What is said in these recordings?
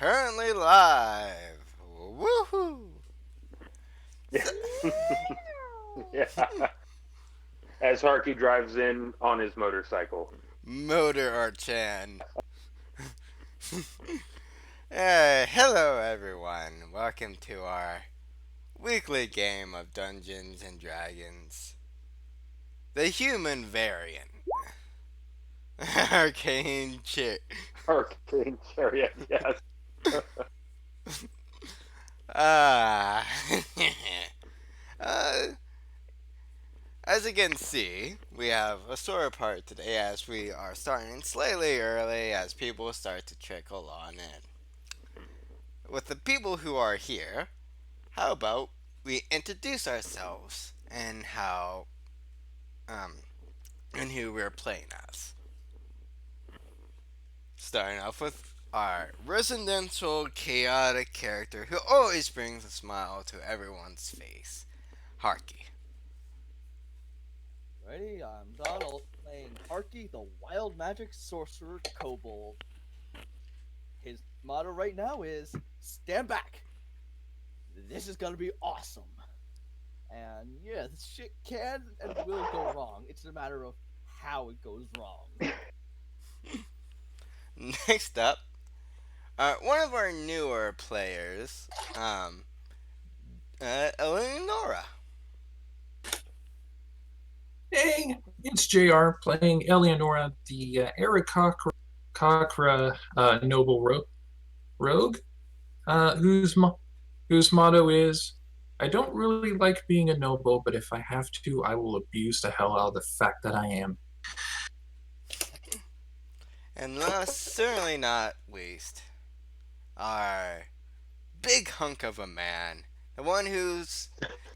currently live. Woohoo! Yeah. So, Yeah. As Harky drives in on his motorcycle. Motor Arjhan. Hello everyone. Welcome to our weekly game of Dungeons and Dragons. The human variant. Arcane Chick. Arcane Chariot, yes. Ah. uh, as you can see, we have a story part today as we are starting slightly early as people start to trickle on in. With the people who are here, how about we introduce ourselves and how um and who we're playing as. Starting off with our residential chaotic character who always brings a smile to everyone's face, Harky. Ready? I'm Donald playing Harky, the wild magic sorcerer kobold. His motto right now is stand back. This is gonna be awesome. And yeah, this shit can and will go wrong. It's a matter of how it goes wrong. Next up, one of our newer players, Eleonora. Hey, it's JR playing Eleonora, the Aarakocra noble rogue, whose motto is, "I don't really like being a noble, but if I have to, I will abuse the hell out of the fact that I am." And last, certainly not least, our big hunk of a man, the one who's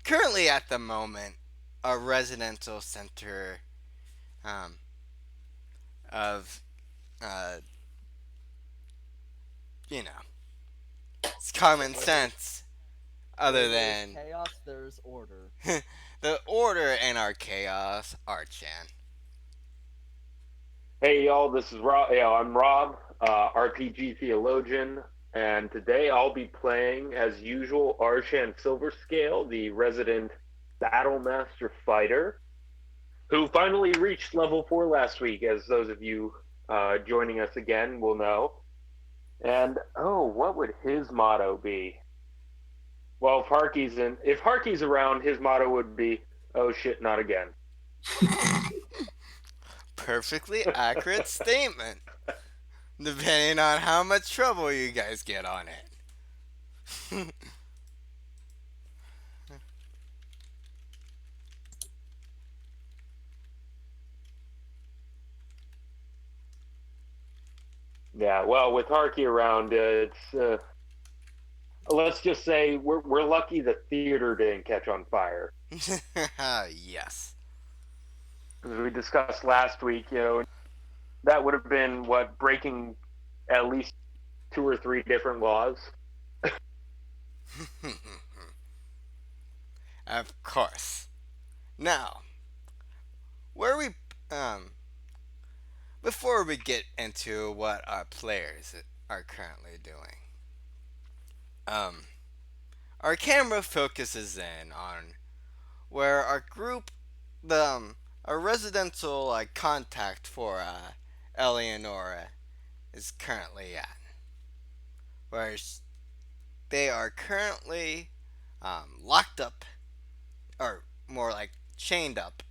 currently at the moment a residential center um, of, uh, you know, it's common sense other Where there's than chaos, there's order. the order and our chaos, Arjhan. Hey, y'all, this is Rob. Yeah, I'm Rob, RPG theologian, and today I'll be playing, as usual, Arjhan Silverscale, the resident Battlemaster fighter, who finally reached level 4 last week, as those of you joining us again will know. And oh, what would his motto be? Well, if Harky's around, his motto would be, "Oh shit, not again." Perfectly accurate statement, depending on how much trouble you guys get on it. Yeah, well, with Harky around, it's let's just say we're lucky the theater didn't catch on fire. Yes. As we discussed last week, that would have been what, breaking at least two or three different laws. Of course. Now, where we um before we get into what our players are currently doing, um, our camera focuses in on where our group, our residential contact for Eleonora is currently at, where they are currently locked up, or more like chained up,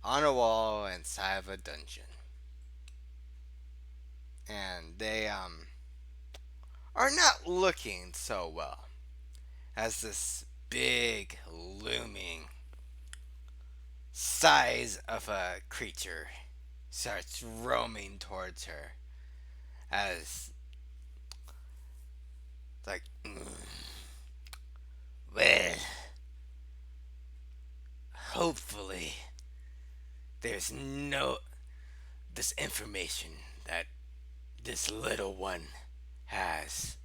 on a wall inside of a dungeon, and they are not looking so well as this big looming size of a creature starts roaming towards her as like well, hopefully there's no this information that this little one has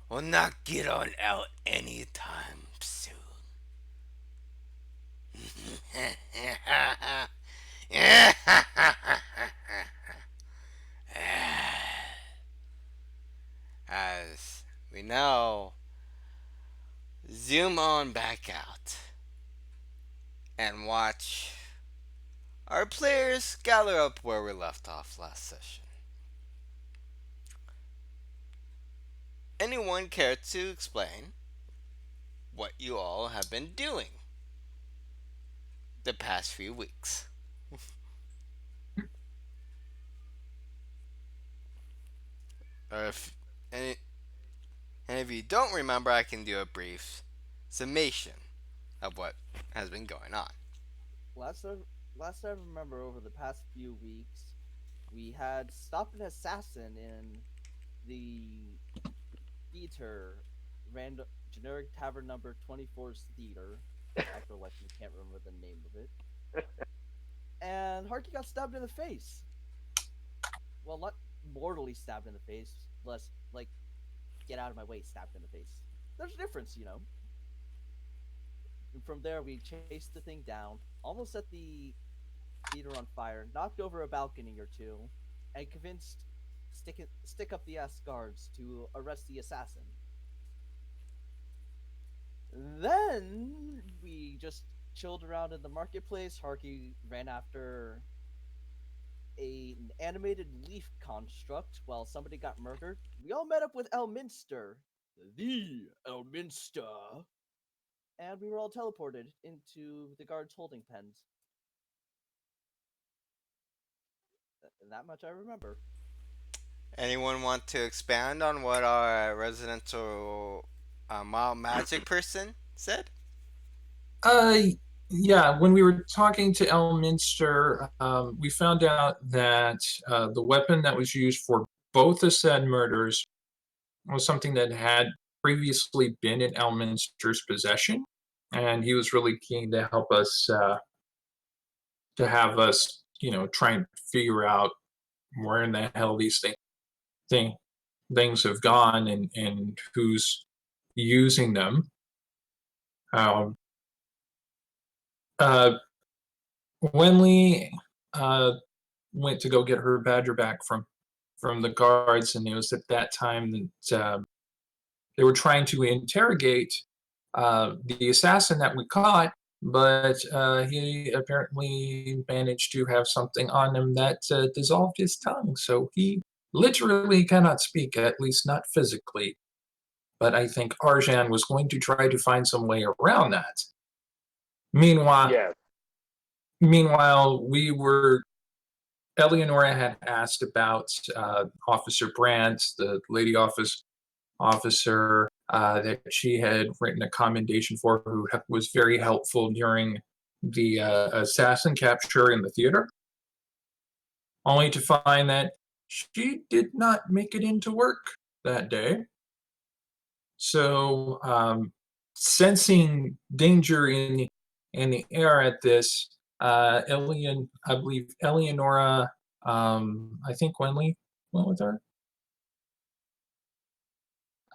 will not get on out anytime soon. As we now zoom on back out and watch our players gather up where we left off last session. Anyone care to explain what you all have been doing the past few weeks? Or if any, and if you don't remember, I can do a brief summation of what has been going on. Last I, last I remember, over the past few weeks, we had stopped an assassin in the theater, random generic tavern number 24's theater. I for life can't remember the name of it. And Harky got stabbed in the face. Well, not mortally stabbed in the face, less like get out of my way, stabbed in the face. There's a difference, you know. And from there, we chased the thing down, almost set the theater on fire, knocked over a balcony or two, and convinced stick up the ass guards to arrest the assassin. Then we just chilled around in the marketplace. Harky ran after an animated leaf construct while somebody got murdered. We all met up with Elminster, the Elminster, and we were all teleported into the guards' holding pens. That much I remember. Anyone want to expand on what our residential mild magic person said? Uh, yeah, when we were talking to Elminster, we found out that the weapon that was used for both the said murders was something that had previously been in Elminster's possession, and he was really keen to help us, to have us, try and figure out where in the hell these thing, things have gone and who's using them. Um, uh, Wenley uh, went to go get her badger back from the guards, and it was at that time that they were trying to interrogate the assassin that we caught, but he apparently managed to have something on him that dissolved his tongue, so he literally cannot speak, at least not physically. But I think Arjhan was going to try to find some way around that. Meanwhile, Yes. meanwhile, we were Eleonora had asked about Officer Brandt, the lady officer that she had written a commendation for, who was very helpful during the assassin capture in the theater, only to find that she did not make it into work that day. So, sensing danger in the air at this, I believe Eleonora, I think Wenley went with her.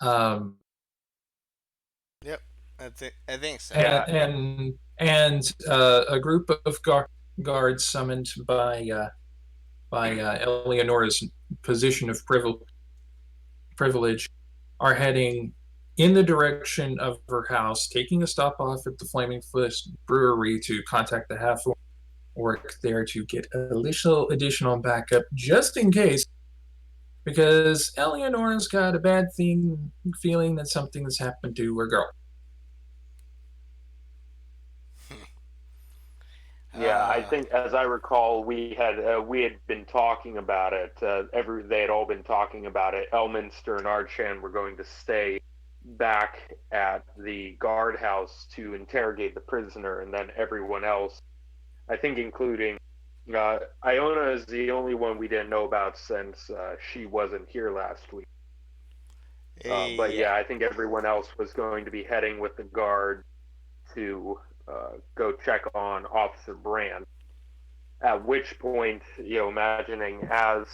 Um, Yep, I think so. Yeah. and a group of guards summoned by Eleonora's position of privilege are heading in the direction of her house, taking a stop off at the Flaming Fist Brewery to contact the half orc there to get additional backup just in case, because Eleonora's got a bad feeling that something has happened to her girl. Yeah, I uh, think, as I recall, we had been talking about it. They had all been talking about it. Elminster and Arjhan were going to stay back at the guardhouse to interrogate the prisoner, and then everyone else, I think, including Iona, is the only one we didn't know about since she wasn't here last week. But yeah. yeah, I think everyone else was going to be heading with the guard to go check on Officer Brand. At which point, imagining as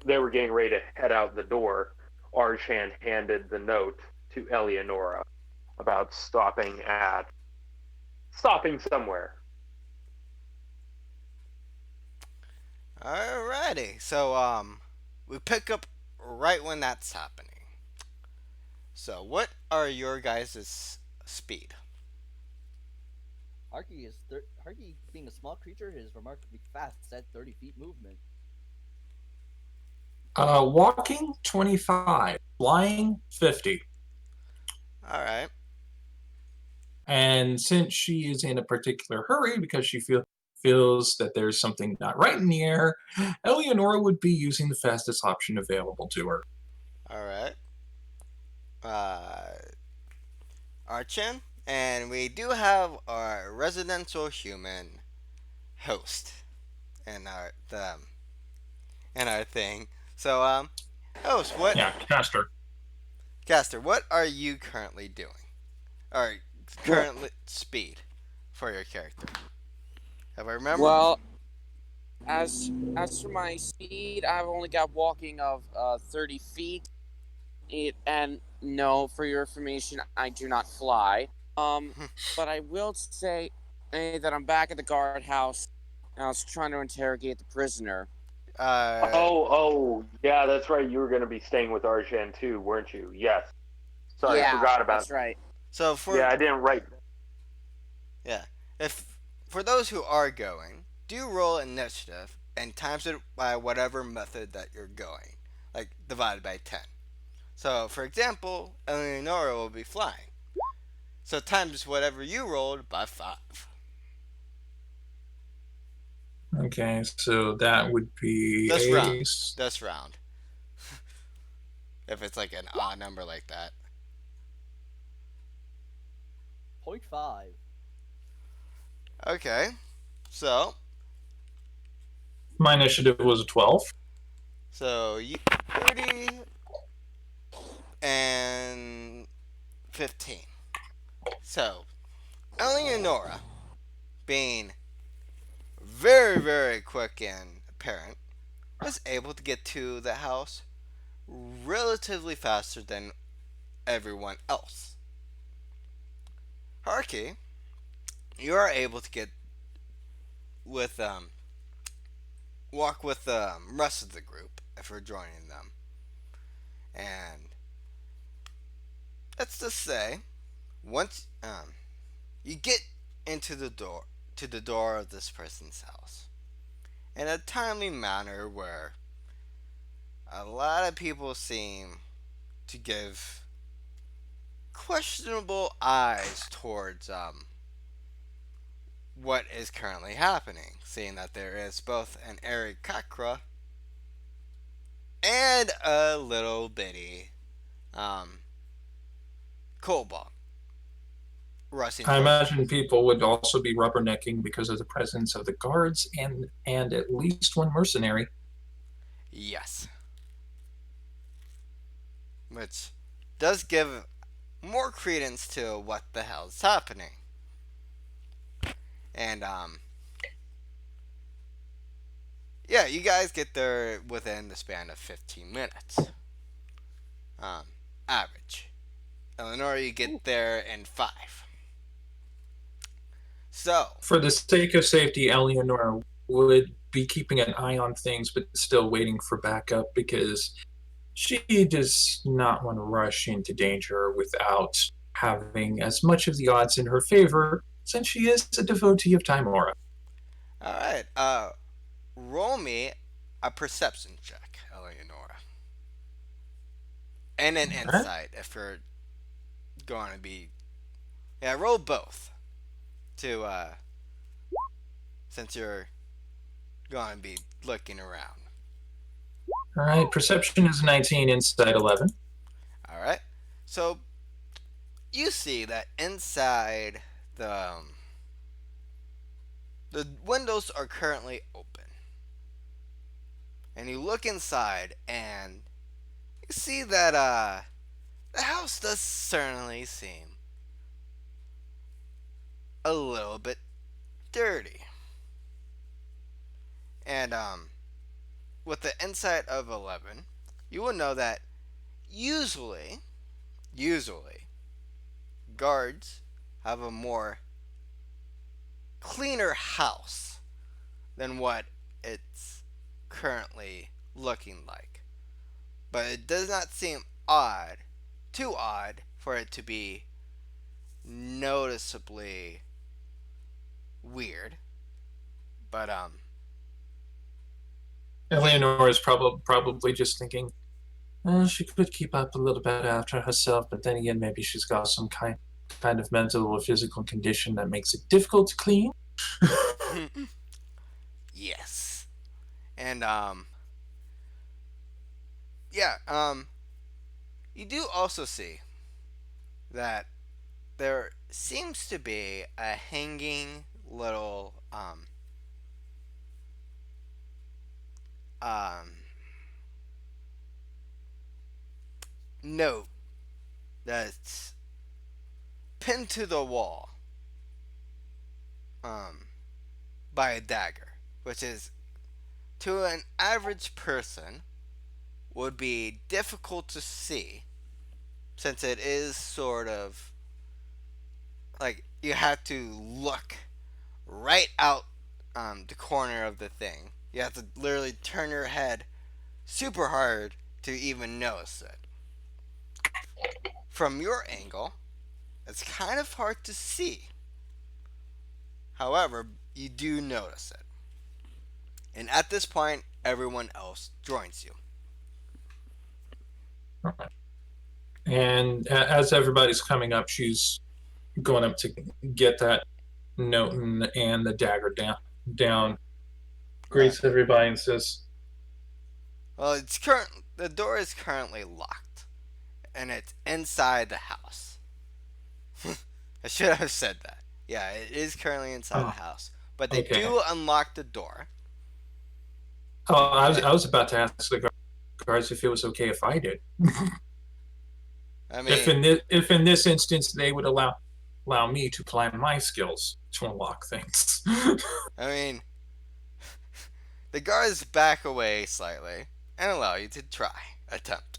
they were getting ready to head out the door, Arjhan handed the note to Eleonora about stopping somewhere. Alrighty, so we pick up right when that's happening. So, what are your guys' speed? Harky, being a small creature, is remarkably fast at 30 feet movement. Walking 25, flying 50. All right. And since she is in a particular hurry because she feels that there's something not right in the air, Eleonora would be using the fastest option available to her. All right. Uh, Archin, and we do have our residential human host in our thing. So, host, what Yeah, caster. caster? What are you currently doing? Or Well, current speed for your character? Have I remembered? well, as for my speed, I've only got walking of 30 feet. And no, for your information, I do not fly. Um, but I will say that I'm back at the guardhouse. And I was trying to interrogate the prisoner. uh, Oh, yeah, that's right. You were going to be staying with Arjhan too, weren't you? Yes. Sorry, Yeah, forgot about that's that. right. so for Yeah, I didn't write. yeah, if for those who are going, do roll initiative and times it by whatever method that you're going, like divided by 10. So, for example, Eleonora will be flying. So times whatever you rolled by 5. Okay, so that would be This round. a. This round. If it's like an odd number like that. Point 0.5. Okay. So, My initiative was a 12. you 30 and 15. So, Eleonora, being very, very quick and apparent, was able to get to the house relatively faster than everyone else. Harky, you are able to get with walk with the rest of the group if we're joining them, and let's just say once you get into the door to the door of this person's house in a timely manner where a lot of people seem to give questionable eyes towards what is currently happening, seeing that there is both an Eric Kakra and a little bitty um, kobold rushing I towards imagine this. people would also be rubbernecking because of the presence of the guards and at least one mercenary. Yes, which does give more credence to what the hell is happening. And yeah, you guys get there within the span of 15 minutes. Um, average. Eleanor, you get there in 5. So, For the sake of safety, Eleanor would be keeping an eye on things but still waiting for backup because she does not want to rush into danger without having as much of the odds in her favor since she is a devotee of Timora. alright, roll me a perception check, Eleonora. And an All right? insight if you're going to be. Yeah, roll both. To, since you're going to be looking around. All right, perception is 19, insight 11. Alright? So, you see that inside the windows are currently open. And you look inside and you see that the house does certainly seem a little bit dirty. And with the insight of 11, you will know that usually guards have a more cleaner house than what it's currently looking like. But it does not seem odd too odd for it to be noticeably weird. But yeah, Eleanor is probably just thinking, she could keep up a little bit after herself, but then again, maybe she's got some kind of mental or physical condition that makes it difficult to clean. yes, and yeah, you do also see that there seems to be a hanging little um note that's pinned to the wall um by a dagger, which is to an average person would be difficult to see since it is sort of like you have to look right out the corner of the thing. You have to literally turn your head super hard to even notice it. From your angle, it's kind of hard to see. However, you do notice it. And at this point, everyone else joins you. And as everybody's coming up, she's going up to get that note and the dagger down, Right. greets everybody and says, Well, the door is currently locked, and it's inside the house. I should have said that. Yeah, it is currently inside the "Oh, house, but they okay." do unlock the door. Oh, And I was about to ask the guards if it was okay if I did. I If mean, in this instance they would allow me to apply my skills to unlock things. I mean, the guards back away slightly and allow you to try attempt.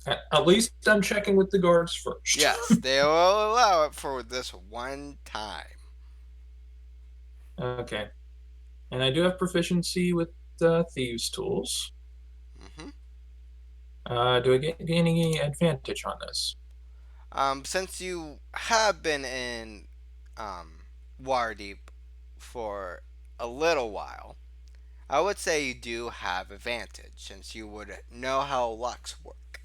At least I'm checking with the guards first. Yes, they will allow it for this one time. Okay. And I do have proficiency with thieves' tools. hmm Do I get any advantage on this? Since you have been in Waterdeep for a little while, I would say you do have advantage since you would know how locks work,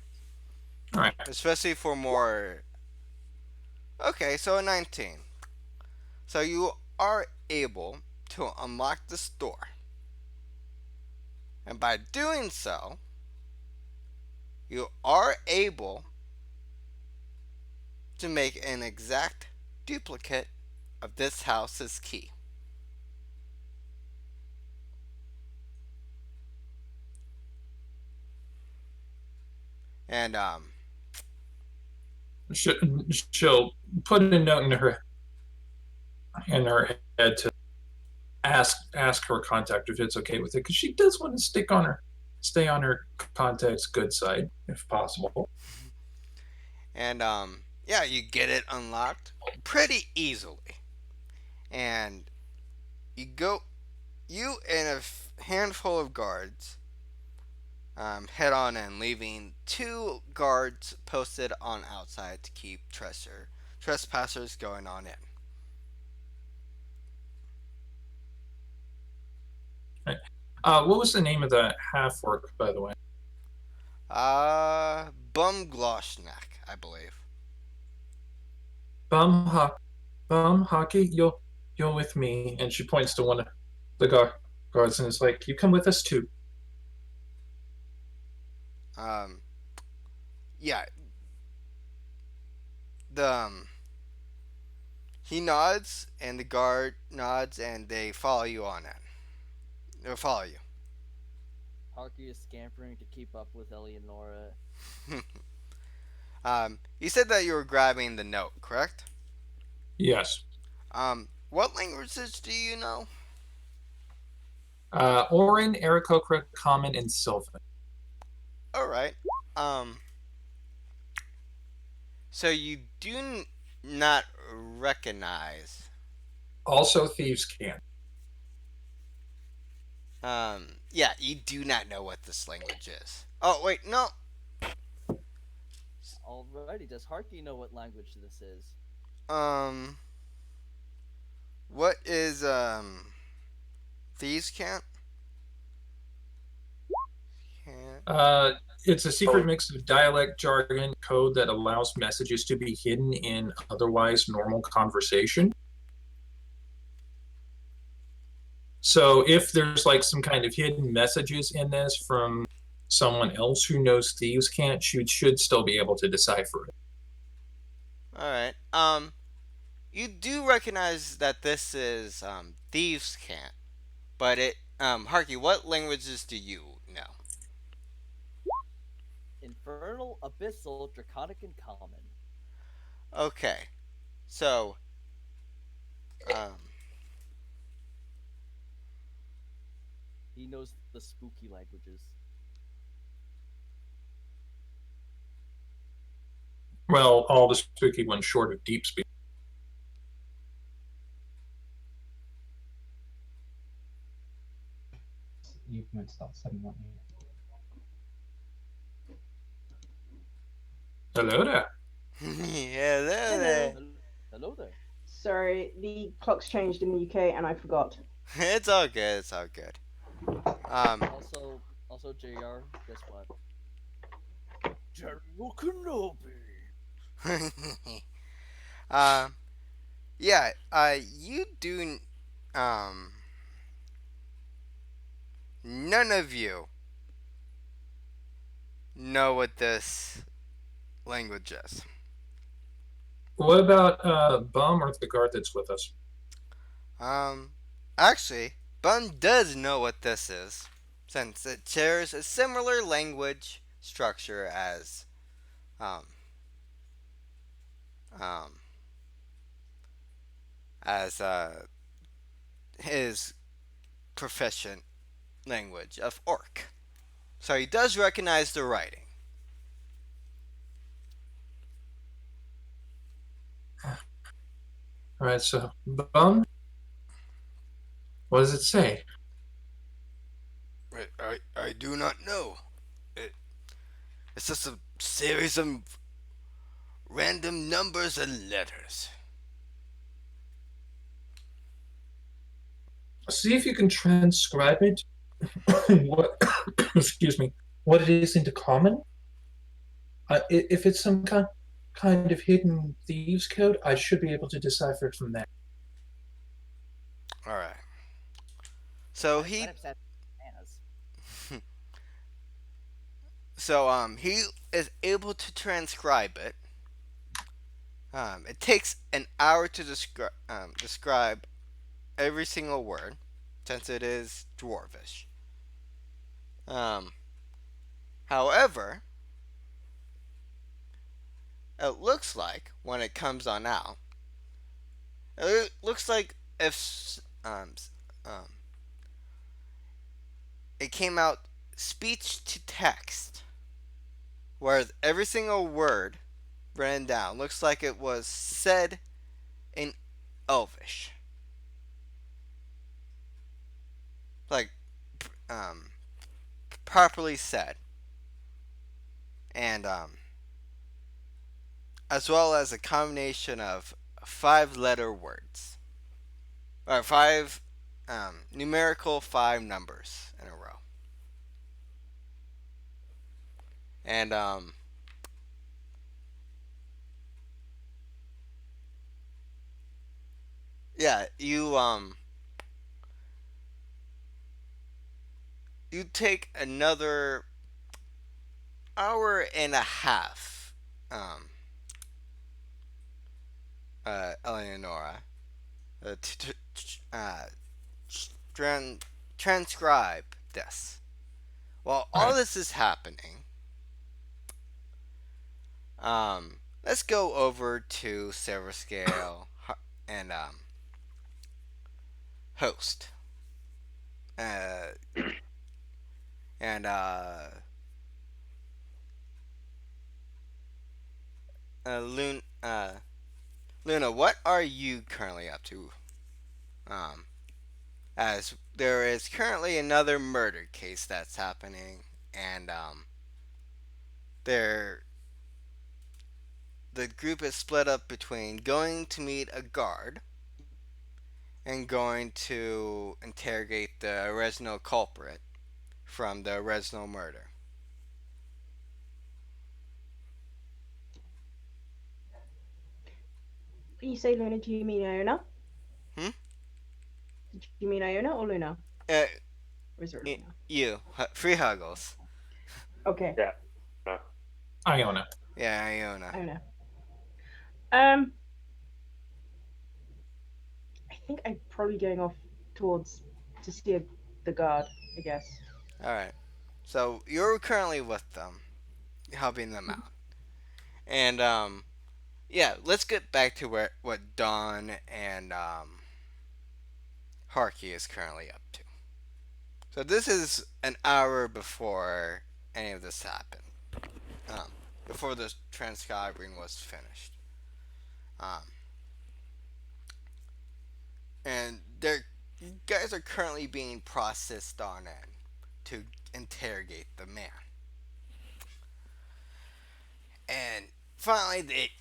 All right. especially for more. Okay, so a 19. So you are able to unlock this door, and by doing so, you are able to make an exact duplicate of this house's key. And She, she'll put a note in her head to ask her contact if it's okay with it, because she does want to stay on her contact's good side if possible. and yeah, you get it unlocked pretty easily. And you and a handful of guards head on in, leaving two guards posted on outside to keep trespassers going on in. Right. What was the name of the half orc, by the way? Bumgloshnak, I believe. Bum hockey, you're with me, and she points to one of the guards and is like, "You come with us too." Um, yeah, the he nods, and the guard nods, and they follow you on in. They'll follow you. Harky is scampering to keep up with Eleonora. You said that you were grabbing the note, correct? Yes. What languages do you know? Orin, Aarakocra, Common, and Sylvan. All right. Um, so you not recognize. Also, thieves can. Yeah, you do not know what this language is. Oh wait, no. Alrighty, does Harky know what language this is? Um, what is thieves can't? Can't. Uh, it's a secret Oh, mix of dialect, jargon, code that allows messages to be hidden in otherwise normal conversation. So if there's like some kind of hidden messages in this from someone else who knows thieves can't, should still be able to decipher it. All right. You do recognize that this is thieves can't, but Harky, what languages do you know? Infernal, Abyssal, Draconic, and Common. Okay, so um, He knows the spooky languages. Well, all the spooky ones short of deep speak. You meant to start 7, weren't you? Hello there. hello there. Hello. Hello there. Sorry, the clock's changed in the UK and I forgot. It's all good. It's all good. Also, JR, guess what? General Kenobi. um, yeah. You do. Um, none of you know what this language is. What about Bum or the guard that's with us? Um, actually, Bun does know what this is, since it shares a similar language structure um, um, as his proficient language of Orc. So he does recognize the writing. All right, so Bum, what does it say? I do not know. It's just a series of random numbers and letters. See if you can transcribe it. What? Excuse me. What it is into common? If it's some kind of hidden thieves code, I should be able to decipher it from there. All right. So Might he have said as. he is able to transcribe it. It takes an hour to describe every single word, since it is dwarvish. Um, however, it looks like when it comes on out, it looks like if it came out speech to text, whereas every single word written down looks like it was said in Elvish, like um, properly said, and as well as a combination of 5 letter words or five numerical 5 numbers in a row, and yeah, you take another hour and a half, um, Eleonora, to transcribe this. While All all right. this is happening, let's go over to Silver Scale and Host. Uh, and Luna, Luna, what are you currently up to? Um, as there is currently another murder case that's happening, and there the group is split up between going to meet a guard and going to interrogate the original culprit from the original murder. When you say Luna, do you mean Iona? Hmm? Did you mean Iona or Luna? Uh, Or is it Luna? you, free Huggles. Okay, Yeah. Uh, Iona. Yeah, Iona. Iona. Um, I think I'm probably going off towards to see the guard. I guess. All right. So you're currently with them, helping them out, and yeah. Let's get back to what Dawn and Harky is currently up to. So this is an hour before any of this happened. Um, Before the transcribing was finished. Um, and they're you guys are currently being processed on in to interrogate the man. And finally,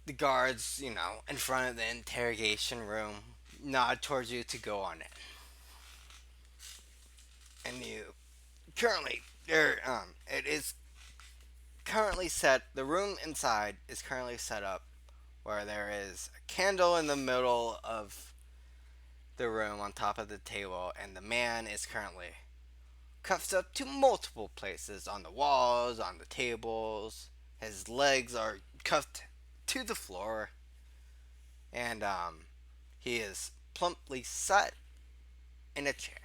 the guards, in front of the interrogation room, nod towards you to go on it. And you currently there it is currently set. The room inside is currently set up where there is a candle in the middle of the room on top of the table, and the man is currently cuffed up to multiple places on the walls, on the tables. His legs are cuffed to the floor, and he is plumply sat in a chair.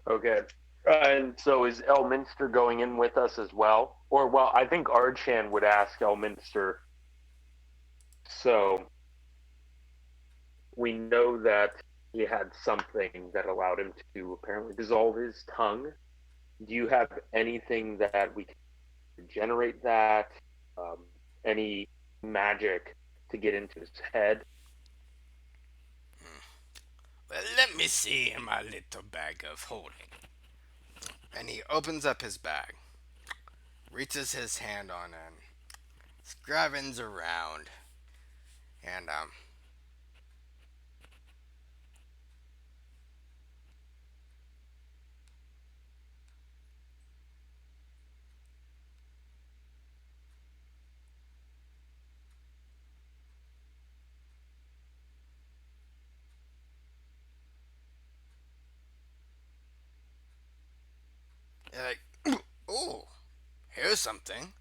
okay. And so is Elminster going in with us as well? Or, well, I think Arjhan would ask Elminster. So we know that he had something that allowed him to apparently dissolve his tongue. Do you have anything that we can generate that? Um, any magic to get into his head? Well, let me see in my little bag of holding. And he opens up his bag, reaches his hand on it, scravens around, and you're like, oh, here's something.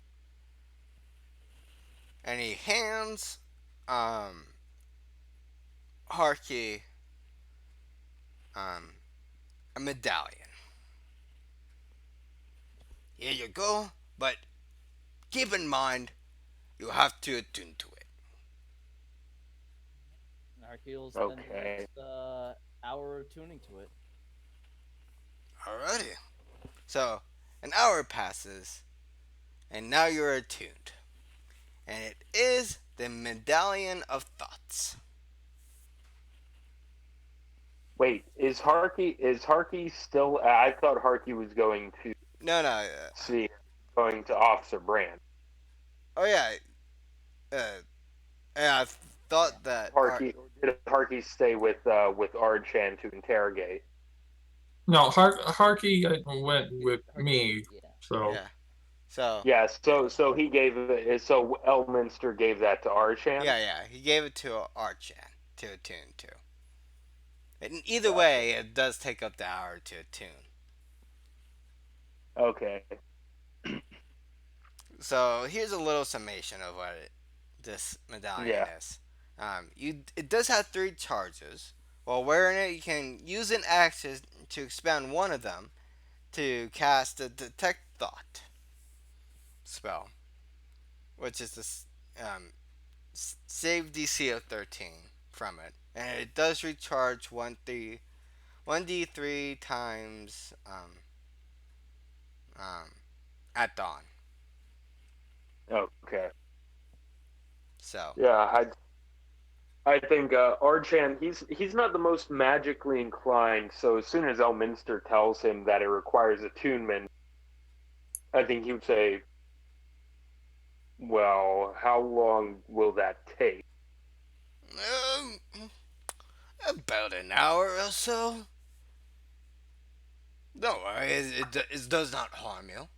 And he hands um Harky um a medallion. Here you go, but keep in mind you have to attune to it. Narkeel's spend the Okay. next hour tuning to it. Alrighty. So an hour passes, and now you're attuned. And it is the Medallion of Thoughts. Wait, is Harky still? I thought Harky was going to No, no. see, going to Officer Brand. Oh yeah. Uh, yeah, I Yeah. thought that. Harky, or did Harky stay with Arjhan to interrogate? No, Harky went with me, Yeah. so Yeah. So. Yeah, so he gave it. So Elminster gave that to Arjhan. Yeah, yeah. He gave it to Arjhan to attune to. And either Gotcha. way, it does take up the hour to attune. Okay. So here's a little summation of this medallion Yeah. is. It does have three charges. While wearing it, you can use an action to expand one of them to cast a detect thought spell, which is this save DC of 13 from it, and it does recharge 1d3 times um, at dawn. Okay. So Yeah, I think Arjhan, he's not the most magically inclined. So as soon as Elminster tells him that it requires attunement, I think he would say, "Well, how long will that take?" Um, about an hour or so. Don't worry, it does not harm you.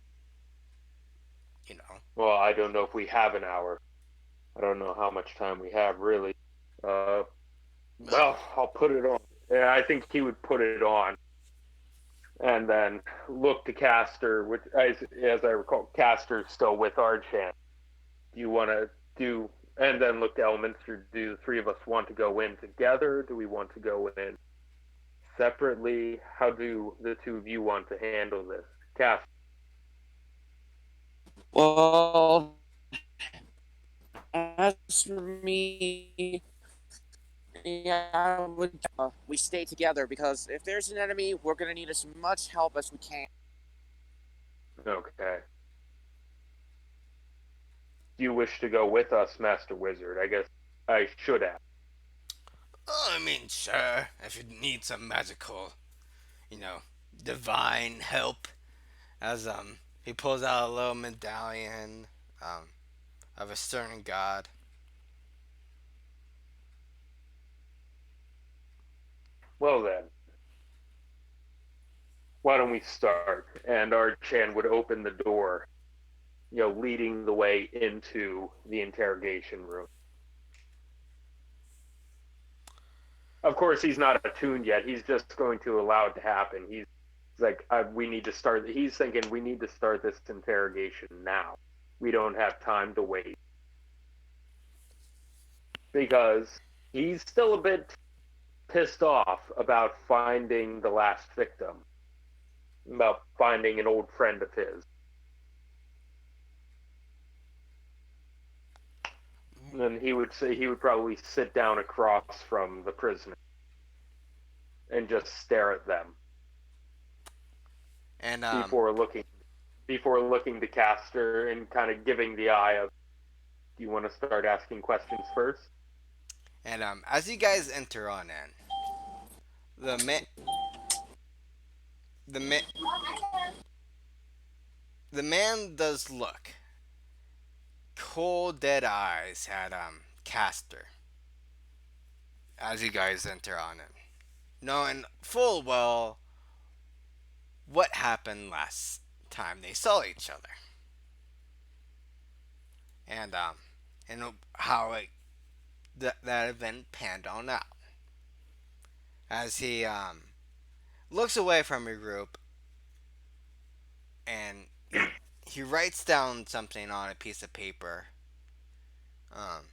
You know. Well, I don't know if we have an hour. I don't know how much time we have really. Uh, well, I'll put it on. Yeah, I think he would put it on, and then look to Caster, which, as I recall, Caster's still with Arjhan. Do you want to do, and then look to Elminster, do the three of us want to go in together? Do we want to go in separately? How do the two of you want to handle this? Caster. Well, as for me, yeah, we stay together because if there's an enemy, we're gonna need as much help as we can. Okay. Do you wish to go with us, Master Wizard? I guess I should have. I mean, sure, if you need some magical, you know, divine help, as he pulls out a little medallion, um, of a certain god. Well then, why don't we start? And Arjhan would open the door, leading the way into the interrogation room. Of course, he's not attuned yet. He's just going to allow it to happen. He's like, we need to start. He's thinking we need to start this interrogation now. We don't have time to wait because he's still a bit pissed off about finding the last victim, about finding an old friend of his. And he would say he would probably sit down across from the prisoner and just stare at them And before looking to Caster and kind of giving the eye of, do you want to start asking questions first? as you guys enter on in, the man, the man, the man does look cold, dead eyes at Caster as you guys enter on in, knowing full well what happened last time they saw each other, and how that event panned on out. As he looks away from your group and he writes down something on a piece of paper, um,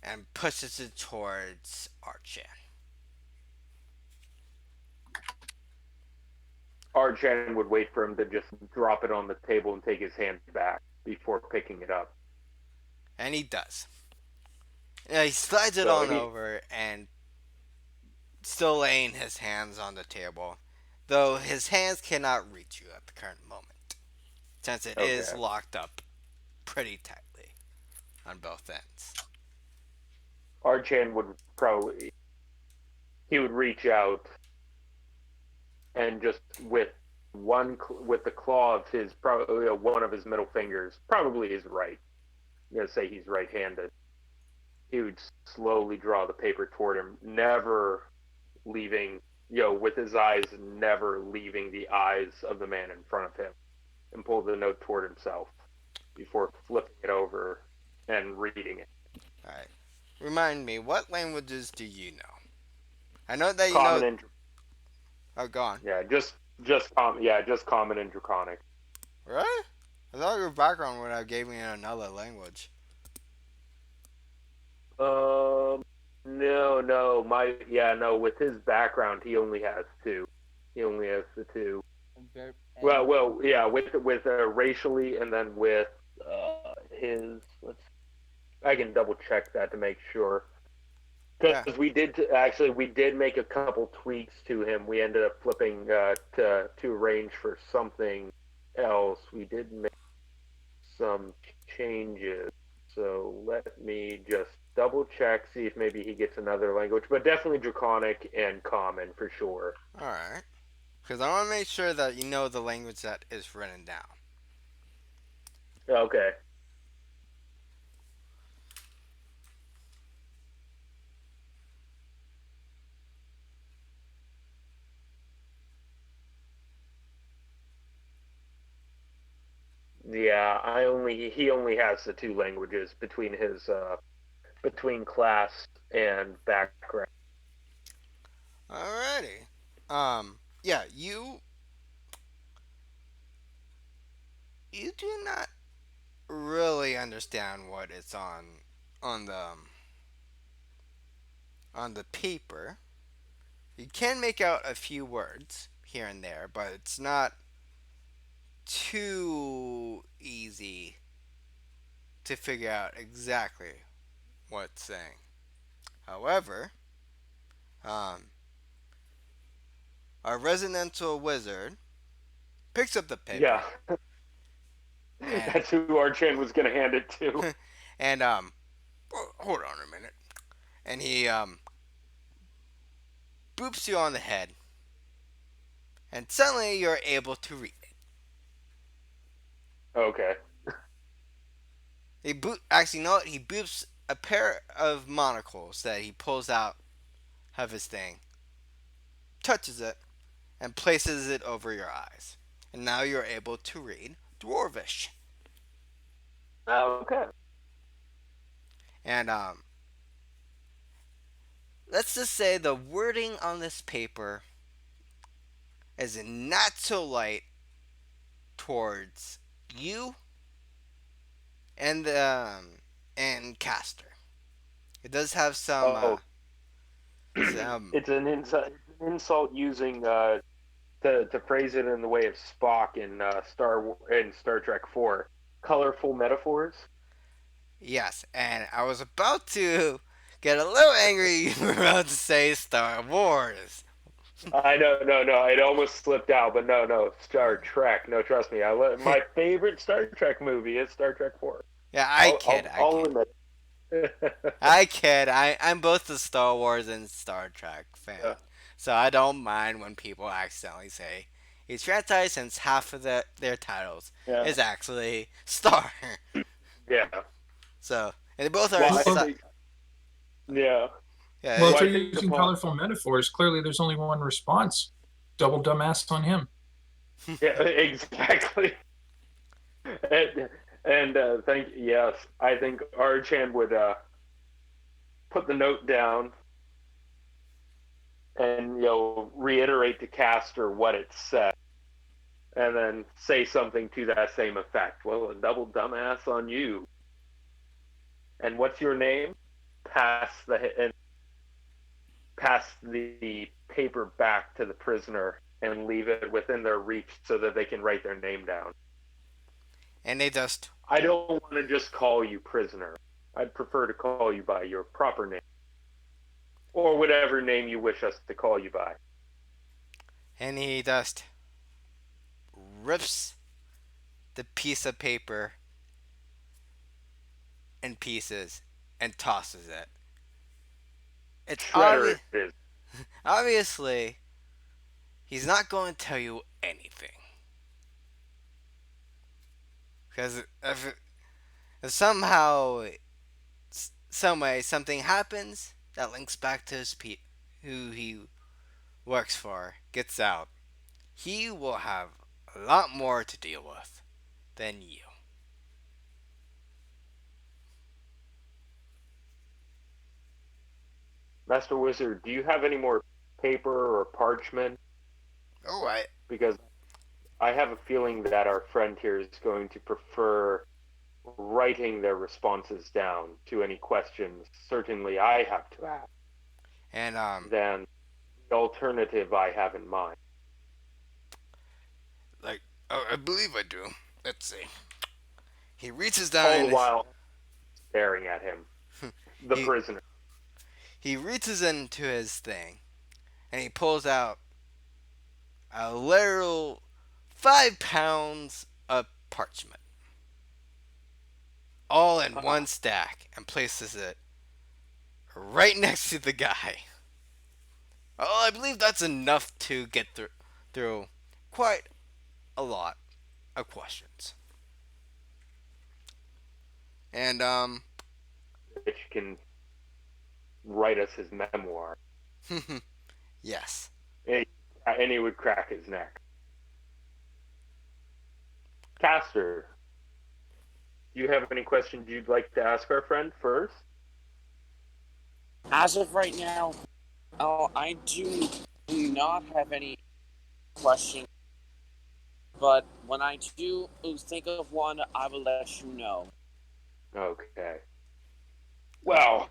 and pushes it towards Arjhan. Arjhan would wait for him to just drop it on the table and take his hand back before picking it up. And he does. Yeah, he slides it on over and still laying his hands on the table, though his hands cannot reach you at the current moment, since it is locked up pretty tightly on both ends. Arjhan would he would reach out and just with the claw of his, probably one of his middle fingers, probably his right. I'm gonna say he's right-handed. He would slowly draw the paper toward him, never leaving, with his eyes never leaving the eyes of the man in front of him, and pull the note toward himself before flipping it over and reading it. All right. Remind me, what languages do you know? I know that you Common know. and Oh, go on. yeah, just common and draconic. Really? I thought your background would have gave me another language. No, no. With his background, he only has two. He only has the two. Well, yeah. With racially, and then with his. I can double check that to make sure. Because we did make a couple tweaks to him. We ended up flipping to arrange for something else. We did make some changes. So let me just double check, see if maybe he gets another language, but definitely Draconic and Common for sure. All right. Because I want to make sure that you know the language that is written down. Okay. Yeah, he only has the two languages between his between class and background. Alrighty. Yeah, you do not really understand what it's on the paper. You can make out a few words here and there, but it's not too easy to figure out exactly what it's saying. However, um, our residential wizard picks up the Yeah, paper and that's who Arjhan was going to hand it to. and hold on a minute, and he boops you on the head, and suddenly you're able to read it. Okay. Actually, you know what? He boops a pair of monocles that he pulls out of his thing, touches it, and places it over your eyes. And now you're able to read Dwarvish. Okay. And let's just say the wording on this paper is not so light towards you and Caster. It does have Oh, some it's an insult using to phrase it in the way of Spock in Star Trek 4. Colorful metaphors. yes, and I was about to get a little angry. You were about to say Star Wars. I know, no, it almost slipped out, but no, Star Trek. No, trust me, my favorite Star Trek movie is Star Trek 4. Yeah, I'll, I'll, I'll admit. I kid. I'm both a Star Wars and Star Trek Yeah, fan, so I don't mind when people accidentally say he's franchise since half of their titles yeah, is actually Star. yeah. So and they both are. Well, I Well, think, yeah. Yeah, well, if Well, I you're think using upon, colorful metaphors, clearly there's only one response. Double dumbass on him. yeah, exactly. Yes, I think Arjhan would put the note down and reiterate to Caster what it said, and then say something to that same effect. Well, a double dumbass on you. And what's your name? Pass the paper back to the prisoner and leave it within their reach so that they can write their name down. and they just I don't want to just call you prisoner. I'd prefer to call you by your proper name, or whatever name you wish us to call you by. and he just rips the piece of paper in pieces and tosses it. It's Shredder it is. obviously he's not going to tell you anything because if somehow some way something happens that links back to who he works for gets out, he will have a lot more to deal with than you. Master Wizard, do you have any more paper or parchment? All right. Because I have a feeling that our friend here is going to prefer writing their responses down to any questions certainly I have to ask And than the alternative I have in mind. like I believe I do. Let's see. He reaches All down. the while staring at him, the he prisoner. he reaches into his thing, and he pulls out a literal 5 pounds of parchment, all in one stack, and places it right next to the guy. Oh, I believe that's enough to get through quite a lot of questions. And Which can write us his memoir. yes. And he would crack his neck. Caster, do you have any questions you'd like to ask our friend first? As of right now, I do not have any questions. But when I do think of one, I will let you know. Okay. Well,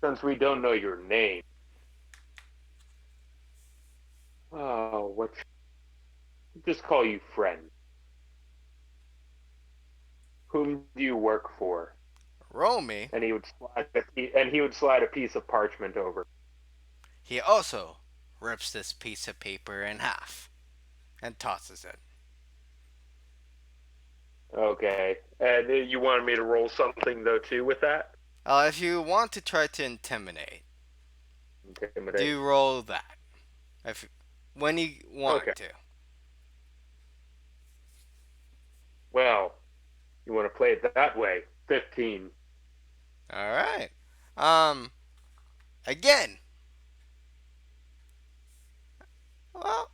since we don't know your name, what? Just call you friend. Whom do you work for? Romy, And he would slide a piece of parchment over. he also rips this piece of paper in half and tosses it. Okay. And you wanted me to roll something though too with that? If you want to try to intimidate, Intimidate. do roll that. If when you want Okay. to. Well, you want to play it that way? 15. All right. Again. Well,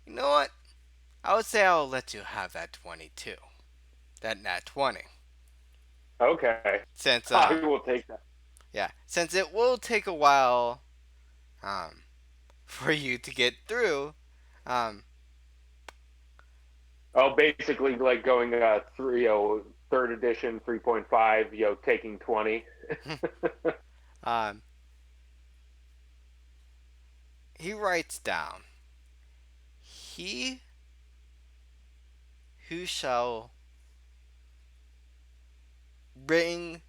you know what? I would say I'll let you have that 22. That nat 20. Okay. Since I will take that. yeah, since it will take a while um for you to get through, um Oh, basically like going through, third edition 3.5, taking 20. um he writes down, "He who shall bring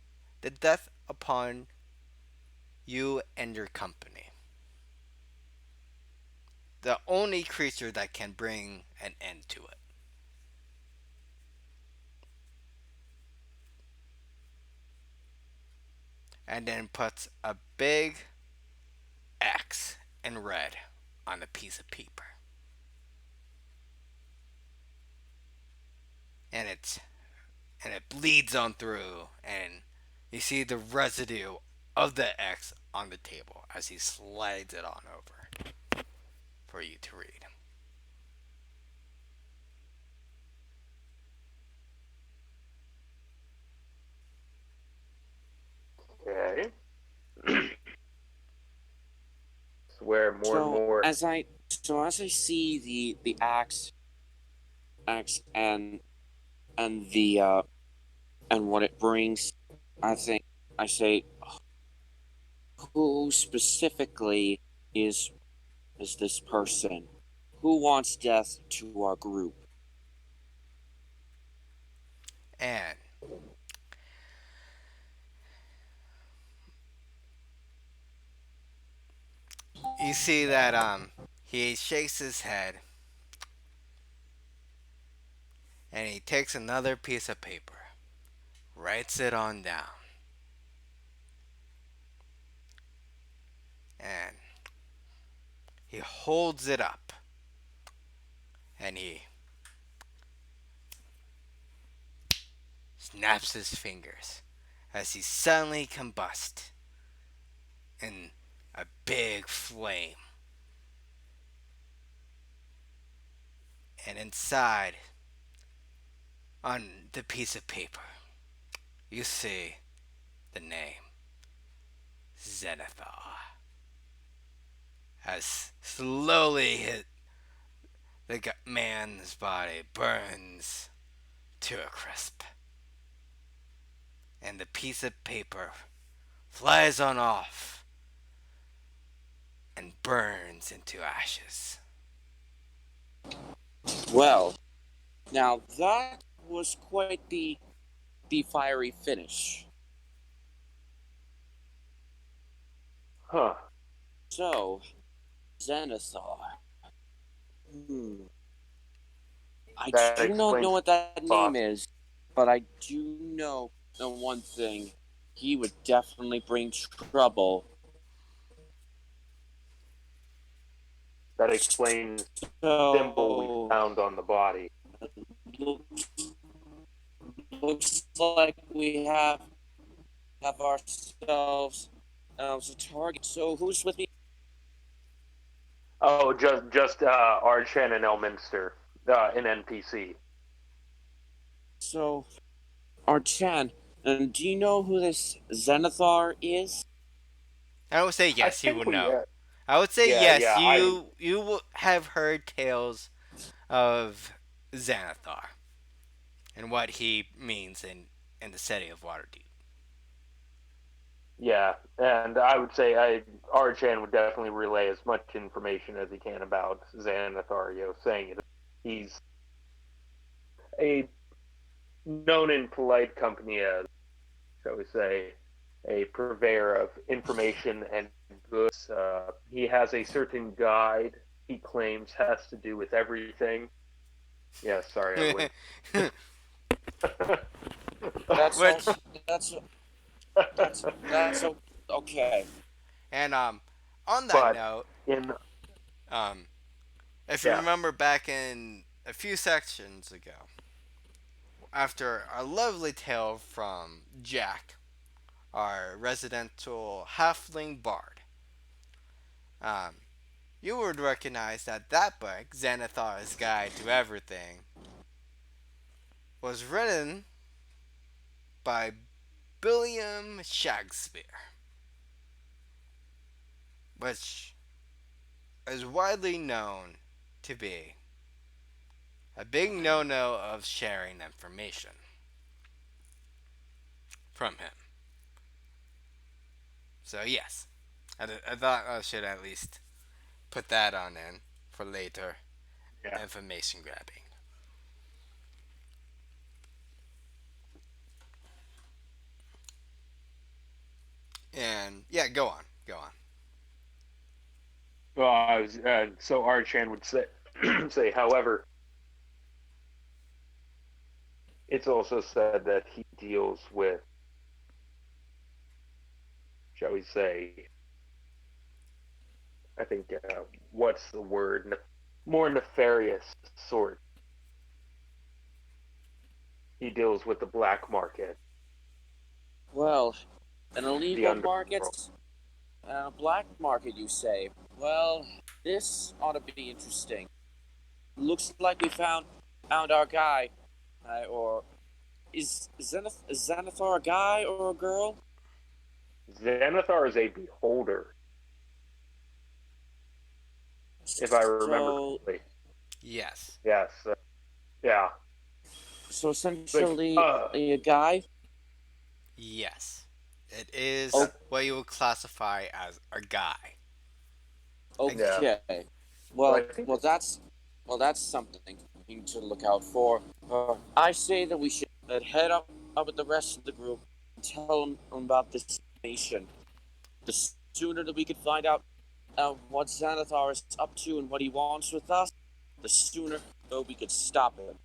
the death upon you and your company. The only creature that can bring an end to it." And then puts a big X in red on a piece of paper. And it bleeds on through, and you see the residue of the X on the table as he slides it on over for you to read. Okay. Swear more and So more. as I see the axe and the and what it brings, I think I say, who specifically is is this person? Who wants death to our group? And you see that he shakes his head and he takes another piece of paper, writes it on down, and he holds it up and he snaps his fingers as he suddenly combusts in a big flame. And inside, on the piece of paper, you see the name Zenithar as slowly the man's body burns to a crisp. And the piece of paper flies on off and burns into ashes. Well, now that was quite the fiery finish. Huh. So, Xanathar. I That do not know explains what that a name lot. is. but I do know the one thing. He would definitely bring trouble. That explains the symbol we So found on the body. looks, looks like we have ourselves a target. So who's with me? Oh, just Arjhan and Elminster, an NPC. So Archan, and do you know who this Zenithar is? I would say I yes, you think would we, know. I would say yeah, yes, yeah, I, have heard tales of Xanathar and what he means in the setting of Waterdeep. yeah, and I would say Arjhan would definitely relay as much information as he can about Xanathario, saying it. He's a known in polite company as, shall we say, a purveyor of information and goods. He has a certain guide he claims has to do with everything. Yeah, sorry, I went. That's all. Which That's that's okay. and on that but note, in um if you yeah, remember back in a few sections ago, after a lovely tale from Jack, our residential halfling bard, um, you would recognize that that book, Xanathar's Guide to Everything, was written by William Shakespeare, which is widely known to be a big no-no of sharing information from him. So yes, I thought I should at least put that on in for later yeah. information grabbing. And yeah, go on. Well, so Archan would say, say, however, it's also said that he deals with, shall we say, I think, what's the word? More nefarious sort. He deals with the black market, Well, an the illegal underworld. market, a black market, you say? Well, this ought to be interesting. Looks like we found our guy, or is Xanathar a guy or a girl? Xanathar is a beholder, if I remember So correctly. Yes, Yes, yeah. so Like, essentially a guy. yes, it is Oh, yeah, what you would classify as a guy. Ag- yeah. okay. So I Well, think well, that's something to look out for. I say that we should head up with the rest of the group and tell them about this information. The sooner that we can find out what Xanathar is up to and what he wants with us, the sooner we could stop him.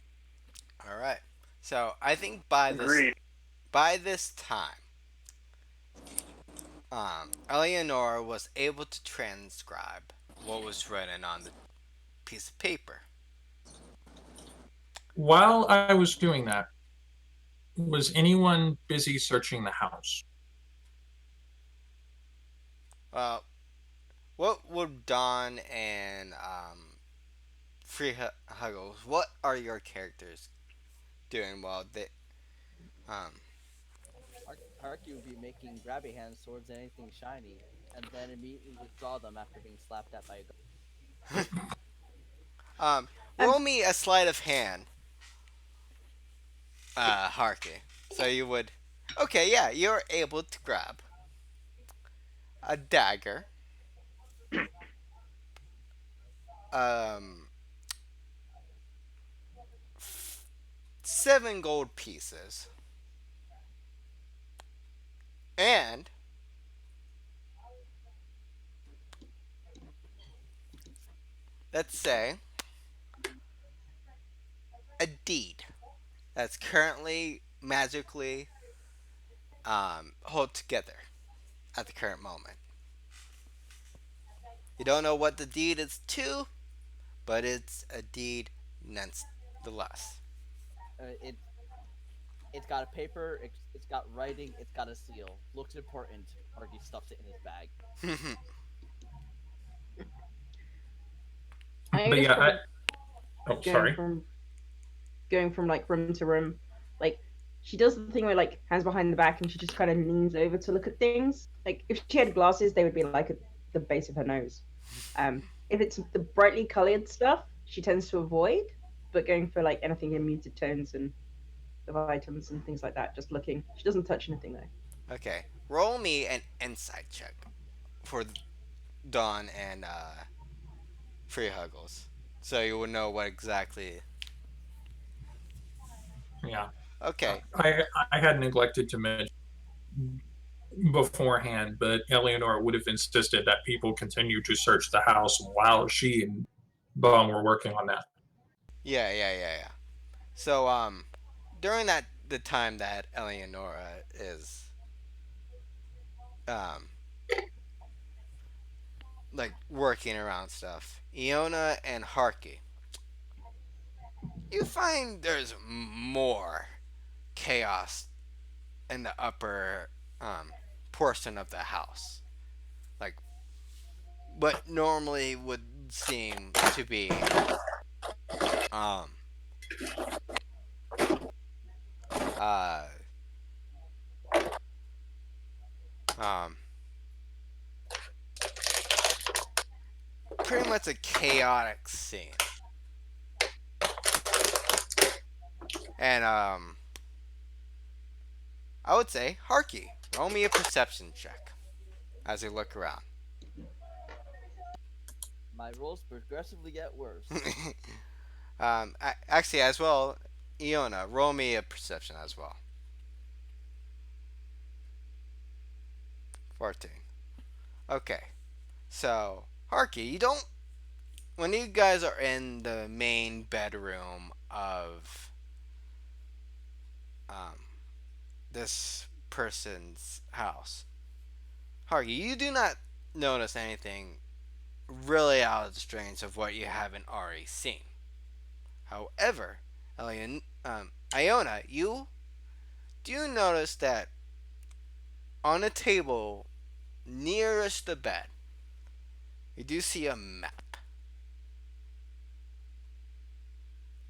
All right. So I think agreed. by this time, Eleanor was able to transcribe what was written on the piece of paper. While I was doing that, was anyone busy searching the house? Uh, what would Dawn and Free Huggles? What are your characters doing while they um? Harky would be making grabby hands towards anything shiny, and then immediately withdraw them after being slapped at by a Um, Roll me a sleight of hand, Harky. So you would. Okay, yeah, you're able to grab a dagger, um, 7 gold pieces, and let's say a deed. that's currently magically hold together at the current moment. You don't know what the deed is to, but it's a deed nonetheless. It it's got a paper. It's got writing. It's got a seal. Looks important. Argy stuffs it in his bag. I'm But just yeah, probably oh, going sorry. from like room to room. Like she does the thing where like hands behind the back and she just kind of leans over to look at things. Like if she had glasses, they would be like at the base of her nose. If it's the brightly colored stuff, she tends to avoid, but going for like anything in muted tones and of items and things like that, just looking. She doesn't touch anything though. Okay, roll me an insight check for Dawn and Free Huggles, so you will know what exactly. Yeah, Okay, I had neglected to mention beforehand, but Eleanor would have insisted that people continue to search the house while she and Bum were working on that. yeah. So during that the time that Eleonora is um like working around stuff, Iona and Harky, you find there's more chaos in the upper portion of the house. Like what normally would seem to be um uh um pretty much a chaotic scene. And I would say, Harky, roll me a perception check as you look around. My rolls progressively get worse. Actually, as well, Iona, roll me a perception as well. 14. Okay. So, Harky, you don't. When you guys are in the main bedroom of um, this person's house, Harky, you do not notice anything really out of the strange of what you haven't already seen. However, Iona, you do notice that on a table nearest the bed, you do see a map.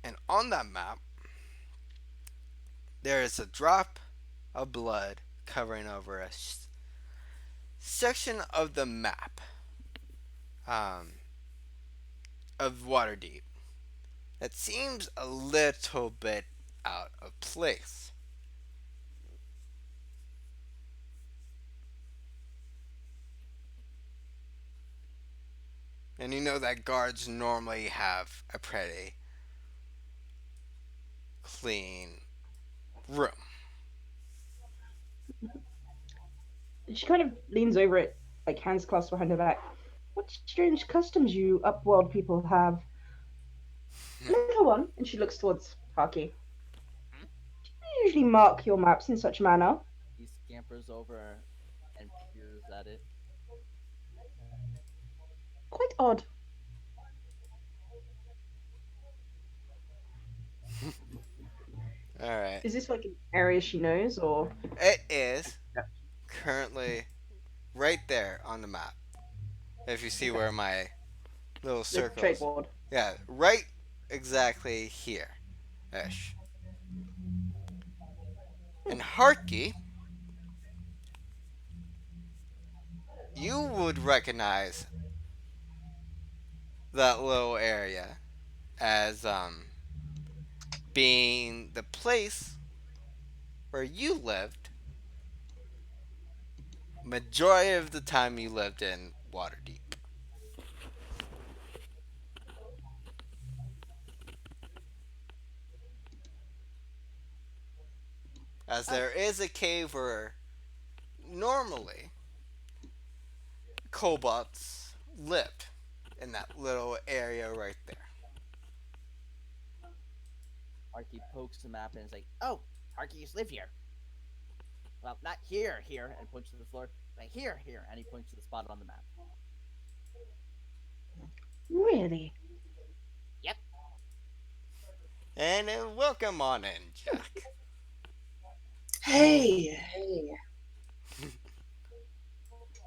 And on that map, there is a drop of blood covering over a section of the map um, of Waterdeep that seems a little bit out of place. And you know that guards normally have a pretty clean room. She kind of leans over it, like hands clasped behind her back. What strange customs you upworld people have. Little one, and she looks towards Haki. You usually mark your maps in such manner. He scampers over and peers at it. Quite odd. All right. Is this like an area she knows, or It is currently right there on the map. If you see where my little the trade circles. board? Yeah, right exactly here. Ish. And Harky, you would recognize that little area as being the place where you lived majority of the time you lived in Waterdeep. As Oh, there is a cave where normally kobolds lived in that little area right there. Harky pokes the map and is like, "Oh, Harkies live here. Well, not here, here," and points to the floor. Like here, here, and he points to the spot on the map. Really? Yep. And welcome on in, Jack. Hey.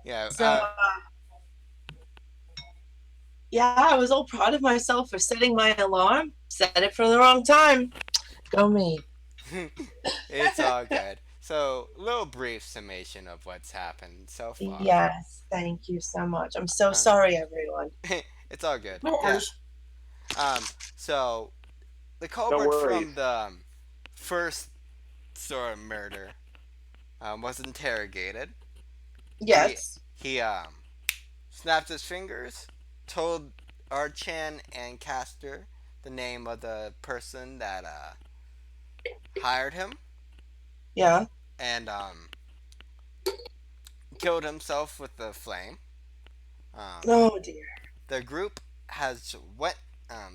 Yeah. So, yeah, I was all proud of myself for setting my alarm. Set it for the wrong time. Go me. It's all good. So, little brief summation of what's happened so far. Yes, thank you so much. I'm so sorry, everyone. It's all good. No Yeah. worries. So the No culprit worries. from the first sort of murder was interrogated. Yes. He snapped his fingers, told Arjhan and Castor the name of the person that hired him, Yeah. and killed himself with the flame. Oh dear. The group has went.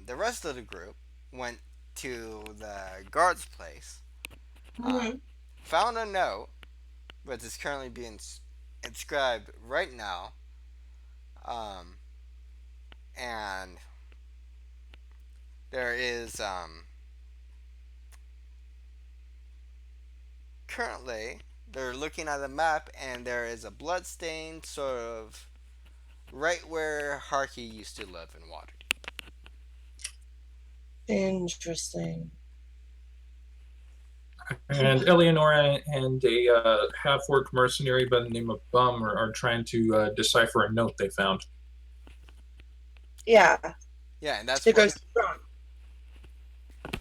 The rest of the group went to the guard's place. Mhm. Found a note, which is currently being inscribed right now. And there is currently they're looking at the map, and there is a blood stain sort of right where Harky used to live in Waterdeep. Interesting. And Eleonora and a half-orc mercenary by the name of Bum are trying to decipher a note they found. Yeah. Yeah, and that's To go what. see Bront.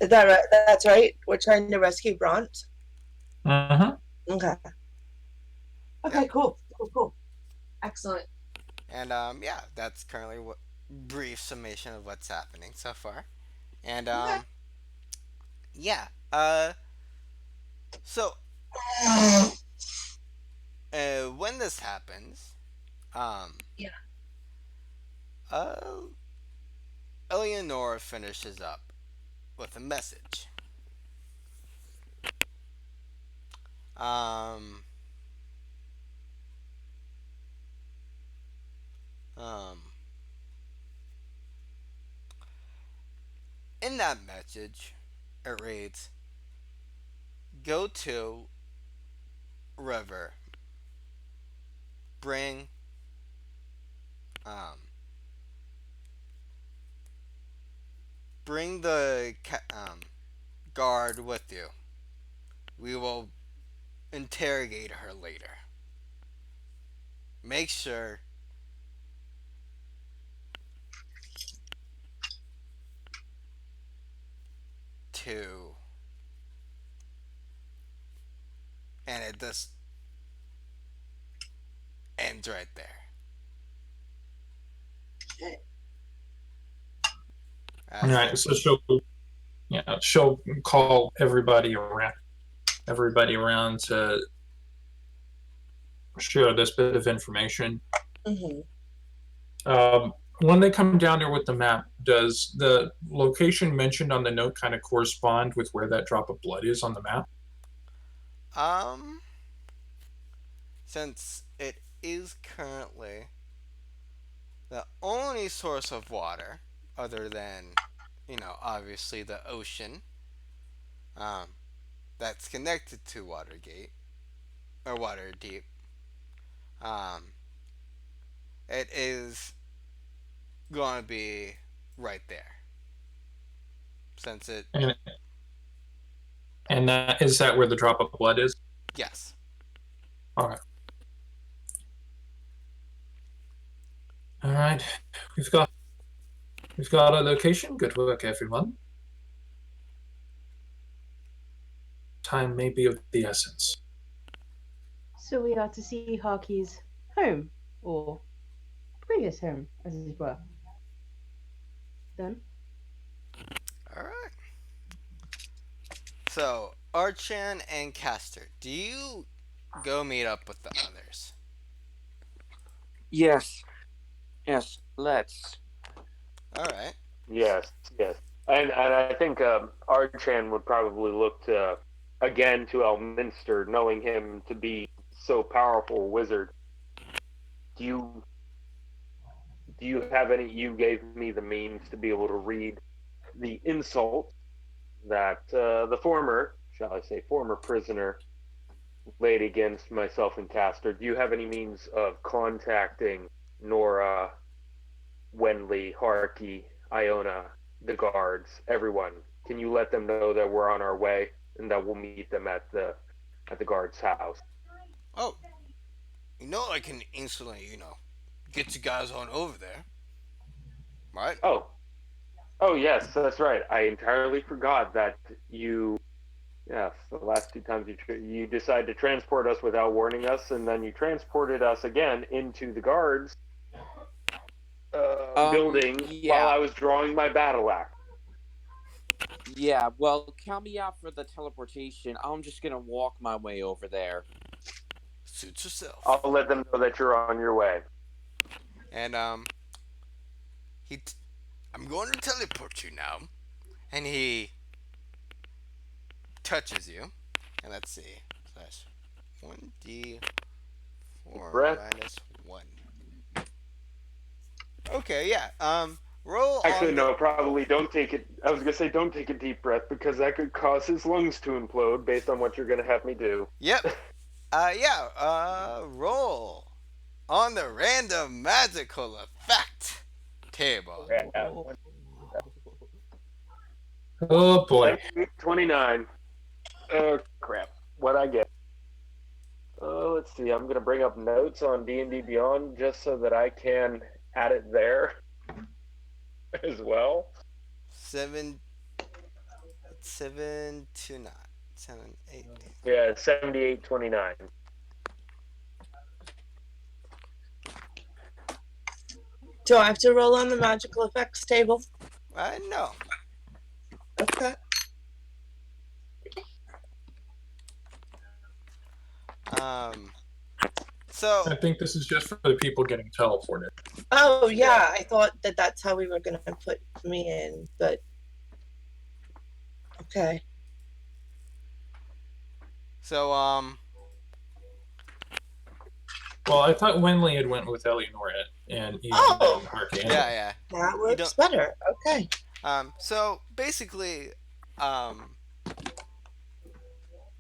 Is that right? That's right. We're trying to rescue Bront. Uh-huh. Okay. Okay. Yeah. Cool. Excellent. And yeah, that's currently what brief summation of what's happening so far. And Okay. yeah. So when this happens, Yeah. uh, Eleonora finishes up with a message. Um, um, in that message, it reads, "Go to river. Bring um, bring the guard with you. We will interrogate her later. Make sure to," and it just ends right there. Okay. All right, so she'll call everybody around to share this bit of information. Mm-hmm. When they come down there with the map, does the location mentioned on the note kind of correspond with where that drop of blood is on the map? Um, since it is currently the only source of water, other than, obviously the ocean, um, that's connected to Watergate or Waterdeep, um, it is going to be right there. Since it, And is that where the drop of blood is? yes. All right. All right. We've got a location. Good work, everyone. Time may be of the essence. So we are to see Harky's home, or previous home, as it were. Done. All right. So, Arjhan and Castor, do you go meet up with the others? Yes. Let's. All right. Yes. And I think Arjhan would probably look to again to Elminster, knowing him to be so powerful a wizard. Do you have any? You gave me the means to be able to read the insult that the former, shall I say, former prisoner laid against myself and Castor. Do you have any means of contacting Nora, Wenley, Harky, Iona, the guards, everyone? Can you let them know that we're on our way and that we'll meet them at the guard's house? Oh, I can instantly, get you guys on over there. Right? Oh, oh yes, that's right. I entirely forgot that you. Yes, the last two times you decided to transport us without warning us, and then you transported us again into the guards building while Yeah. I was drawing my battle axe. Yeah, well, count me out for the teleportation. I'm just gonna walk my way over there. Suit yourself. I'll let them know that you're on your way. And I'm going to teleport you now, and he touches you, and let's see, slash 1d4 Breath. minus 1. Okay, yeah. Roll. Actually, on no, probably don't take it. I was gonna say don't take a deep breath because that could cause his lungs to implode based on what you're gonna have me do. Yep. Roll on the random magical effect table. Oh boy. 29. Oh crap! What I get? Let's see. I'm gonna bring up notes on D&D Beyond just so that I can add it there as well. 7 to 9. 7, 8. Yeah, 7829. Do I have to roll on the magical effects table? No. Okay. So I think this is just for the people getting teleported. Oh yeah, I thought that that's how we were gonna put me in, but okay. So Well, I thought Wenley had went with Eleanor and Ian Oh! and Harky. yeah. That works don't- better. Okay. So basically,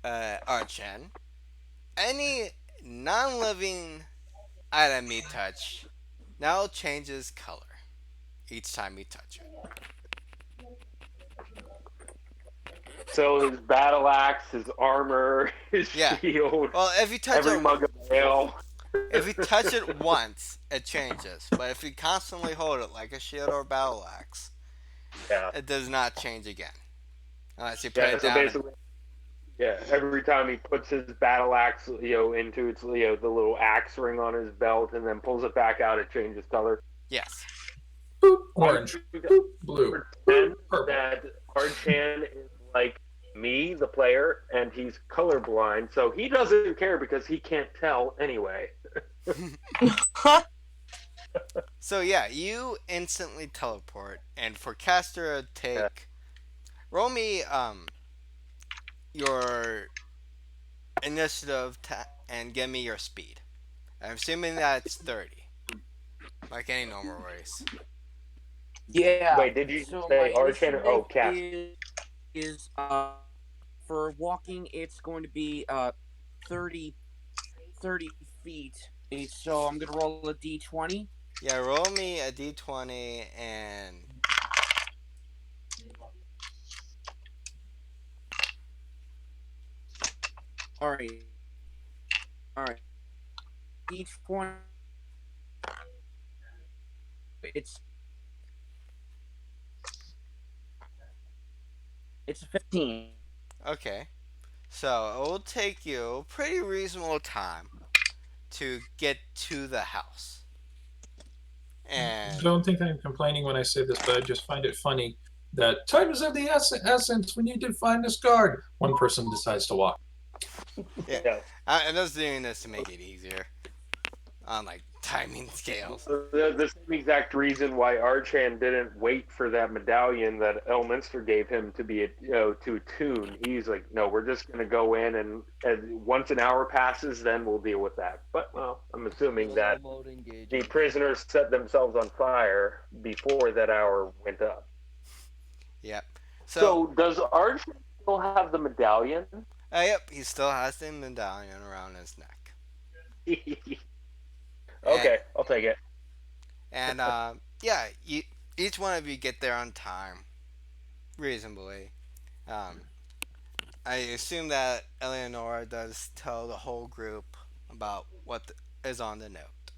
Arjhan, any non-living item you touch now changes color each time you touch it. So his battle axe, his armor, his Yeah. shield, Well, if you touch every it, mug of ale. if you touch it once, it changes. But if you constantly hold it like a shield or battle axe, Yeah. it does not change again, unless you put Yeah, it so down. basically, every time he puts his battle axe, into its, the little axe ring on his belt, and then pulls it back out, it changes color. Yes. Boop, orange. Boop, blue. Pretend Purple. that Arjhan is like me, the player, and he's colorblind, so he doesn't care because he can't tell anyway. So yeah, you instantly teleport, and for Castor, roll me your initiative and give me your speed. I'm assuming that's 30, like any normal race. Yeah. Wait, did you so say my Arjhan or initiative Cast? is for walking it's going to be 30 feet. So I'm gonna roll a d20. Yeah, roll me a d20 and All right. D20. It's a 15. okay. So it will take you a pretty reasonable time to get to the house. I And don't think I'm complaining when I say this, but I just find it funny that time is of the essence. We need to find this guard. One person decides to walk. I'm just doing this to make it easier. Unlike timing scales. The same exact reason why Arjhan didn't wait for that medallion that Elminster gave him to be, to attune. He's like, no, we're just going to go in, and once an hour passes, then we'll deal with that. But, well, I'm assuming that Slow mode the engaging. prisoners set themselves on fire before that hour went up. Yep. So does Arjhan still have the medallion? Yep, he still has the medallion around his neck. Okay, I'll take it. And yeah, each one of you get there on time, reasonably. I assume that Eleonora does tell the whole group about what is on the note,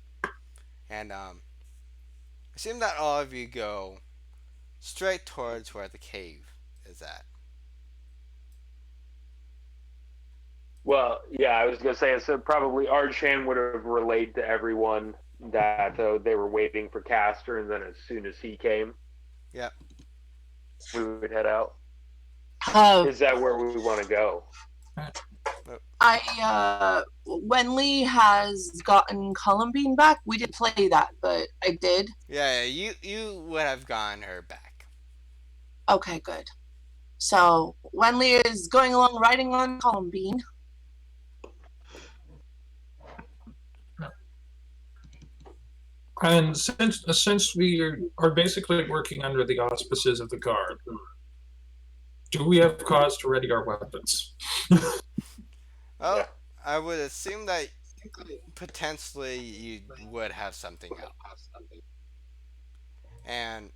and assume that all of you go straight towards where the cave is at. Well, yeah, I was going to say, so probably Arjhan would have relayed to everyone that they were waiting for Castor, and then as soon as he came, Yep. we would head out. Is that where we want to go? When Lee has gotten Columbine back, we did play that, but I did. Yeah, you would have gotten her back. Okay, good. So Wenley is going along riding on Columbine. And since we are basically working under the auspices of the guard, do we have cause to ready our weapons? Well, yeah. I would assume that potentially you would have something out. And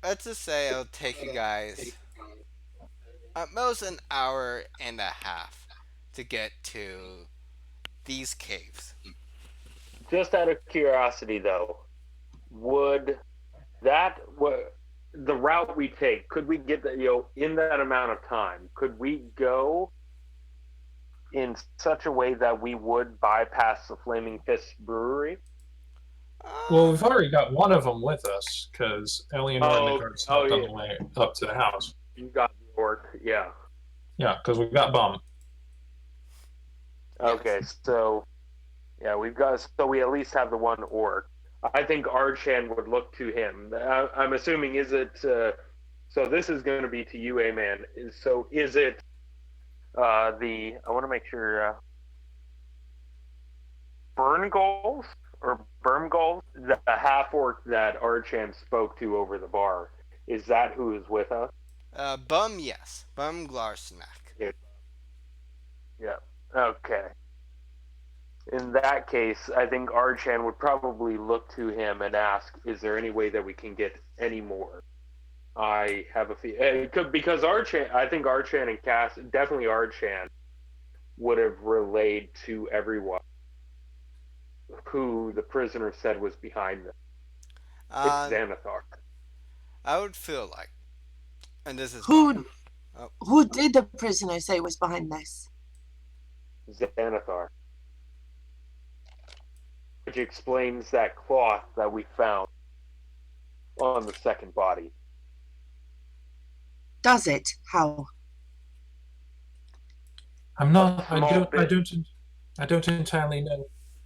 let's just say it'll take you guys at most an hour and a half to get to these caves. Just out of curiosity, though, would the route we take, could we get that, in that amount of time, could we go in such a way that we would bypass the Flaming Fist Brewery? Well, we've already got one of them with us, because Eleanor and the guard stopped on the way up to the house. You got the orc, yeah. Yeah, because we got Bum. Okay, so... yeah, so we at least have the one orc. I think Arjhan would look to him. I'm assuming, is it, so this is going to be to you, A-Man. So is it I want to make sure, Burngolf or Bermgolf, the half-orc that Arjhan spoke to over the bar, is that who is with us? Bum, yes. Bum Glarsnack. Yeah, okay. In that case, I think Arjhan would probably look to him and ask, is there any way that we can get any more? I have a feeling, because Arjhan, I think Arjhan and Cass, definitely Arjhan, would have relayed to everyone who the prisoner said was behind them. It's Xanathar. I would feel like, and this is... Who did the prisoner say was behind this? Xanathar. Which explains that cloth that we found on the second body. Does it? How? I don't entirely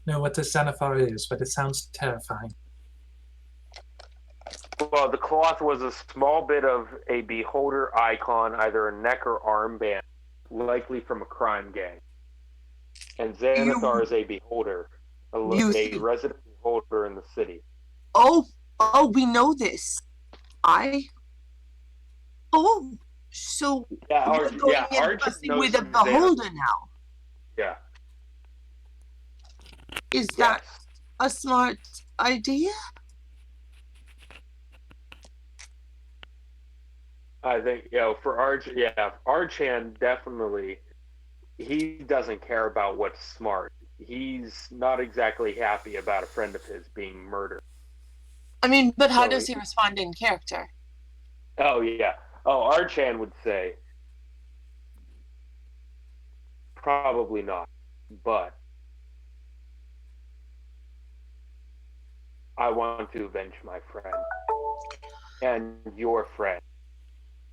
know what the Xanathar is, but it sounds terrifying. Well, the cloth was a small bit of a beholder icon, either a neck or armband, likely from a crime gang. And Xanathar is a beholder. A resident beholder in the city. Oh, we know this. So yeah, we're going in with a beholder now. Yeah. Is that a smart idea? I think, for Arjhan definitely, he doesn't care about what's smart. He's not exactly happy about a friend of his being murdered. I mean, but how does he respond in character? Oh, yeah. Oh, Arjhan would say, probably not, but I want to avenge my friend and your friend.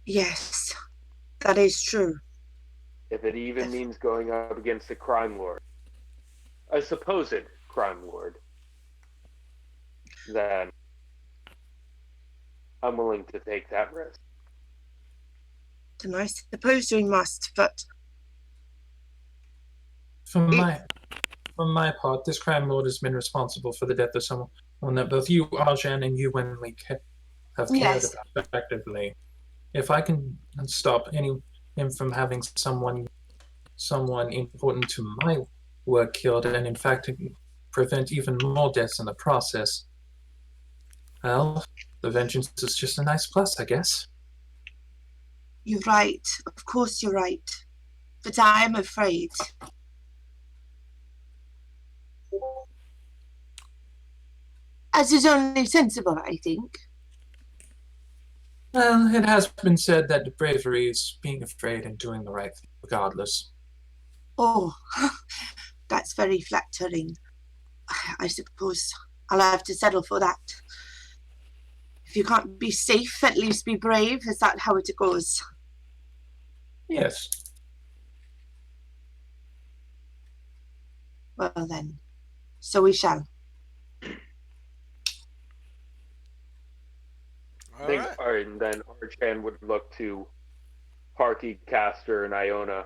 Yes, that is true. If it even means going up against a crime lord. I suppose it, crime lord, then I'm willing to take that risk. Then I suppose we must, but From my part, this crime lord has been responsible for the death of someone that both you, Arjhan, and you, Wenli, have cared Yes. about effectively. If I can stop him from having someone important to my work killed, and in fact prevent even more deaths in the process, well, the vengeance is just a nice plus, I guess. You're right. Of course you're right. But I am afraid. As is only sensible, I think. Well, it has been said that bravery is being afraid and doing the right thing, regardless. Oh, that's very flattering. I suppose I'll have to settle for that. If you can't be safe, at least be brave. Is that how it goes? Yes. Well then, so we shall. All I think, right. and then Arjhan would look to Harky, Castor, and Iona.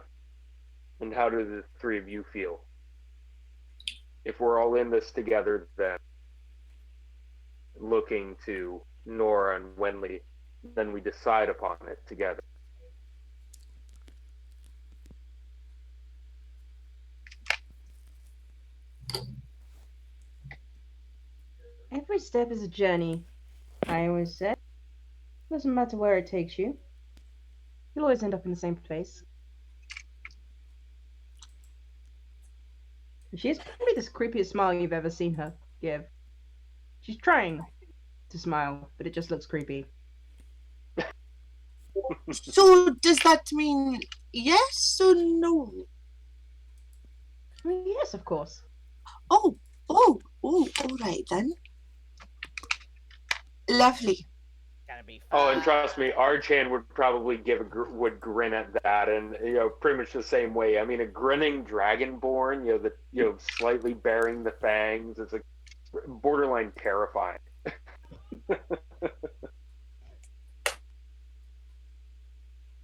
And how do the three of you feel? If we're all in this together, then looking to Nora and Wenli, then we decide upon it together. Every step is a journey, I always said. Doesn't matter where it takes you. You'll always end up in the same place. She's probably the creepiest smile you've ever seen her give. She's trying to smile, but it just looks creepy. So does that mean yes or no? I mean, yes, of course. Oh, all right then. Lovely. Gonna be fun. Oh, and trust me, Arjhan would probably would grin at that, and pretty much the same way. I mean, a grinning dragonborn, slightly bearing the fangs, is like borderline terrifying.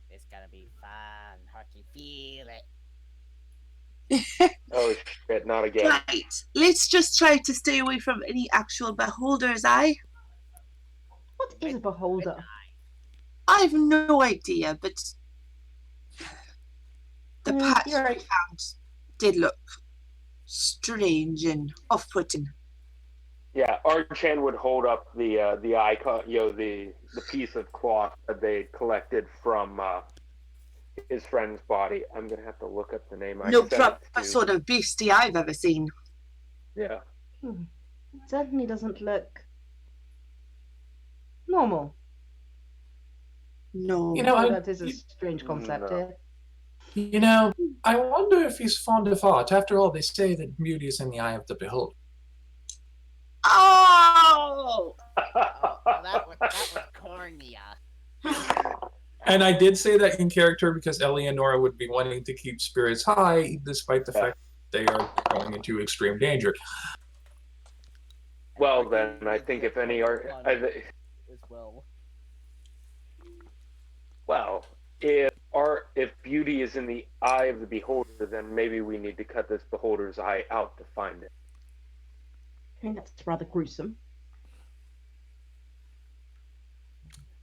It's gonna be fun. Harky, feel it. Oh shit, not again. Right. Let's just try to stay away from any actual beholders, What is a beholder? I've no idea, but the patch you're we right. found did look strange and off-putting. Yeah, Arjhan would hold up the icon, the piece of cloth that they collected from his friend's body. I'm gonna have to look up the name. No sent it proper to- sort of beastie I've ever seen. Yeah. It certainly doesn't look normal. No. That is a strange concept No. here. I wonder if he's fond of art. After all, they say that beauty is in the eye of the beholder. Oh! That was corny. And I did say that in character because Ellie and Nora would be wanting to keep spirits high, despite the fact they are going into extreme danger. Well, then I think if any are, as well. well, if beauty is in the eye of the beholder, then maybe we need to cut this beholder's eye out to find it. I mean, that's rather gruesome.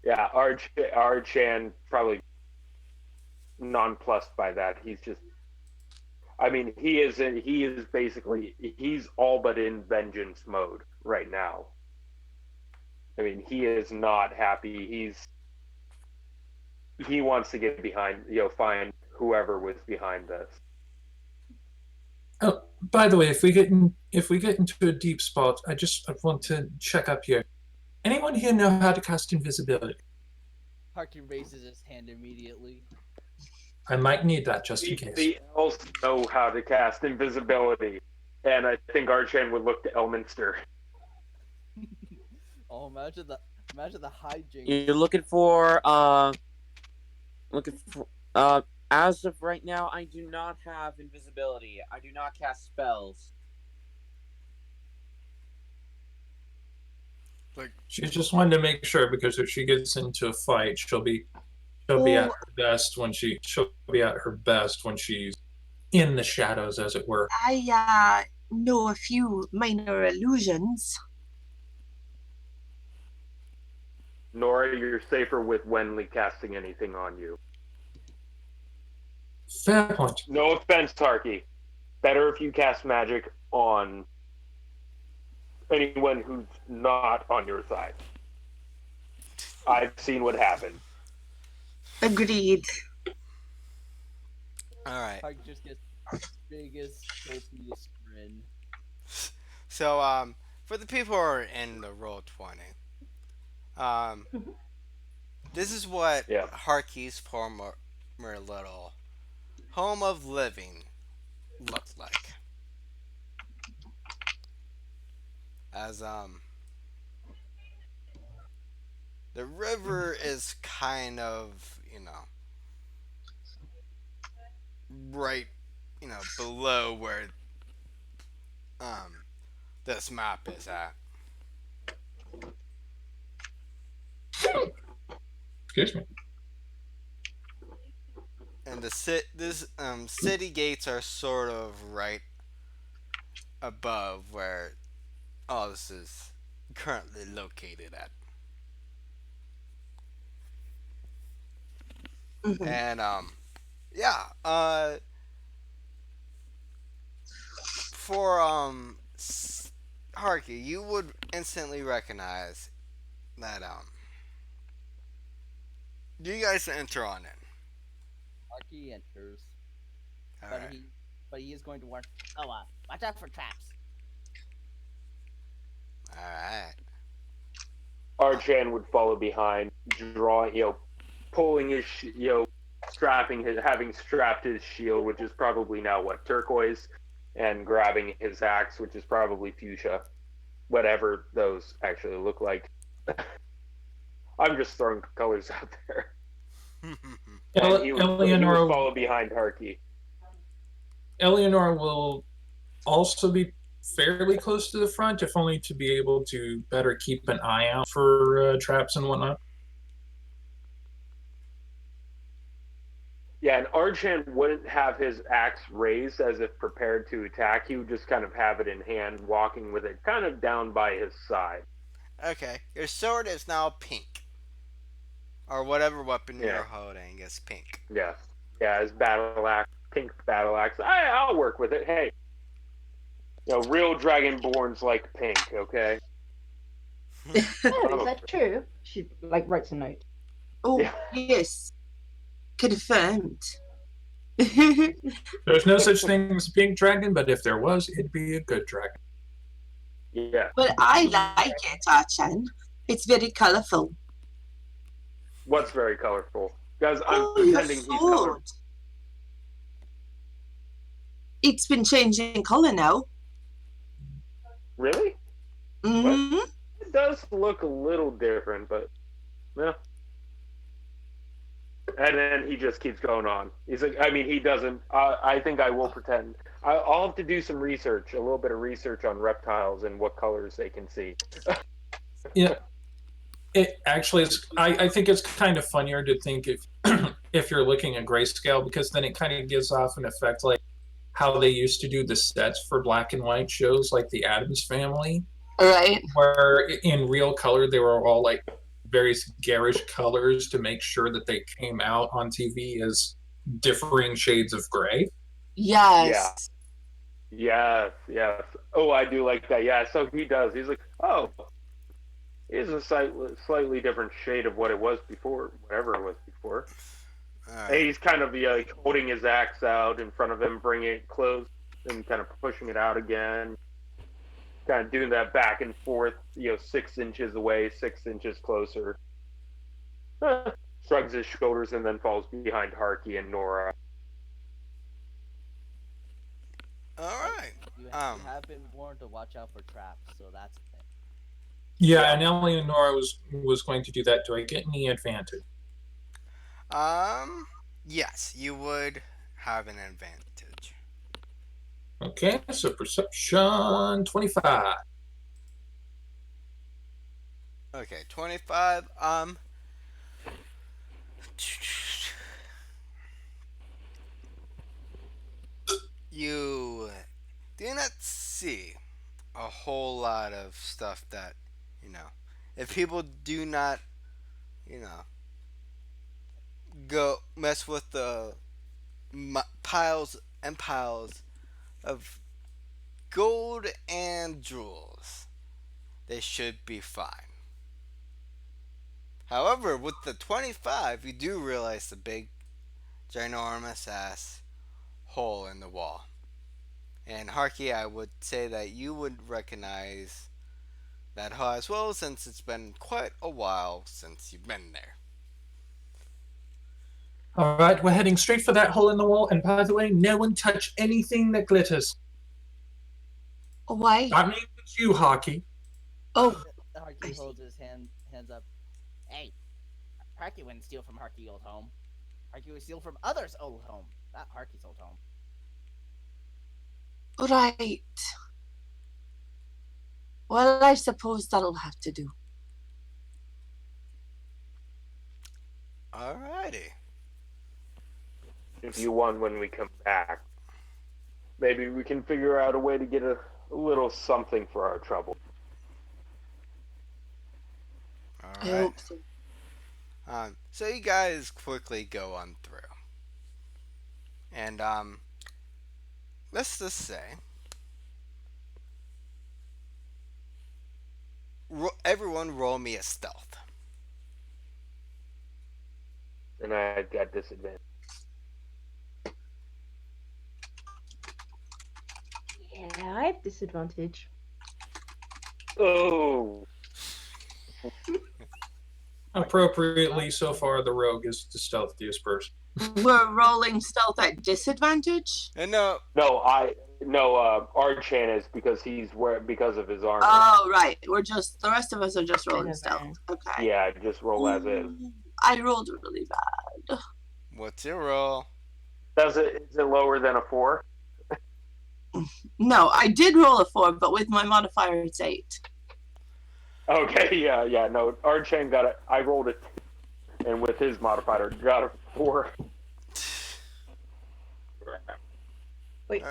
Yeah, Arjhan probably nonplussed by that. He's just, I mean, he is basically, he's all but in vengeance mode right now. I mean, he is not happy. He wants to get behind, find whoever was behind this. Oh, by the way, if we get into a deep spot, I want to check up here. Anyone here know how to cast invisibility? Harky raises his hand immediately. I might need that just in case. The elves know how to cast invisibility, and I think Arjhan would look to Elminster. Oh, imagine the hijinks. You're looking for as of right now, I do not have invisibility. I do not cast spells. Like, She just wanted to make sure because if she gets into a fight, she'll be at Oh, her best she'll be at her best when she's in the shadows, as it were. I know a few minor illusions. Nora, you're safer with Wenley casting anything on you. Fair point. No offense, Tarky. Better if you cast magic on anyone who's not on your side. I've seen what happened. Agreed. all right. Harky just gets biggest, filthiest grin. So, for the people who are in the roll 20, this is what Yeah. Harky's former little home of living looked like. As the river is kind of, right, below where this map is at. Excuse me. And city gates are sort of right above where all this is currently located at. Mhm. And for Harky, you would instantly recognize that you guys enter on it. Harky enters, All but right. he is going to warn. Oh, watch out for traps. All right. Arjhan would follow behind, pulling his, having strapped his shield, which is probably now turquoise, and grabbing his axe, which is probably fuchsia, whatever those actually look like. I'm just throwing colors out there. And he would Eleonora follow behind Harky. will also be fairly close to the front, if only to be able to better keep an eye out for traps and whatnot. Yeah, and Arjhan wouldn't have his axe raised as if prepared to attack. He would just kind of have it in hand, walking with it kind of down by his side. Okay. Your sword is now pink. Or whatever weapon Yeah. you're holding is pink. Yeah. Yeah, his battle axe, pink battle axe. I'll work with it. Hey. Real Dragonborns like pink, okay? Oh, is that true? She writes a note. Oh, Yeah. yes. Confirmed. There's no such thing as a pink dragon, but if there was, it'd be a good dragon. Yeah. Well, I like it, Arjhan. It's very colourful. What's very colorful? Because I'm Oh, your pretending he's colorful. sword. It's been changing colour now. Really? Mm-hmm. It does look a little different, but yeah. And then he just keeps going on. He's like, he doesn't. I think I will pretend. I'll have to do some research, a little bit of research on reptiles and what colors they can see. Yeah. It actually is. I think it's kind of funnier to think if you're looking at grayscale, because then it kind of gives off an effect like how they used to do the sets for black and white shows like the Addams Family, Right. where in real color they were all like various garish colors to make sure that they came out on TV as differing shades of gray. Yes. Yes. Oh, I do like that. Yeah, so he does. He's like, oh, he's a slightly different shade of what it was before, whatever it was before. Alright. And he's kind of holding his axe out in front of him, bringing it close and kind of pushing it out again. Kind of doing that back and forth, 6 inches away, 6 inches closer. Shrugs his shoulders and then falls behind Harky and Nora. Alright. You have been warned to watch out for traps, so that's the thing. Yeah, and Eleonora was going to do that. Do I get any advantage? Yes, you would have an advantage. Okay, so perception 25. Okay, 25. You do not see a whole lot of stuff that, you know, if people do not, you know, go mess with the piles and piles of gold and jewels, they should be fine. However, with the 25, you do realize the big, ginormous ass hole in the wall. And Harky, I would say that you would recognize that hole as well, since it's been quite a while since you've been there. All right, we're heading straight for that hole in the wall. And by the way, no one touch anything that glitters. Why? That means you, Hockey. Oh, I Harky see. holds his hands up. Hey, Harky wouldn't steal from Harky old home. Harky would steal from others' old home, not Harky's old home. Right. Well, I suppose that'll have to do. Alrighty. If you won when we come back, maybe we can figure out a way to get a little something for our trouble. I Alright. hope so. So you guys quickly go on through. And, let's just say, everyone roll me a stealth. And I got disadvantage. Yeah, I have disadvantage. Oh, Appropriately, so far, the rogue is the stealthiest person. We're rolling stealth at disadvantage? And no, Arjhan is because because of his armor. Oh, right. The rest of us are just rolling stealth. Disadvantage. Okay. Yeah, just roll as is. I rolled really bad. what's your roll? Is it lower than a 4? No, I did roll a 4, but with my modifier, it's 8. Okay, yeah, no. Arjhan got it. I rolled it, and with his modifier, got a 4. Wait.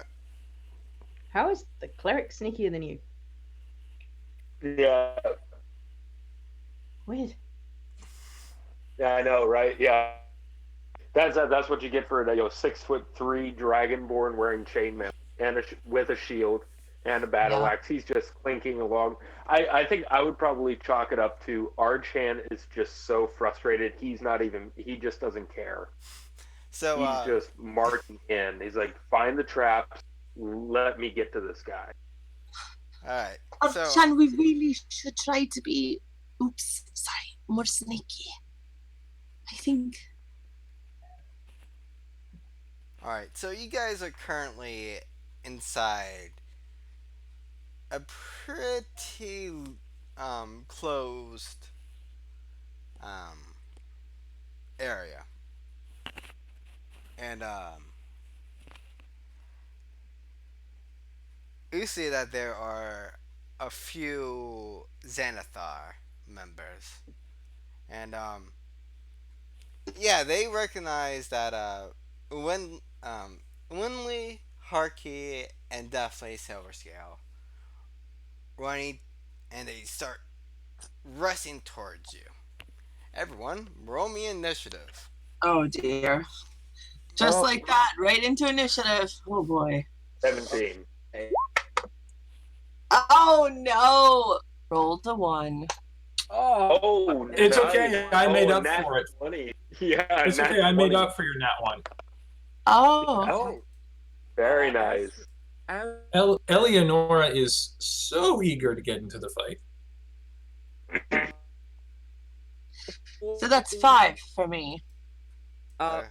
How is the cleric sneakier than you? Yeah, Weird. I know, right? Yeah, that's what you get for 6'3" dragonborn wearing chainmail and with a shield and a battle axe. He's just clinking along. I think I would probably chalk it up to Arjhan is just so frustrated. He just doesn't care. So, He's just marching in. He's like, find the traps. Let me get to this guy. alright. So, Arjhan, we really should try to be, more sneaky. I think. alright. So you guys are currently inside a pretty, closed, area. And, you see that there are a few Xanathar members. And, yeah, they recognize that, Winley, Harkey, and definitely Silverscale running, and they start rushing towards you. Everyone, roll me initiative. Oh, dear. Just like that, right into initiative. Oh, boy. 17. Oh, no. Rolled a 1. Oh, It's nice. okay, I made up nat for it. 20. Yeah, It's nat okay, I made 20. up for your nat one. Oh. Oh, Very nice. Eleonora is so eager to get into the fight. So that's 5 for me. Okay.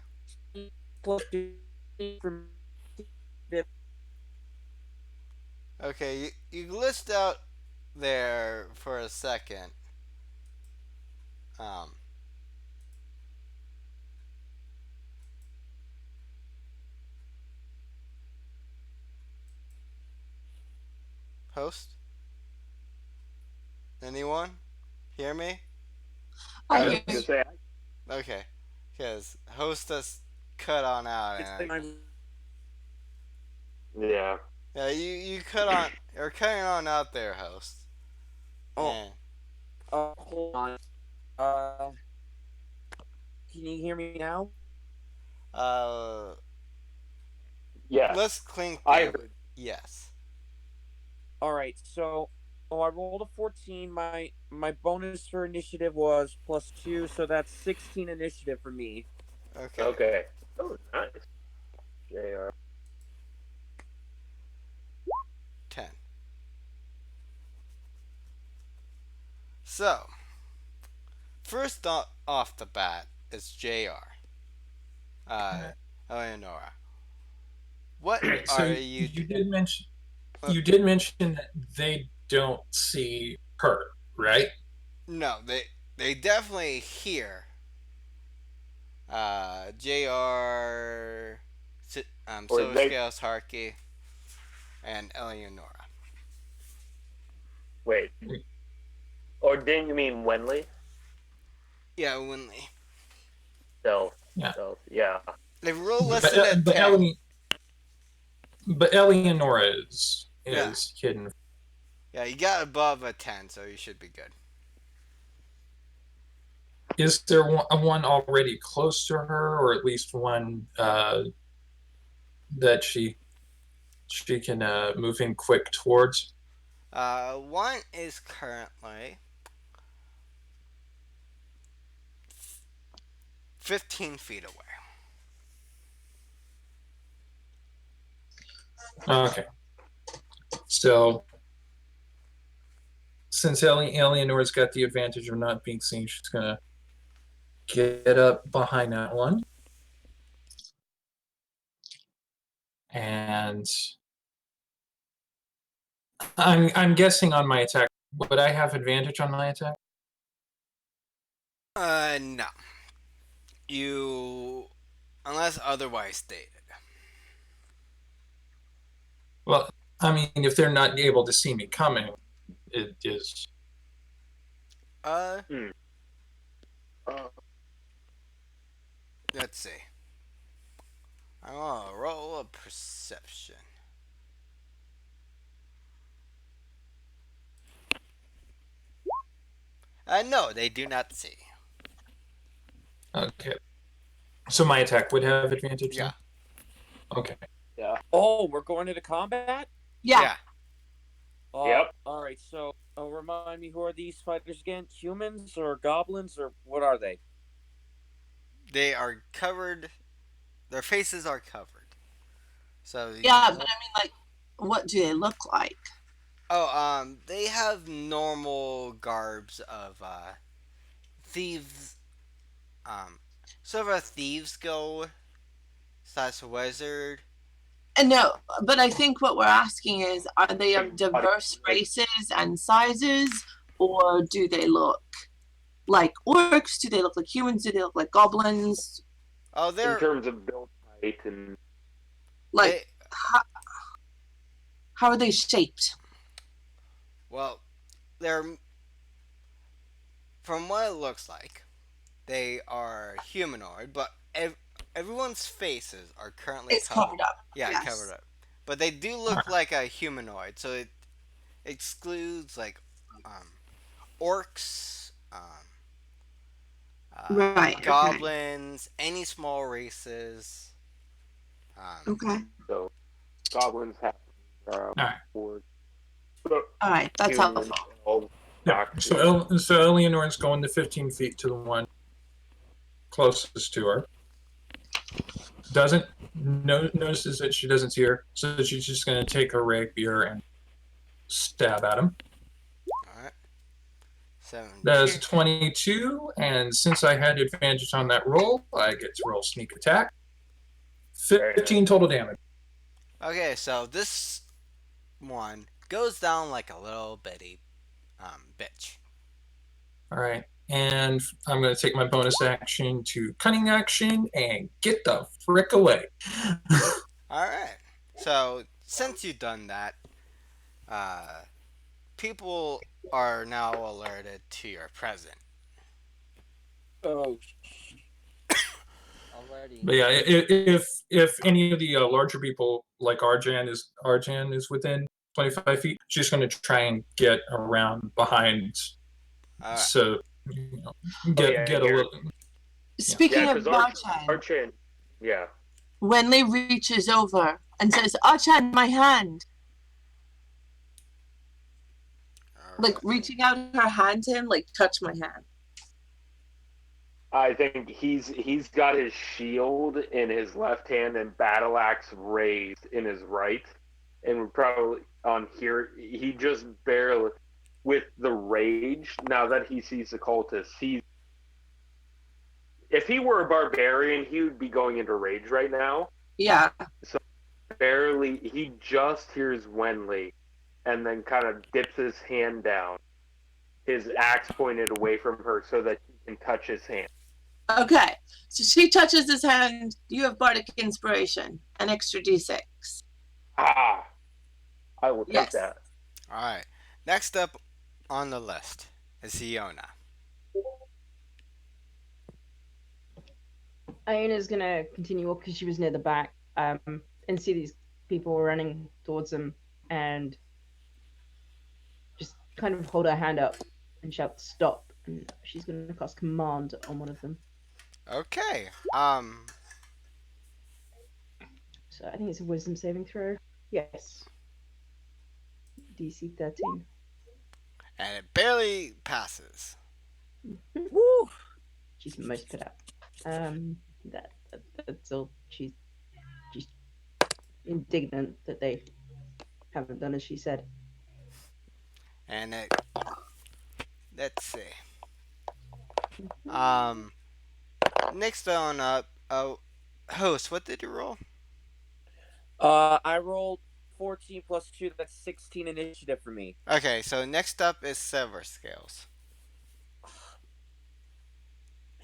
Plus 2 from Okay, you list out there for a second. Host? Anyone? Hear me? I I was hear gonna you. say, Okay. Because hostess cut on out It's and my yeah. yeah, you cut on you're cutting on out there, host. oh And hold on. Uh, can you hear me now? uh Yes, let's clink I you, heard. yes. All right. So, I rolled a 14. My bonus for initiative was +2, so that's 16 initiative for me. Okay. Okay. Oh, nice. JR. 10. So, first off the bat is JR. Uh Eleonora. What Right. So are you you did mention uh, you did mention that they don't see her, right? no, they definitely hear JR Or Silver they Scales Harky and Eleonora. wait. Or didn't you mean Wenley? Yeah, Winley. Stealth. Yeah. Stealth. Yeah. They roll less But than a but 10. Eleonora is Yeah. hidden. Yeah, you got above a 10, so you should be good. Is there one already close to her, or at least one that she can move in quick towards? One is currently 15 feet away. Okay. So since Eleanor's got the advantage of not being seen, she's gonna get up behind that one. And I'm guessing on my attack. Would I have advantage on my attack? No. You, unless otherwise stated. Well, I mean, if they're not able to see me coming, it is. Uh, Uh, let's see. I'm gonna roll a perception. No, they do not see. Okay. So my attack would have advantage Yeah. then? Okay. yeah. Oh, we're going into combat? Yeah. Yep. All right. So, remind me, who are these fighters again? Humans or goblins or what are they? They are covered. Their faces are covered. So Yeah, but I mean, like, what do they look like? Oh, they have normal garbs of thieves. Sort of a thieves guild slash wizard. And no, but I think what we're asking is, are they of diverse races and sizes, or do they look like orcs? Do they look like humans? Do they look like goblins? Oh, In they're terms of build height and Like, they, how are they shaped? well, they're from what it looks like, they are humanoid, but everyone's faces are currently It's covered. covered up. Yeah, Yes. covered up. But they do look like a humanoid, so it excludes like orcs, Right, okay. goblins, any small races. Okay. so goblins have Alright. Hoard. All right. That's Humans, helpful. all Yeah. back. So Eleanor's going to 15 feet to the one closest to her. Notices that she doesn't see her, so she's just going to take her rapier and stab at him. Alright. 17. That is a 22, and since I had advantage on that roll, I get to roll sneak attack. 15 total damage. Okay, so this one goes down like a little bitty bitch. All right, and I'm going to take my bonus action to cunning action and get the frick away. Alright. So since you've done that, people are now alerted to your presence. Oh, Alrighty. But yeah, if any of the larger people like Arjan is within 25 feet, she's going to try and get around behind, Uh, so Oh yeah, get a here. little. Yeah. Yeah, Speaking of because Archan, Archan. Yeah. Wenley reaches over and says, Archan, my hand. Like alright. reaching out her hand to him, like touch my hand. I think he's got his shield in his left hand and battle axe raised in his right, and we're probably on here. He just barely, with the rage. Now that he sees the cultists, if he were a barbarian, he would be going into rage right now. Yeah. So barely, he just hears Wenley, and then kind of dips his hand down, his axe pointed away from her, so that he can touch his hand. Okay. So she touches his hand. You have bardic inspiration, an extra d6. Ah, I will take Yes. that. Alright. Next up on the list is Iona. Iona's gonna continue up because she was near the back, and see these people running towards them, and just kind of hold her hand up and shout stop. And she's gonna cast command on one of them. Okay. So I think it's a wisdom saving throw. Yes. DC 13. And it barely passes. woo! She's most put out. That's all. She's indignant that they haven't done as she said. And it. Let's see. Um. Next on up. Oh, host. What did you roll? I rolled 14 plus 2. That's 16 initiative for me. Okay, so next up is Silver Scales.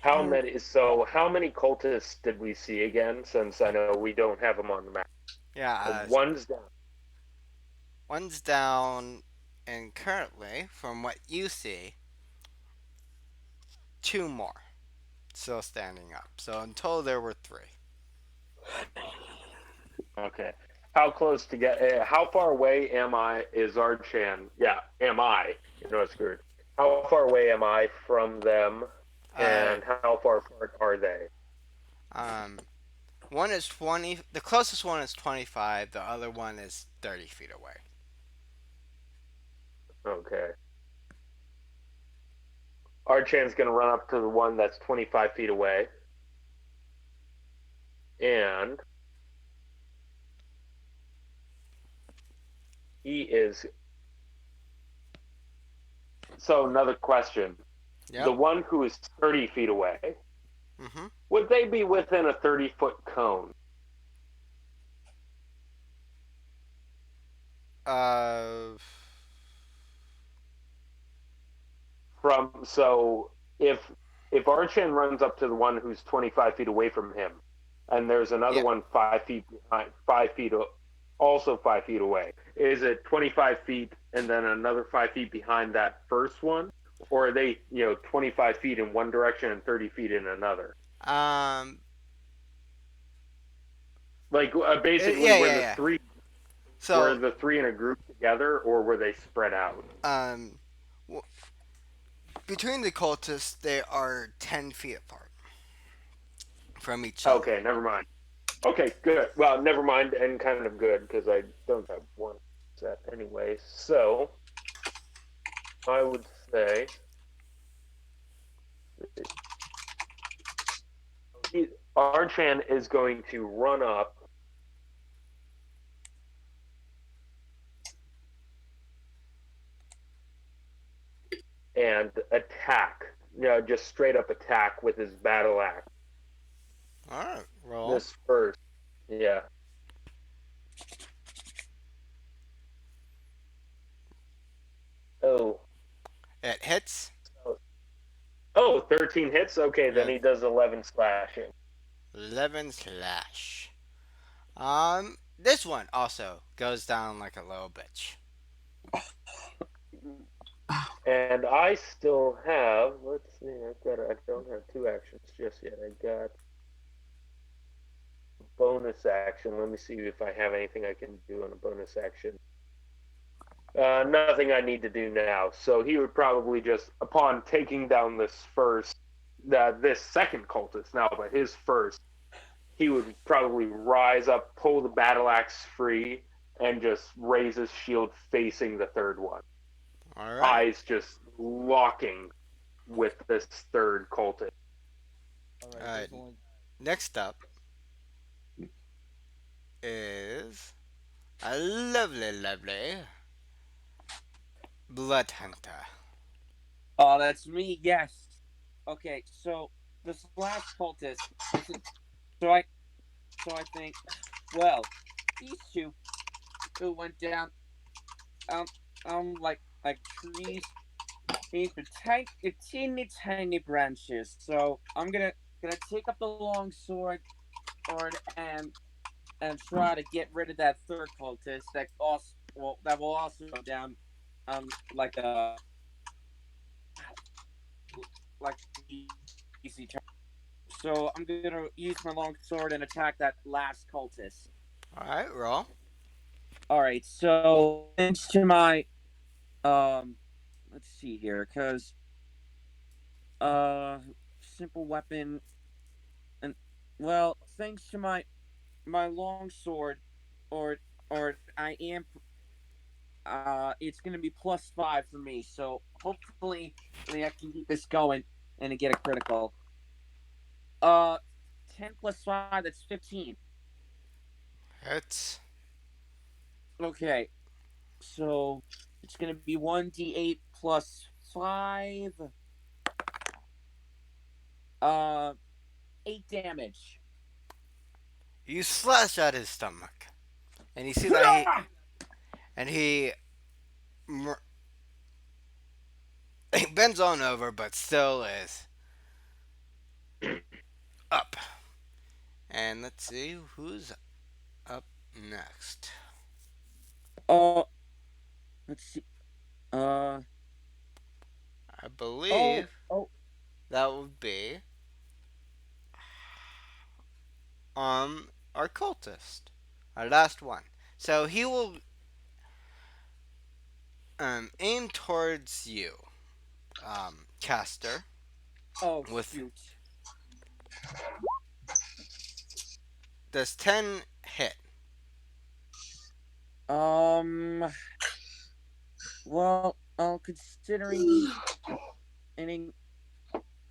How many? So, how many cultists did we see again? Since I know we don't have them on the map. Yeah, One's down. one's down, and currently, from what you see, two more still standing up. So in total, there were three. Okay. How close to get? How far away am I? Is Archan? Yeah, am I? You know, it's screwed. How far away am I from them? And how far apart are they? One is 20. The closest one is 25. The other one is 30 feet away. Okay. Archan's gonna run up to the one that's 25 feet away, and he is. So another question: Yep. the one who is 30 feet away, Mm-hmm. would they be within a 30-foot cone? Uh. So if Archan runs up to the one who's 25 feet away from him, and there's another Yeah. one 5 feet behind, 5 feet, also 5 feet away, is it 25 feet and then another 5 feet behind that first one, or are they 25 feet in one direction and 30 feet in another? Like basically, Yeah, were yeah, the yeah. three So were the three in a group together, or were they spread out? Between the cultists, they are 10 feet apart from each other. Okay, never mind. Okay, good. Well, never mind, and kind of good because I don't have one set anyway. So I would say Archan is going to run up and attack. Just straight up attack with his battle axe. All right, roll. This first, yeah. Oh, It hits. oh, 13 hits. Okay, then Yeah. he does 11 slashing. 11 slash. This one also goes down like a little bitch. And I still have. Let's see. I don't have two actions just yet. I got bonus action. Let me see if I have anything I can do on a bonus action. Nothing I need to do now. So he would probably just, upon taking down this second cultist now, but his first, he would probably rise up, pull the battle axe free, and just raise his shield facing the third one. All right. Eyes just locking with this third cultist. All All right, right. there's only Next up is a lovely, lovely blood hunter. Oh, that's me. Yes. Okay, so this last cultist. So I so I think. Well, these two who went down um like trees. These are teeny branches. So I'm gonna take up the long sword and try to get rid of that third cultist that will also go down like a like easy turn. So I'm gonna use my long sword and attack that last cultist. All right, roll. All right, so thanks to my um, let's see here, cause uh, simple weapon and well, thanks to my long sword, or I am it's gonna be +5 for me. So hopefully I can keep this going and get a critical. Uh, 10 + 5, that's 15. Hits. Okay, so it's gonna be 1d8 +5. Uh, 8 damage. You slash at his stomach, and you see that he he bends on over, but still is up. And let's see who's up next. Uh, let's see. Uh, I oh, believe oh, that would be our cultist, our last one. So he will aim towards you, caster, oh, with shoot. does 10 hit. Um, well, considering he's aiming,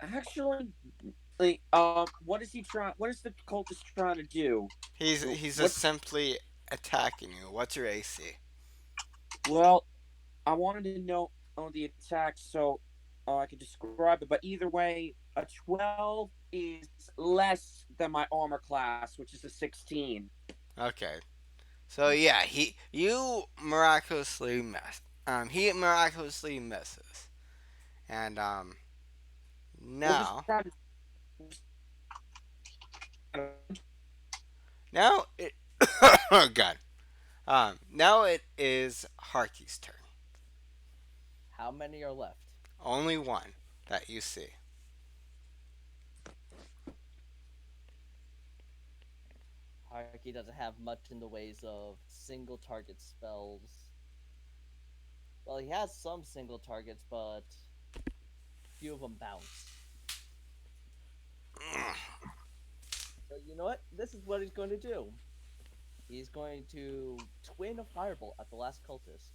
actually, like, what is he trying? What is the cultist trying to do? He's just What? simply attacking you. What's your AC? Well, I wanted to know on the attack so I could describe it, but either way, a 12 is less than my armor class, which is a 16. Okay. So yeah, he miraculously misses. And We're just now trying now it oh god. Now it is Harky's turn. how many are left? Only one that you see. Harky doesn't have much in the ways of single target spells. Well, he has some single targets, but few of them bounce. But you know what? This is what he's going to do. He's going to twin a firebolt at the last cultist.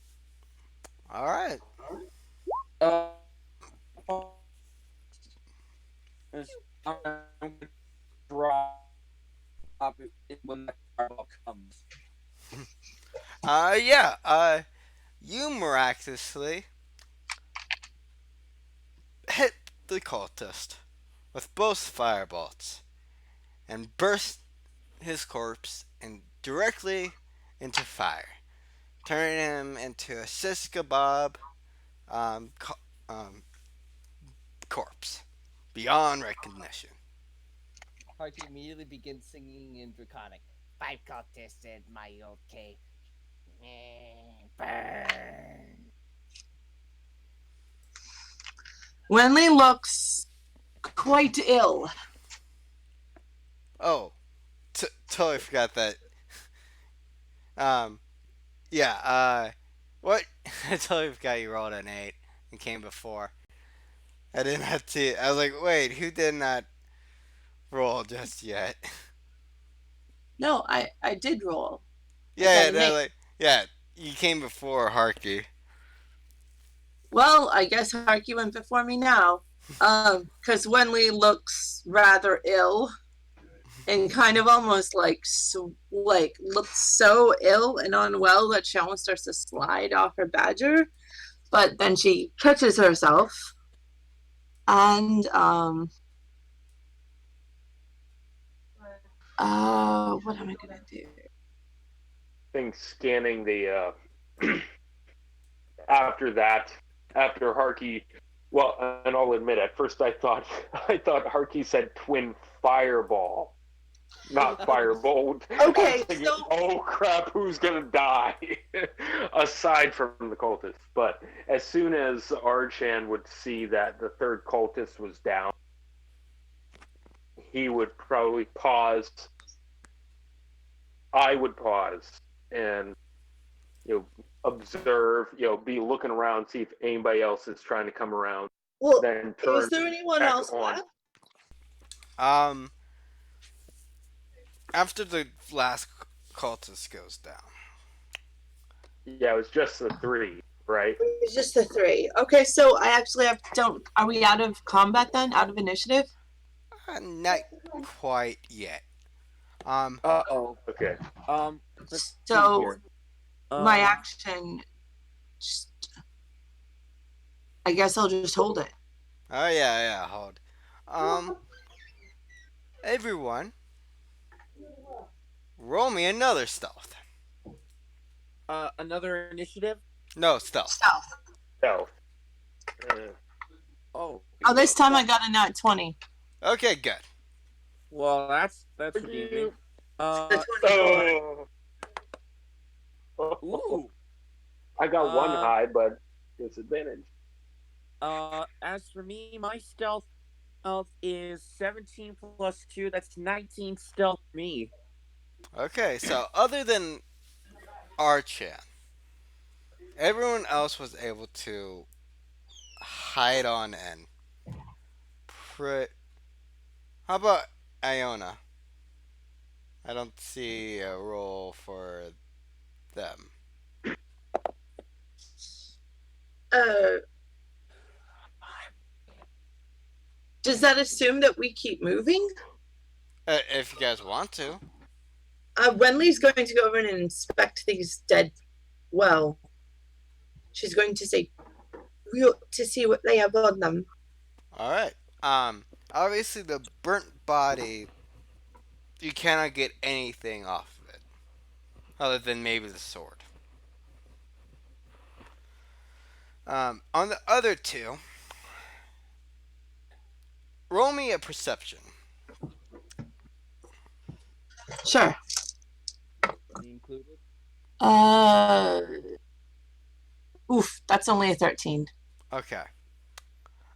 All right. uh, I'm gonna drop when that fireball comes. Yeah. You miraculously hit the cultist with both firebolts and burst his corpse and directly into fire, turning him into a Siska Bob um, co- um, corpse beyond recognition. Harky immediately begins singing in Draconic. Five cultists in my old cave. Burn. Wenley looks quite ill. Oh, totally forgot that. Um, yeah. What? I totally forgot you rolled an 8 and came before. I didn't have to. I was like, wait, who did not roll just yet? No, I did roll. I Yeah, got yeah, an no, 8. like, yeah, you came before Harky. Well, I guess Harky went before me now. Because Wenley looks rather ill and kind of almost like looks so ill and unwell that she almost starts to slide off her badger. But then she catches herself and what am I gonna do? Think scanning the after that, after Harky. Well, and I'll admit, at first I thought I thought Harky said twin fireball, not firebolt. Okay, I was thinking, so oh crap, who's gonna die? Aside from the cultist, but as soon as Arjhan would see that the third cultist was down, he would probably pause. I would pause and observe, be looking around, see if anybody else is trying to come around. well, Then turn is there anyone back else on. left? Um, after the last cultist goes down. Yeah, it was just the three, right? It's just the 3. Okay, so I actually don't. Are we out of combat then? Out of initiative? Not quite yet. Uh-oh. Okay. Let's see So here. my action, just, I guess I'll just hold it. Oh yeah, hold. Everyone, roll me another stealth. Another initiative? No, stealth. Stealth. Stealth. Oh. Oh, this time I got a nat 20. Okay, good. Well, that's redeeming. The 24. Ooh. I got one high, but disadvantage. As for me, my stealth is 17 plus 2. That's 19 stealth for me. Okay, so other than Arjhan, everyone else was able to hide on in. How about Iona? I don't see a role for them. Uh, does that assume that we keep moving? If you guys want to. Wenley's going to go over and inspect these dead. Well, she's going to say to see what they have on them. All right. Obviously the burnt body, you cannot get anything off of it, other than maybe the sword. On the other two, roll me a perception. Sure. Included. Oof, that's only a 13. Okay.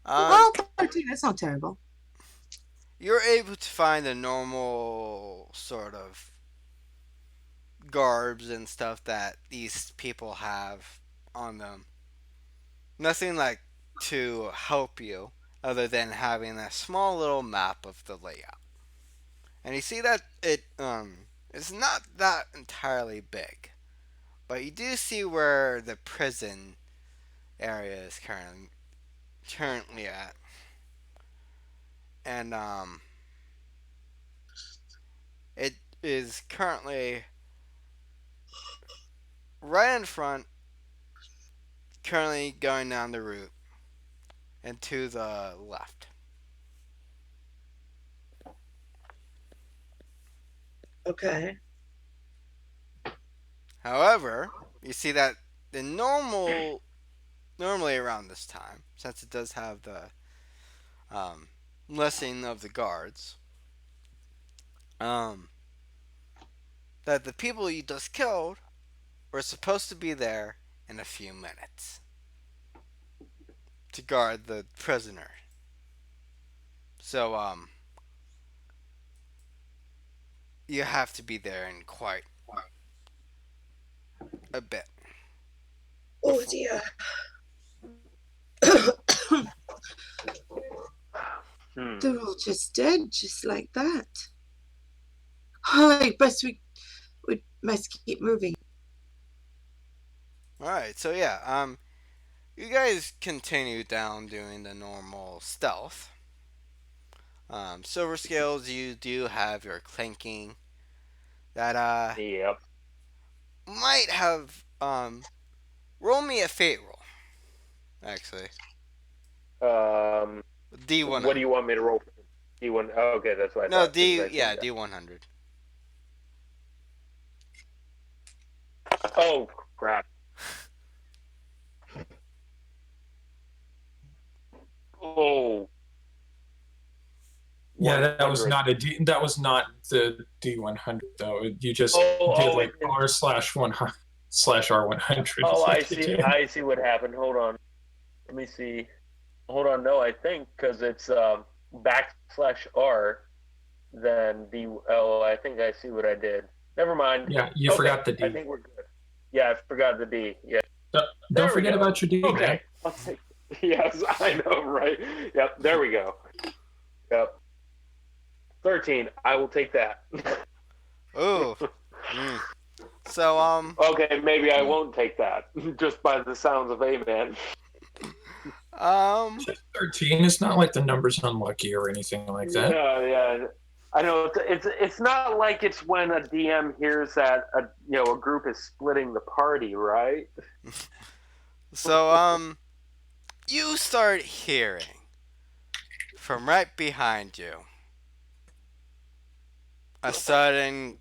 Well, 13, that's not terrible. You're able to find the normal sort of garbs and stuff that these people have on them. Nothing like to help you other than having a small little map of the layout. And you see that it's not that entirely big. But you do see where the prison area is currently at. And it is currently right in front, currently going down the route, and to the left. Okay. However, you see that the normally around this time, since it does have the lessening of the guards, that the people you just killed were supposed to be there in a few minutes. to guard the prisoner. So you have to be there in quite a bit. Oh Before. dear. Hmm. They're all just dead, just like that. I guess we must keep moving. All right. So yeah, you guys continue down doing the normal stealth. Silver scales, you do have your clanking that Yep. might have roll me a fate roll actually. Um, what do D100. you want me to roll? D1. Oh, okay, that's what I No, thought. Because D, I yeah, think. D100. Oh crap! Oh, Yeah, one that was hundred. not a D. That was not the D100 though. You just did Oh, like R slash 100 slash R100 oh, is I what you see. did. I see what happened. Hold on. Let me see. Hold on. No, I think because it's backslash R, then D. Oh, I think I see what I did. Never mind. Yeah, you Okay, forgot the I D. think we're good. Yeah, I forgot the D. Yeah, Don't, there don't we forget go. about your D, man. Okay. I'll take- Yes, I know, right? Yep, there we go. Yep. 13. I will take that. Ooh. Mm. So Okay, maybe I won't take that just by the sounds of Amen. um 13 is not like the number's unlucky or anything like that. Yeah, yeah. I know it's not like it's when a DM hears that a group is splitting the party, right? so you start hearing from right behind you a sudden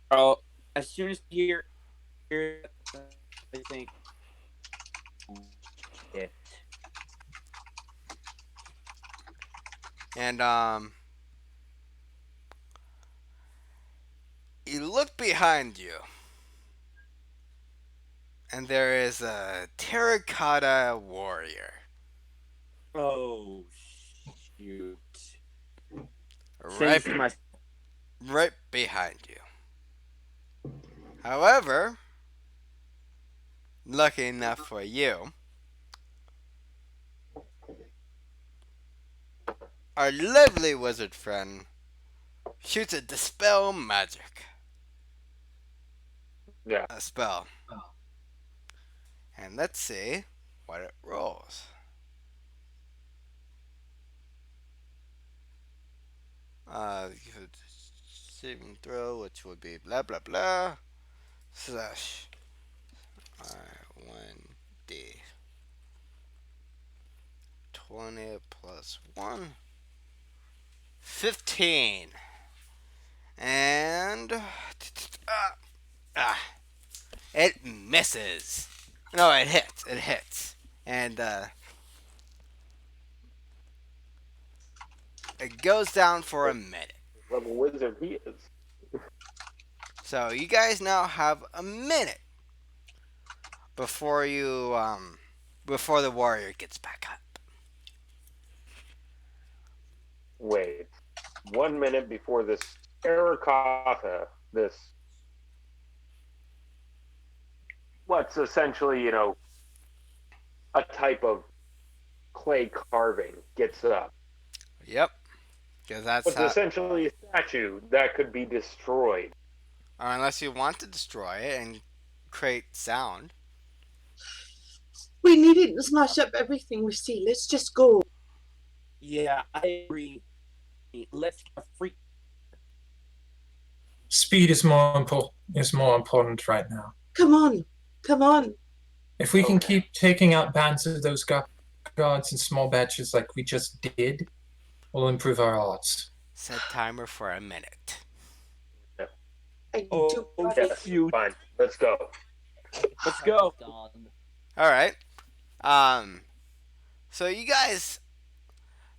Oh, as soon as you hear I think it. and you look behind you and there is a terracotta warrior Oh shoot! right Changed my. right behind you. However, lucky enough for you, our lovely wizard friend shoots a dispel magic. Yeah. A spell. And let's see what it rolls. Saving throw, which would be blah blah blah slash R1D 20 plus 1 15 and it misses. No, it hits. It hits, and it goes down for a minute. Level wizard he is. So you guys now have a minute before before the warrior gets back up. Wait. 1 minute before this terracotta, this what's essentially, a type of clay carving gets up. Yep, because that's What's how. essentially a statue that could be destroyed. Or unless you want to destroy it and create sound. We needn't smash up everything we see. Let's just go. Yeah, I agree. Let's get a free. Speed is more important right now. Come on. Come on. If we can Okay. keep taking out bands of those gods in small batches like we just did, we'll improve our odds. Set timer for a minute. I Oh, do Yes, shoot! fine. Let's go. Let's go. Done. All right. So you guys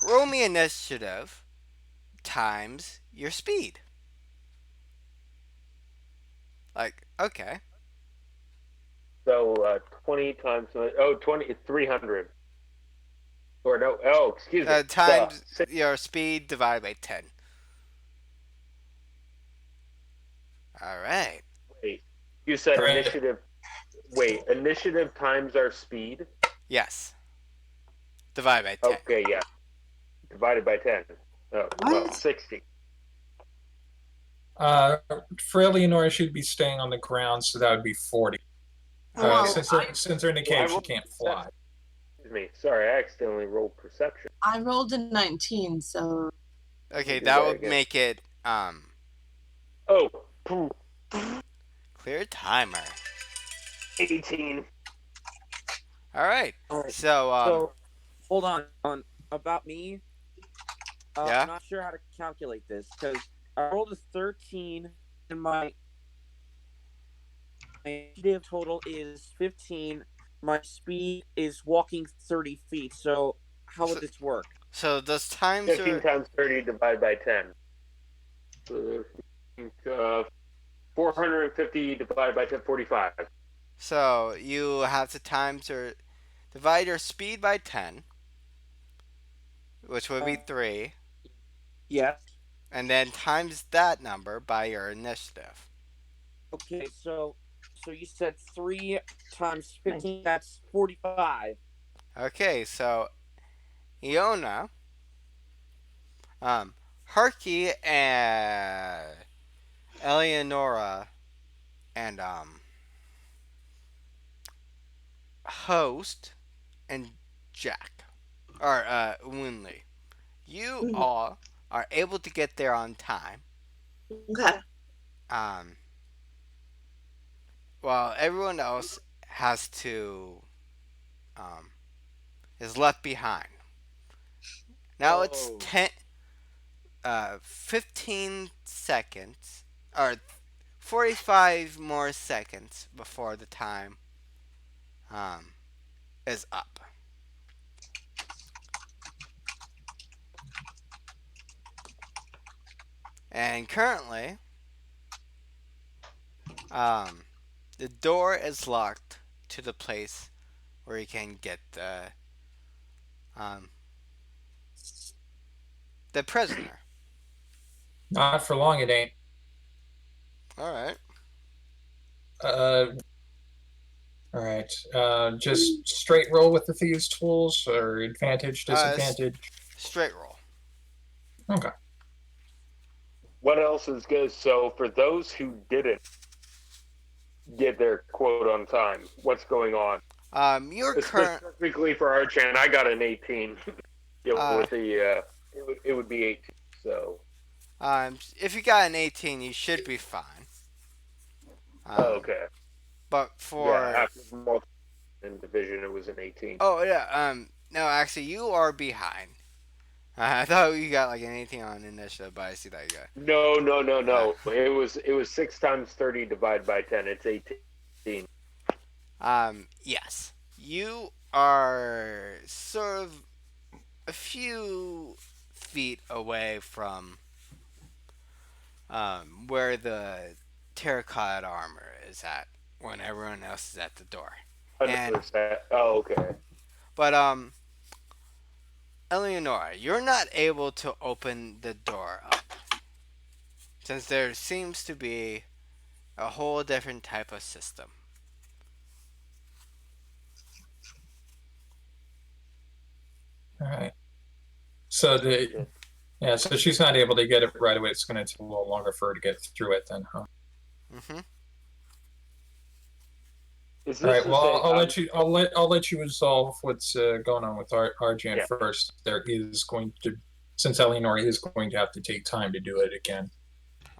roll me initiative times your speed. Like, okay. So 20 times 20 300 or no? Oh, excuse me. Times Six, your speed divided by 10. All right. wait. You said All right. initiative. Wait, initiative times our speed. Yes. Divided by 10. Okay, yeah. Divided by 10. Oh, well, What? 60. Uh, for Eleonora, she'd be staying on the ground, so that would be 40. Well, Since they're in a Well, I cave, she rolled can't fly. Excuse me. Sorry, I accidentally rolled perception. I rolled a 19, so Okay, Do that that would again. make it Oh, clear timer. 18. All right. All right. So So, hold on. About me, Yeah? I'm not sure how to calculate this because I rolled a 13 and my initiative total is 15. My speed is walking 30 feet. So, how would this work? so those times 15 are times 30 divided by 10. So, 450 divided by 10, 45. so you have to times or divide your speed by 10, which would be 3, Yes. and then times that number by your initiative. Okay, so you said 3 times 15, that's 45. Okay, so Iona, Harky and Eleonora and Host and Jack or Winley. You all are able to get there on time. okay. Um, while everyone else has to is left behind. Now it's Oh. 15 seconds or 45 more seconds before the time is up. And currently, the door is locked to the place where you can get um, the prisoner. Not for long, it ain't. All right. Uh, all right. Just straight roll with the thieves' tools, or advantage, disadvantage. Straight roll. Okay. What else is good? So, for those who didn't get their quote on time, what's going on? Your current Specifically for Arjhan, I got an 18. With the it would be 18. So, if you got an 18, you should be fine. okay. But Yeah, for after multiple in division, it was an 18. oh yeah, no, actually you are behind. I thought you got like an 18 on initiative, but I see that you got. No. It was 6 times 30 divided by 10. It's 18. Yes, you are sort of a few feet away from where the terracotta armor is at when everyone else is at the door. And 100%. Oh, okay. but Eleonora, you're not able to open the door up since there seems to be a whole different type of system. All right. So so she's not able to get it right away. It's going to take a little longer for her to get through it then, huh? Mm-hmm. Is All this right. the Well, same- I'll let you resolve what's going on with Arjhan Yeah. first. There is going to, since Eleanor is going to have to take time to do it again.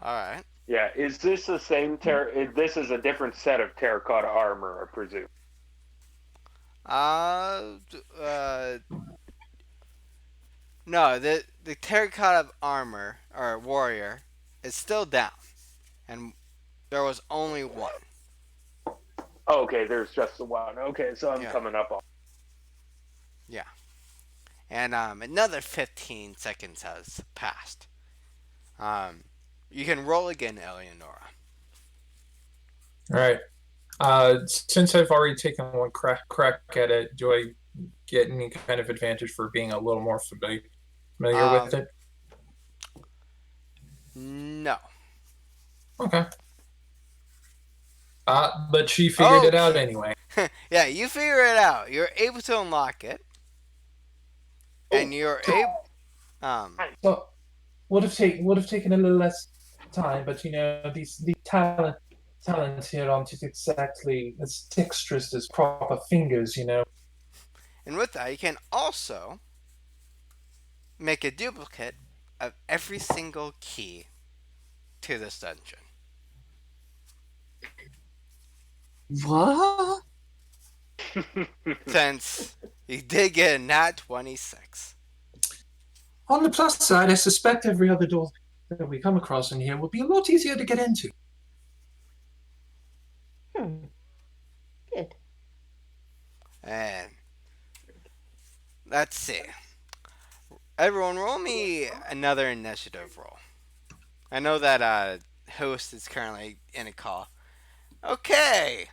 All right. Yeah, is this the same this is a different set of terracotta armor, I presume. No, the terracotta armor or warrior is still down, and there was only one. Oh, okay, there's just the one. Okay, so I'm Yeah. coming up on. Yeah, and another 15 seconds has passed. You can roll again, Eleonora. All right. Since I've already taken one crack at it, do I get any kind of advantage for being a little more familiar with it? No. Okay. But she figured Oh, it out anyway. yeah, you figure it out. You're able to unlock it, and you're able. So would have taken a little less time, but these talents here aren't exactly as dexterous as proper fingers. And with that, you can also make a duplicate of every single key to this dungeon. What? Since you did get a nat 26. On the plus side, I suspect every other door that we come across in here will be a lot easier to get into. Good. And let's see. Everyone, roll me another initiative roll. I know that host is currently in a call. Okay.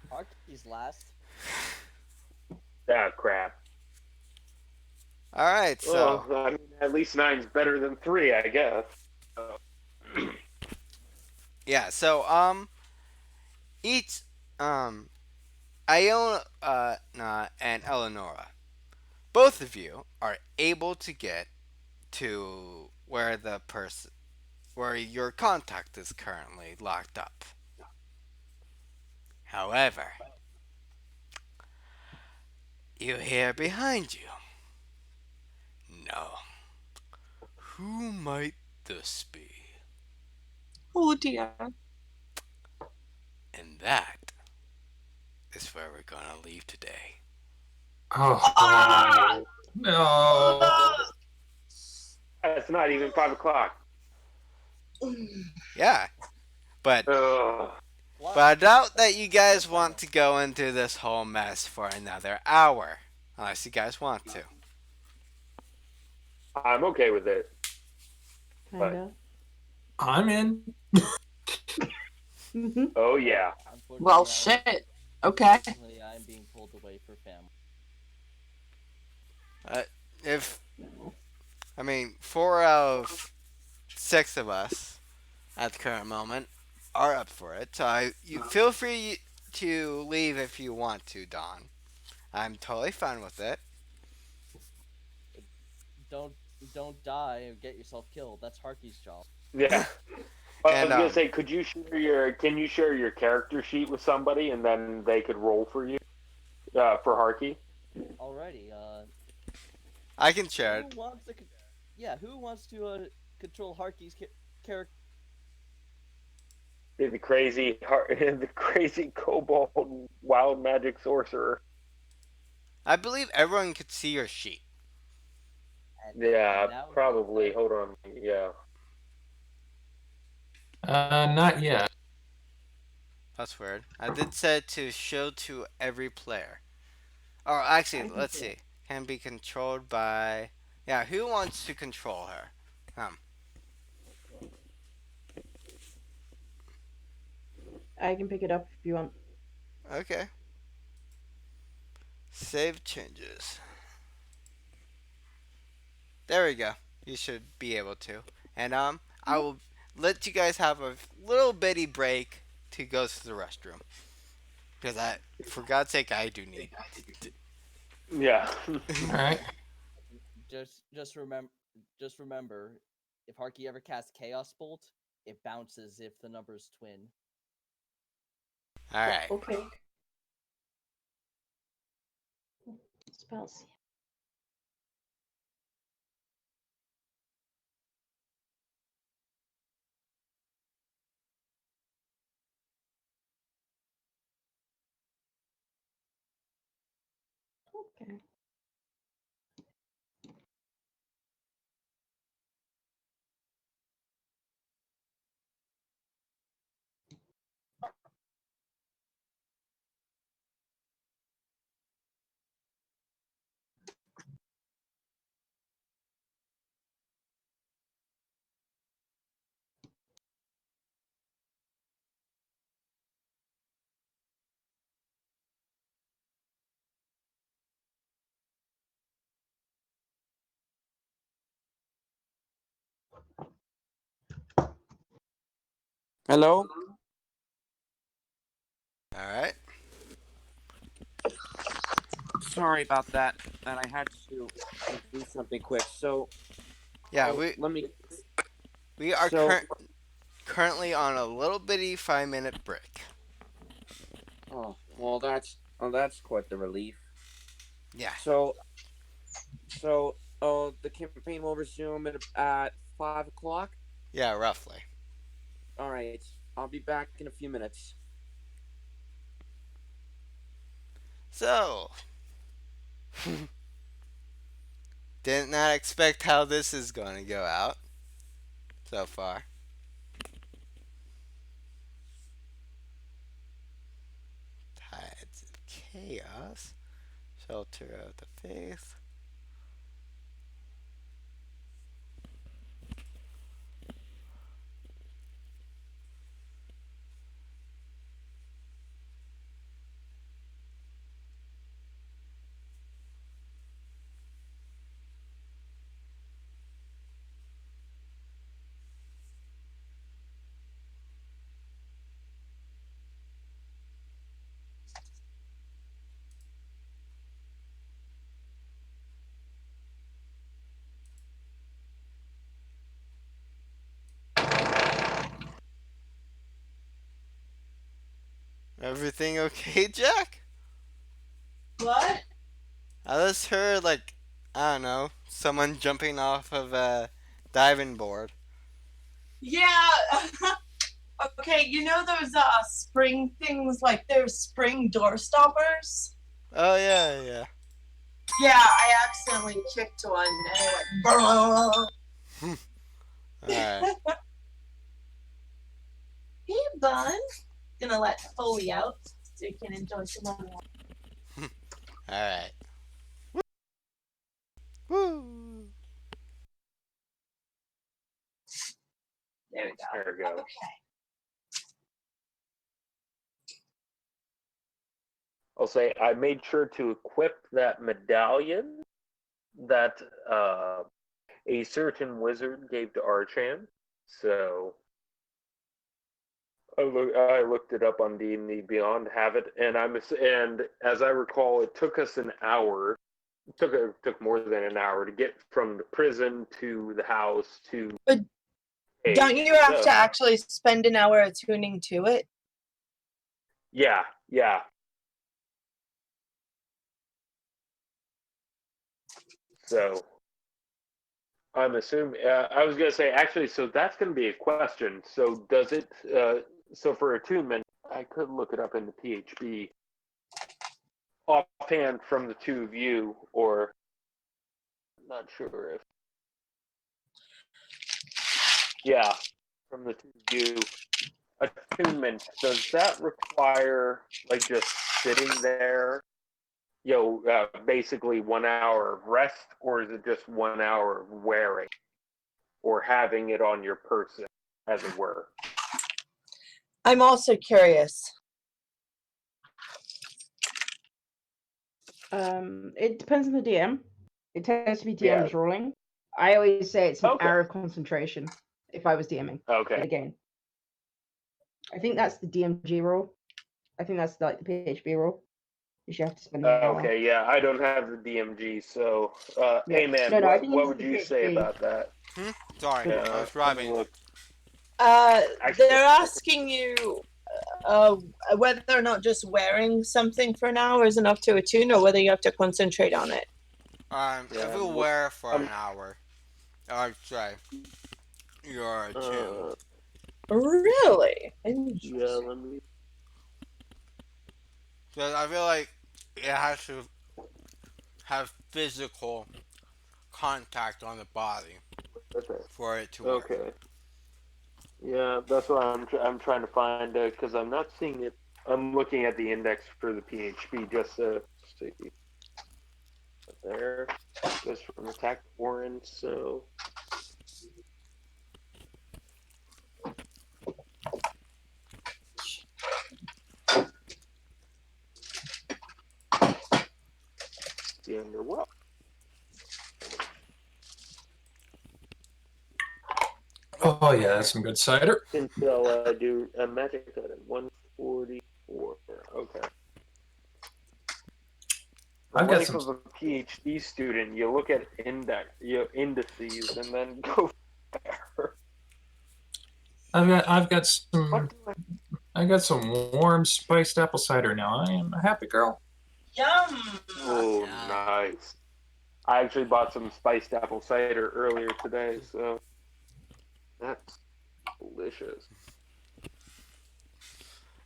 Harky's last. Ah, crap. All right. So Well, I mean, at least 9's better than 3, I guess. yeah. So each Iona and Eleonora, both of you are able to get to where your contact is currently locked up. However, you hear behind you. No. Who might this be? Oh dear. And that is where we're gonna leave today. Oh, no. It's not even 5 o'clock. Yeah, but Ugh. I doubt that you guys want to go into this whole mess for another hour, unless you guys want to. I'm okay with it. Kinda. I'm in. Oh, yeah. Well, shit. Okay. Unfortunately, I'm being pulled away for family. If I mean, 4 out of 6 of us at the current moment are up for it, so you feel free to leave if you want to, Don. I'm totally fine with it. Don't don't die and get yourself killed. That's Harky's job. Yeah. I And, was gonna say, can you share your character sheet with somebody, and then they could roll for you, for Harky? Alrighty. I can share Who it. wants to? Who wants to control Harky's character? The crazy, the crazy kobold wild magic sorcerer. I believe everyone could see your sheet. Yeah, now- probably. Hold on. Yeah. Not yet. That's weird. I did set to show to every player. Or actually, let's see. Can be controlled by. Yeah, who wants to control her? I can pick it up if you want. Okay. Save changes. There we go. You should be able to. And I will let you guys have a little bitty break to go to the restroom. Because for God's sake, I do need. Yeah. All right. Just remember, if Harky ever casts Chaos Bolt, it bounces if the number's twin. All right. Okay. Spells. Okay. Hello? All right. Sorry about that. That I had to do something quick. So, Yeah, oh, let me. we are So, currently on a little bitty 5-minute break. that's quite the relief. Yeah. So, the campaign will resume at 5 o'clock. Yeah, roughly. All right, I'll be back in a few minutes. So, did not expect how this is going to go out so far. Tides of Chaos. Shelter of the Faith. Everything okay, Jack? What? I just heard, like, I don't know, someone jumping off of a diving board. Yeah. Okay, you know those spring things, like they're spring door stoppers? Oh, yeah, yeah. Yeah, I accidentally kicked one and it went brrrr. Alright. Hey, Bun. Gonna let Foley out so you can enjoy some more. Alright. Woo! There we go. There we go. Okay. I'll say I made sure to equip that medallion that a certain wizard gave to Arjhan. So I looked it up on D&D Beyond, have it, and as I recall, it took us an hour. It took more than an hour to get from the prison to the house to. But don't you have to actually spend an hour attuning to it? Yeah, yeah. So I'm assuming. I was gonna say actually. So that's gonna be a question. So does it? So for attunement, I could look it up in the PHB offhand from the two of you, or not sure if. Yeah, from the two of you. Attunement, does that require like just sitting there, basically 1 hour of rest, or is it just 1 hour of wearing or having it on your person, as it were? I'm also curious. It depends on the DM. It tends to be DM's ruling. I always say it's an hour of concentration if I was DMing. Okay. Again, I think that's the DMG rule. I think that's like the PHB rule. You should have to spend an hour. Okay, yeah, I don't have the DMG, so hey man, No, I what think would it's you the say PHB. about that? Sorry, I was driving. They're asking you whether or not just wearing something for an hour is enough to attune, or whether you have to concentrate on it. If you wear for an hour, I'd say you're attuned. Really? Yeah, let me. Because I feel like it has to have physical contact on the body for it to work. Okay. Yeah, that's what I'm trying to find because I'm not seeing it. I'm looking at the index for the PHP just to see. There goes from attack to Warren, so. The underworld. Oh yeah, that's some good cider. Until I do a magic item. 144. Okay. The I've got life some. of a PhD student, you look at indices and then go there. I've got What some. do I I got some warm spiced apple cider now. I am a happy girl. Yum! Oh, Yeah. nice. I actually bought some spiced apple cider earlier today, so that's delicious.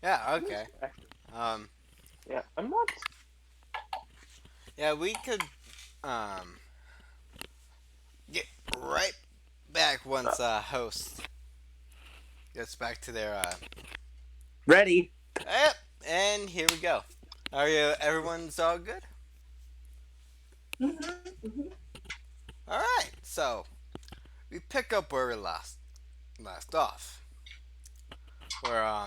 Yeah. Okay. Yeah, I'm not. Yeah, we could um get right back once host gets back to their Ready? Yep, and here we go. Are you everyone's all good? Alright, so we pick up where we last off. Where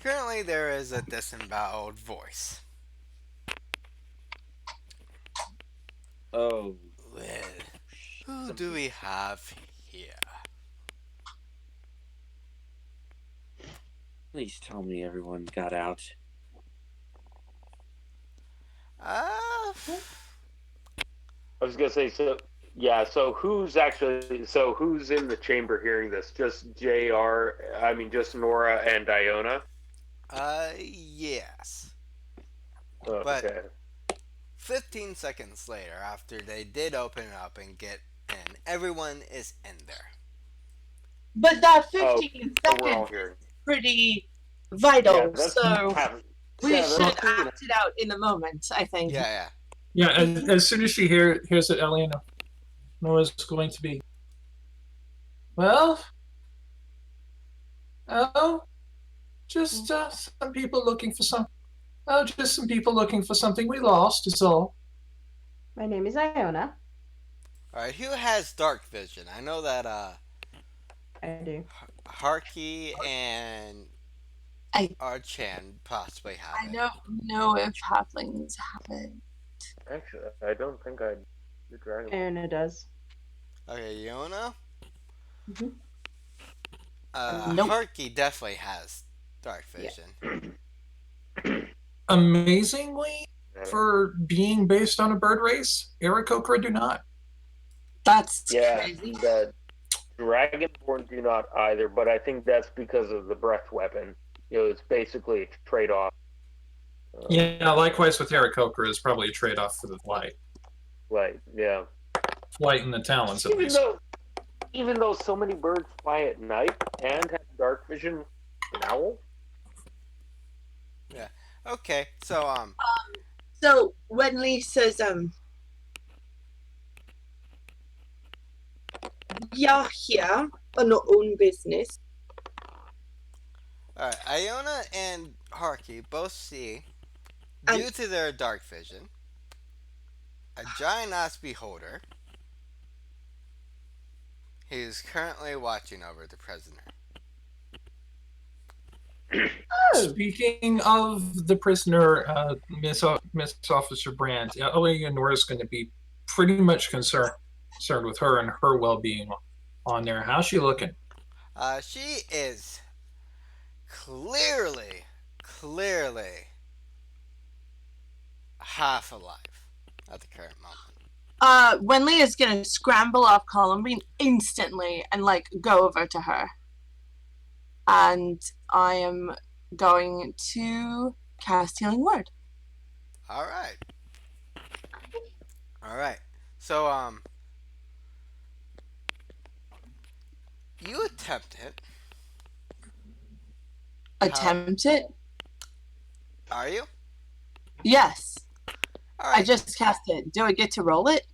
currently there is a disemboweled voice. Oh. Well, who do we have here? Please tell me everyone got out. I was gonna say so. Yeah. So who's in the chamber hearing this? Just Jr. I mean, just Nora and Iona. Yes. Oh, But okay. 15 seconds later, after they did open it up and get in, everyone is in there. But that Oh, 15 so we're all seconds here. is pretty Yeah, vital, that's so we yeah, should that's, act it out in the moment, I think. Yeah. Yeah, as soon as she hears it, Elena, Nora's going to be. Well, oh, just some people looking for some. Oh, just some people looking for something we lost. Is all. My name is Iona. Alright, who has dark vision? I know that I do. Harky and I- Arjhan possibly have I it. don't know if halflings have it. actually, I don't think I the dragon. Iona does. Okay, Yona? Mhm. Nope. Harky definitely has dark vision. Amazingly, for being based on a bird race, Aarakocra do not. That's Yeah, crazy. the Dragonborn do not either, but I think that's because of the breath weapon. It's basically a trade-off. Yeah, likewise with Aarakocra is probably a trade-off for the light. Yeah. Light and the talons, at least. Even though so many birds fly at night and have dark vision, an owl. Okay, so So when Lisa's You're here on your own business. alright, Iona and Harky both see, And- due to their dark vision, a giant ass beholder who's currently watching over the prisoner. Speaking of the prisoner, Miss Officer Brandt, Elena Nora's going to be pretty much concerned with her and her well-being on there. How's she looking? She is clearly half alive at the current moment. Wenley is gonna scramble off Columbine instantly and go over to her. And I am going to cast Healing Word. Alright. So, you attempt it. Attempt it? Are you? Yes. Alright. I just cast it. Do I get to roll it?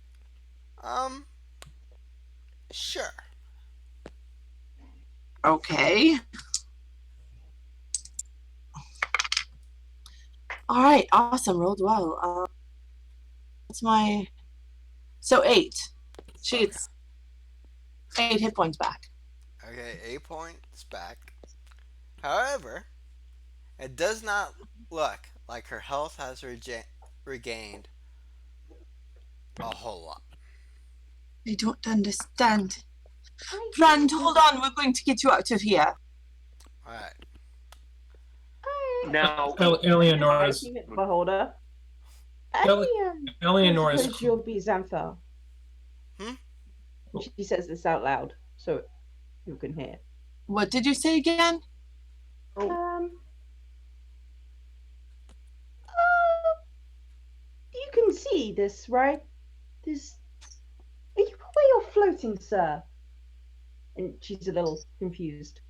Sure. Okay. All right, awesome. Rolled well. What's my... So 8. She gets 8 hit points back. Okay, 8 points back. However, it does not look like her health has regained a whole lot. I don't understand. Brand, hold on. We're going to get you out of here. All right. Now, Eleanor's Beholder. Ele- Eleanor is Suppose you'll be Xanthar. Hmm? She says this out loud, so you can hear. What did you say again? You can see this, right? This. Are you where you're floating, sir? And she's a little confused.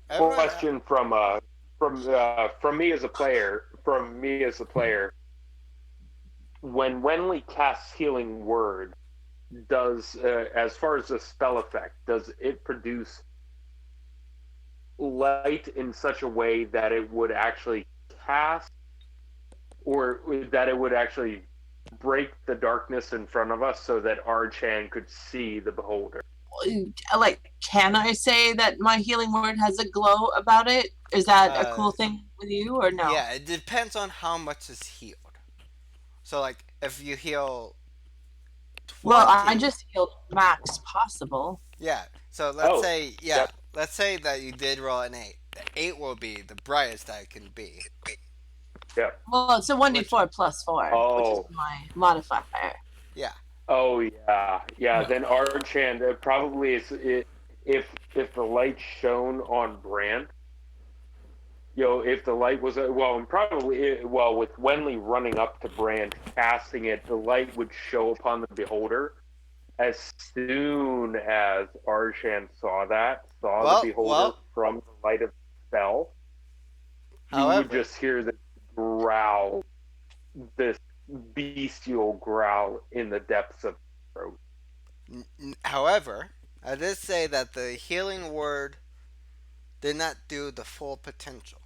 Everyone- question from me as a player. When Wenley casts Healing Word, does as far as the spell effect, does it produce light in such a way that it would actually cast, or that it would actually break the darkness in front of us so that Arjhan could see the beholder? Like, can I say that my healing word has a glow about it? Is that a cool thing with you, or no? Yeah, it depends on how much is healed. So, like, if you heal 20... Well, I just healed max possible. Yeah, so let's let's say that you did roll an 8. The 8 will be the brightest that it can be. Yeah. Well, it's a 1d4 plus 4, which is my modifier. Yeah. Oh yeah. Then Arjhan probably is if the light shone on Brand. If the light was with Wenley running up to Brand, casting it, the light would show upon the beholder. As soon as Arjhan saw the beholder from the light of the spell, you would just hear this growl, this bestial growl in the depths of the throat. However, I did say that the healing word did not do the full potential,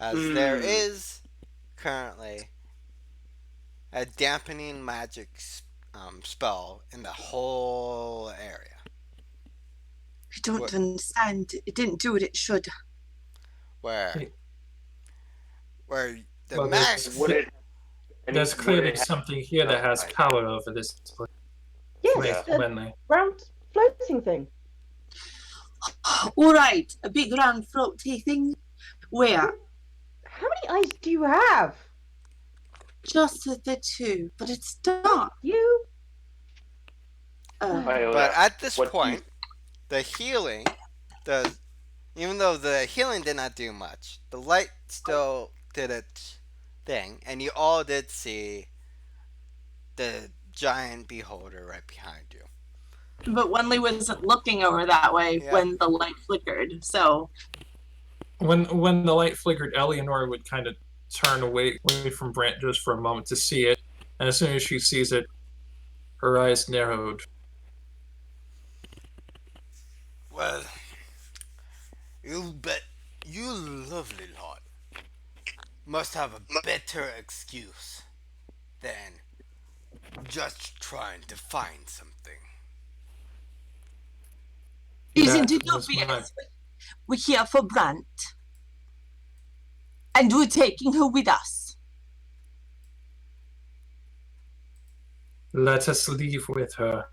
as there is currently a dampening magic spell in the whole area. I don't understand. It didn't do what it should. Where the Well, max... There's clearly something here that has power over this place. Yes, the round floating thing. All right, a big round floaty thing. Where? How many eyes do you have? Just the 2, but it's dark. You? But at this point, the healing does... Even though the healing did not do much, the light still did its thing, and you all did see the giant beholder right behind you. But Wenley wasn't looking over that way when the light flickered, so... When the light flickered, Eleanor would kind of turn away from Brant just for a moment to see it, and as soon as she sees it, her eyes narrowed. Well, you lovely lot must have a better excuse than just trying to find something. Isn't it obvious? We're here for Brant. And we're taking her with us. Let us leave with her.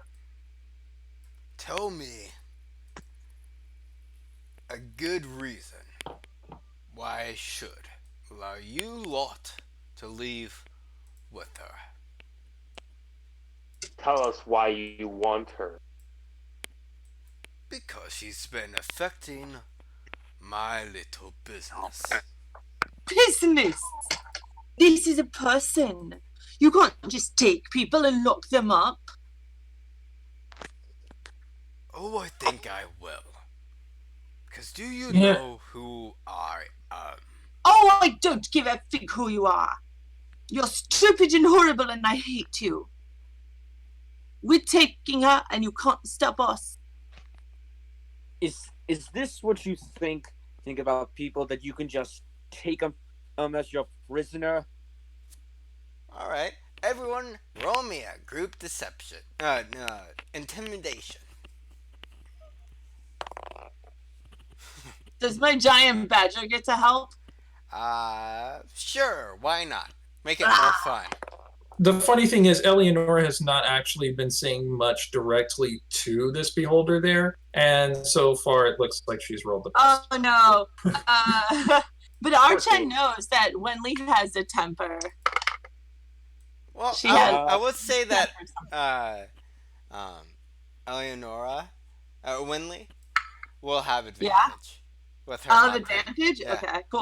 Tell me a good reason why I should allow you lot to leave with her. Tell us why you want her. Because she's been affecting my little business. Business? This is a person. You can't just take people and lock them up. Oh, I think I will. Because do you know who I am? Oh, I don't give a fig who you are. You're stupid and horrible and I hate you. We're taking her and you can't stop us. Is this what you think about people, that you can just take them as your prisoner? Alright, everyone roll me a group deception. Intimidation. Does my giant badger get to help? Sure, why not? Make it more fun. The funny thing is, Eleonora has not actually been saying much directly to this beholder there, and so far it looks like she's rolled the best. Oh no. But Arjhan 14. knows that Wenli has a temper. Well, She I, has I would say that temper Eleonora, Winley, will have advantage Yeah? with her. I'll have temper. advantage? Yeah. Okay, cool.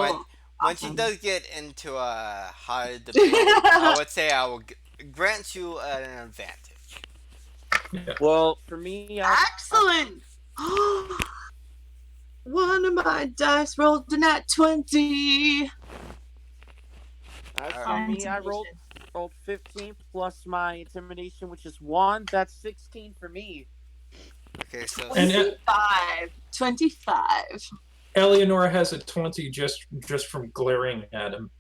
When she Awesome. does get into a high debate, I would say I will grant you an advantage. Yeah. Well, for me, Excellent! One of my dice rolled a nat 20. as for Alright. me, I rolled 15 plus my intimidation, which is 1. That's 16 for me. Okay, so And 25. Eleonora has a 20 just from glaring at him.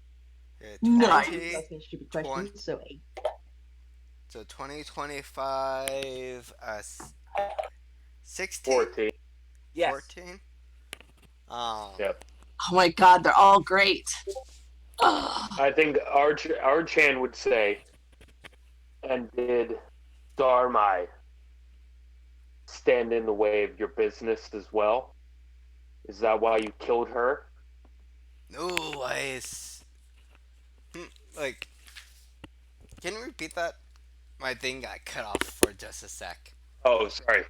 okay, Nice. 20, Asking stupid questions, so 8. so 20, 25, 16, 14. Yes. 14. Yep. Oh my god, they're all great. Ugh. I think Arjhan would say, and did Darmai stand in the way of your business as well? Is that why you killed her? No, like, can you repeat that? My thing got cut off for just a sec. Oh, sorry.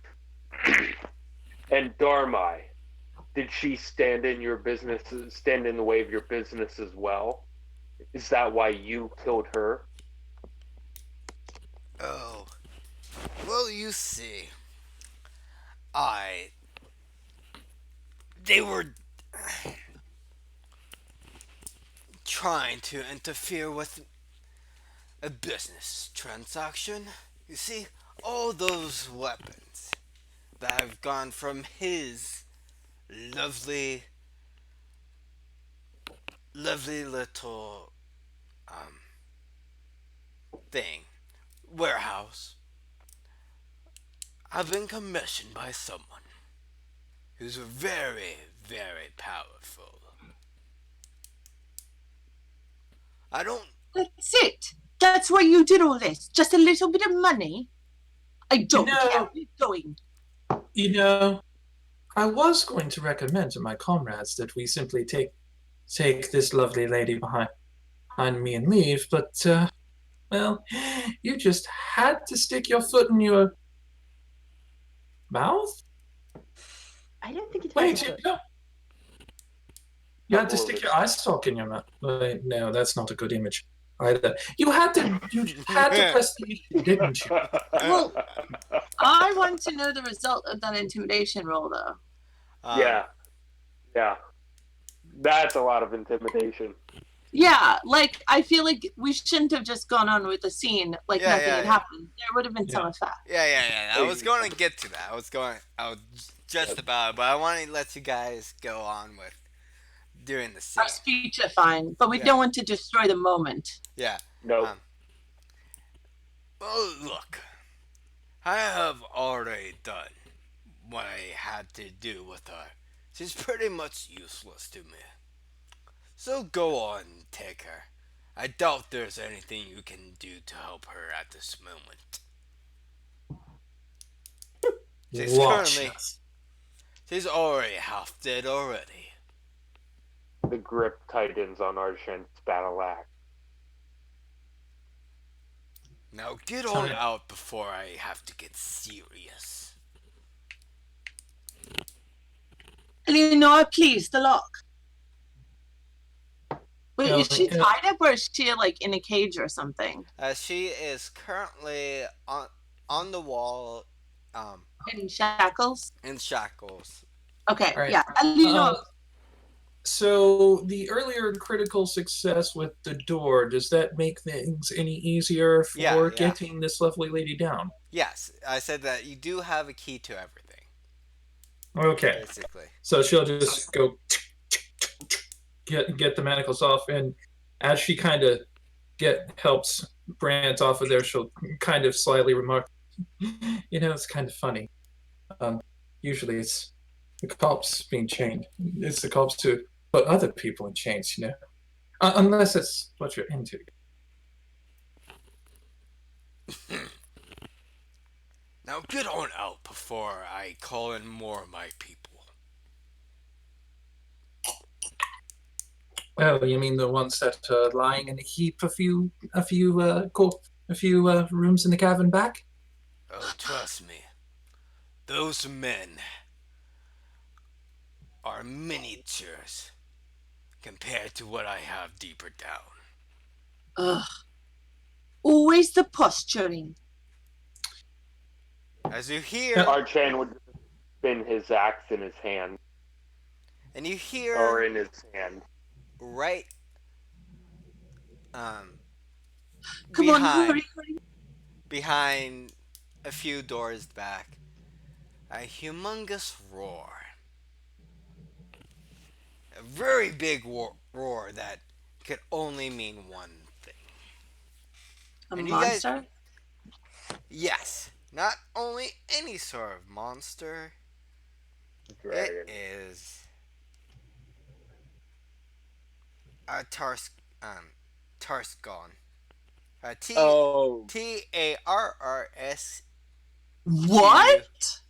And Darmai, did she stand in the way of your business as well? Is that why you killed her? Oh, well, you see, they were trying to interfere with a business transaction. You see, all those weapons that have gone from his lovely little thing, warehouse, have been commissioned by someone who's very, very powerful. I don't. That's it. That's why you did all this. Just a little bit of money. I don't care where you're going. You know, I was going to recommend to my comrades that we simply take this lovely lady behind me and leave, but well, you just had to stick your foot in your mouth. I don't think it's Wait, right. you had to stick your eye stalk in your mouth. Wait, no, that's not a good image either. You had to press the issue, didn't you? Well, I want to know the result of that intimidation roll, though. Yeah. That's a lot of intimidation. Yeah, like, I feel like we shouldn't have just gone on with the scene like nothing had happened. There would have been some effect. Yeah. I was going to get to that. I was just about it, but I want to let you guys go on with doing the scene. Our speech are fine, but we don't want to destroy the moment. Yeah. No. Well, look, I have already done what I had to do with her. She's pretty much useless to me. So go on, take her. I doubt there's anything you can do to help her at this moment. She's already half dead already. The grip tightens on Arjhan's battle axe. Now get on out before I have to get serious. Eleanor, please, the lock. Wait, No, is she yeah. tied up or is she like in a cage or something? She is currently on the wall, In shackles? in shackles. Okay, All right. yeah. Eleanor, So the earlier critical success with the door, does that make things any easier for Yeah. getting this lovely lady down? Yes, I said that you do have a key to everything, Okay. basically. So she'll just go get the manacles off, and as she kind of helps Brant off of there, she'll kind of slyly remark, it's kind of funny. Usually it's the cops being chained. It's the cops who put other people in chains, unless it's what you're into. Now get on out before I call in more of my people. Oh, you mean the ones that are lying in a heap a few rooms in the cavern back? Oh, trust me, those men are miniatures compared to what I have deeper down. Ugh. Always the posturing. As you hear, Arjhan would spin his axe in his hand, and you or hear in his hand. right um Come on, behind hurry. behind a few doors back, a humongous roar. A very big roar that could only mean one thing. A And you guys, monster? yes, not only any sort of monster, it Dragon. is a Tarscon. Oh, Tarrs. What?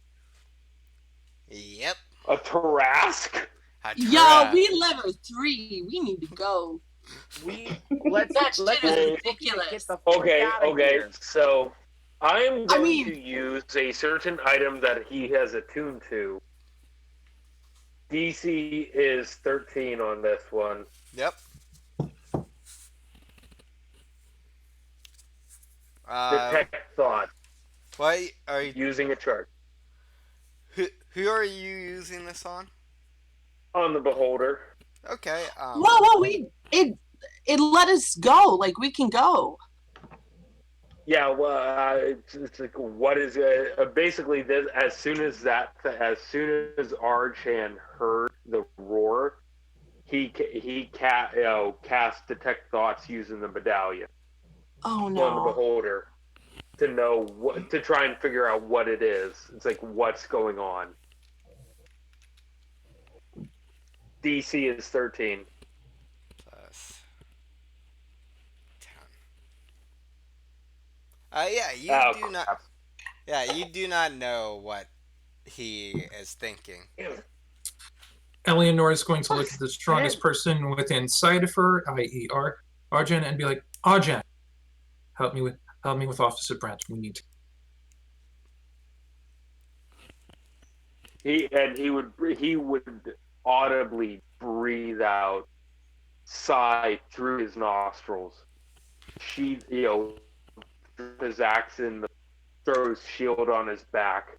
Yep. A Tarask? A Yeah, Tarrasque. we level 3. We need to go. let's That shit let's is Okay. ridiculous. get the fuck outta Okay. here. So I am going mean- to use a certain item that he has attuned to. DC is 13 on this one. Yep. Detect thought What are you? using a chart Who are you using this on? on the beholder. Okay. Whoa, it let us go. Like, we can go. Yeah, well, it's like what is basically this? As soon as Arjhan heard the roar, he cast detect thoughts using the medallion Oh, on the no. beholder to try and figure out what it is. It's like what's going on. DC is 13. Plus 10. Yeah, you Oh, do not. crap. Yeah, you do not know what he is thinking. Eleanor is going to look at the strongest person within sight of her, i.e., Arjun, and be like, Arjun, help me with Officer Brandt. We need to. He would audibly breathe out, sigh through his nostrils. His axe in throw his shield on his back,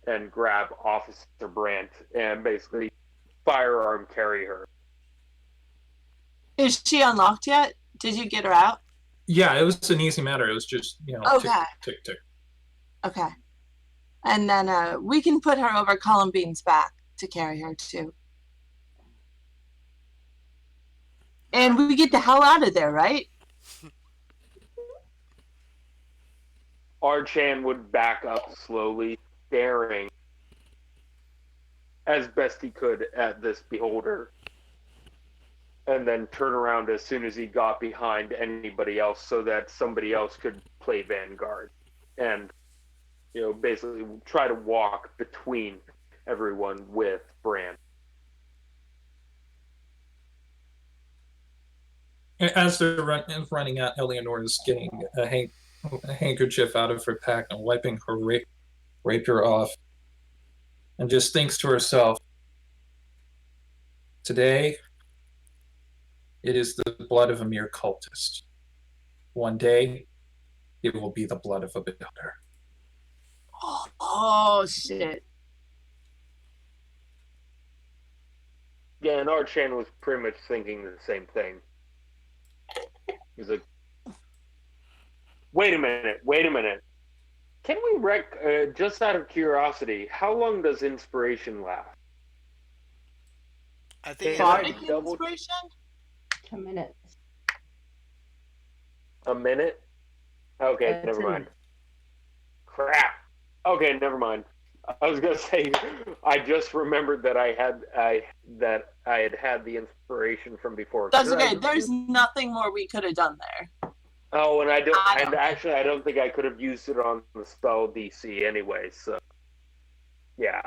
and grab Officer Brandt and basically firearm carry her. Is she unlocked yet? Did you get her out? Yeah, it was an easy matter. It was just, Okay. tick, tick. Okay. And then we can put her over Columbine's back to carry her, too. And we get the hell out of there, right? Arjhan would back up slowly, staring as best he could at this beholder, and then turn around as soon as he got behind anybody else so that somebody else could play vanguard and basically try to walk between everyone with Bran. As they're running out, Eleanor is getting a handkerchief out of her pack and wiping her rapier off, and just thinks to herself, today, it is the blood of a mere cultist. One day, it will be the blood of a beholder. Oh, shit. Yeah, and Arjhan was pretty much thinking the same thing. He's like, wait a minute. Can we just out of curiosity, how long does inspiration last? I think Bardic it's double- inspiration? 10 minutes. A minute? Okay, It's never a mind. minute. Crap. Okay, never mind. I was gonna say, I just remembered that I had had the inspiration from before. That's Could I okay. There's nothing more we could have done there. Oh, and I don't. I And don't think. actually, I don't think I could have used it on the spell DC anyway. So yeah,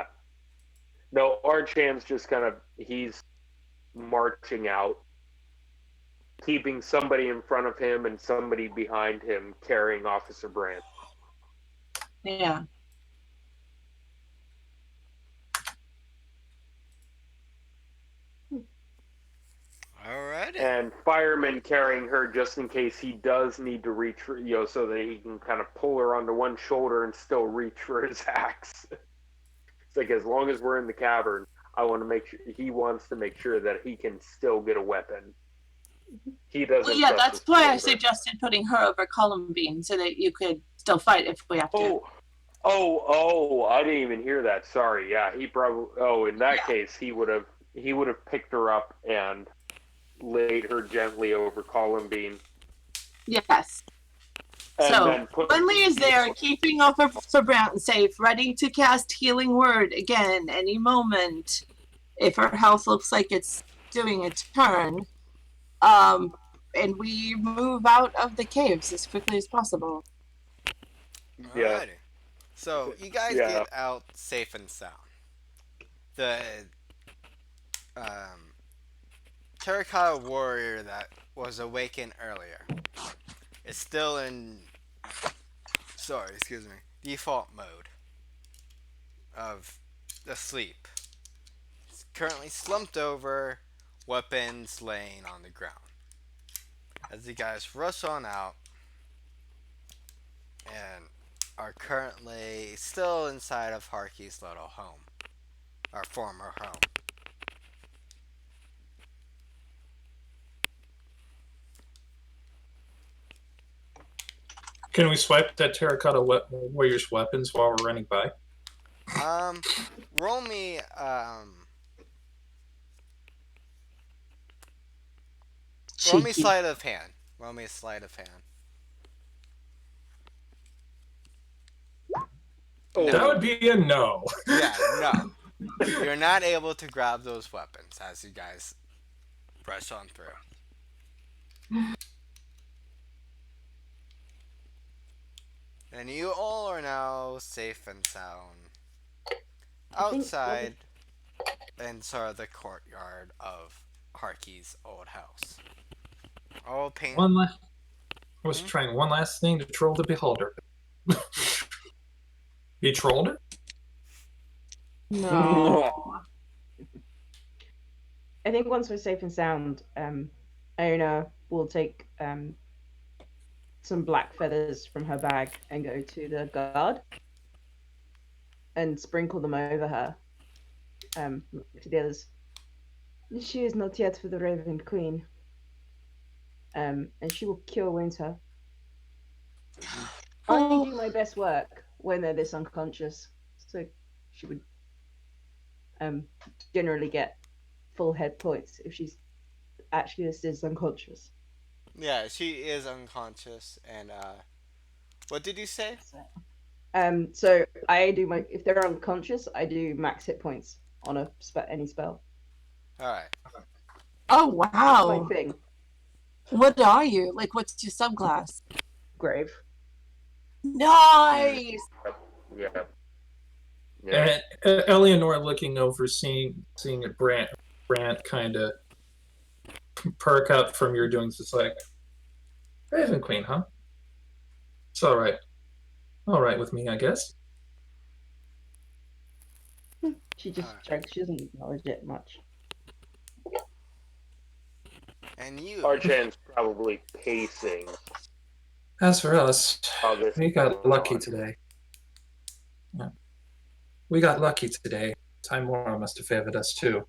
no. Archan's just kind of he's marching out, keeping somebody in front of him and somebody behind him carrying Officer Brandt. Yeah. Alrighty. And fireman carrying her just in case he does need to reach for, so that he can kind of pull her onto one shoulder and still reach for his axe. It's like as long as we're in the cavern, I want to make sure he wants to make sure that he can still get a weapon. He doesn't. Well, yeah, trust that's his why I shoulder. suggested putting her over Columbine so that you could still fight if we have to. Oh! I didn't even hear that. Sorry. Yeah, he probably. Oh, in that Yeah. case, he would have picked her up and laid her gently over Columbine. Yes. And So then put Winley is there, keeping over for Brown safe, ready to cast Healing Word again any moment if her health looks like it's doing a turn. And we move out of the caves as quickly as possible. Yeah. Alrighty. So you guys Yeah. get out safe and sound. The terracotta warrior that was awakened earlier is still in default mode of asleep. It's currently slumped over, weapons laying on the ground. As you guys rush on out and are currently still inside of Harky's little home, our former home. Can we swipe that terracotta warrior's weapons while we're running by? Roll me Cheeky. sleight of hand. Roll me a sleight of hand. Oh. That would be a no. Yeah, no. You're not able to grab those weapons as you guys rush on through. And you all are now safe and sound outside in sort of the courtyard of Harky's old house. All paint. I was trying one last thing to troll the beholder. You trolled her? No. I think once we're safe and sound, Iona will take some black feathers from her bag and go to the guard and sprinkle them over her. To the others. She is not yet for the Raven Queen. And she will cure winter. I only do my best work when they're this unconscious. So she would generally get full head points if she's actually listed as unconscious. Yeah, she is unconscious. And what did you say? So I do my if they're unconscious, I do max hit points on any spell. All right. Oh, That's wow. my thing. What are you? Like, what's your subclass? Grave. Nice! Yeah. And Eleanor looking over, seeing Brant kind of perk up from your doings. It's like, Raven Queen, huh? It's all right. All right with me, I guess. She just chokes. She doesn't acknowledge it much. And you. Arjhan's probably pacing. As for us, How this we got goes lucky on. today. Yeah. We got lucky today. Time Mora must have favored us too.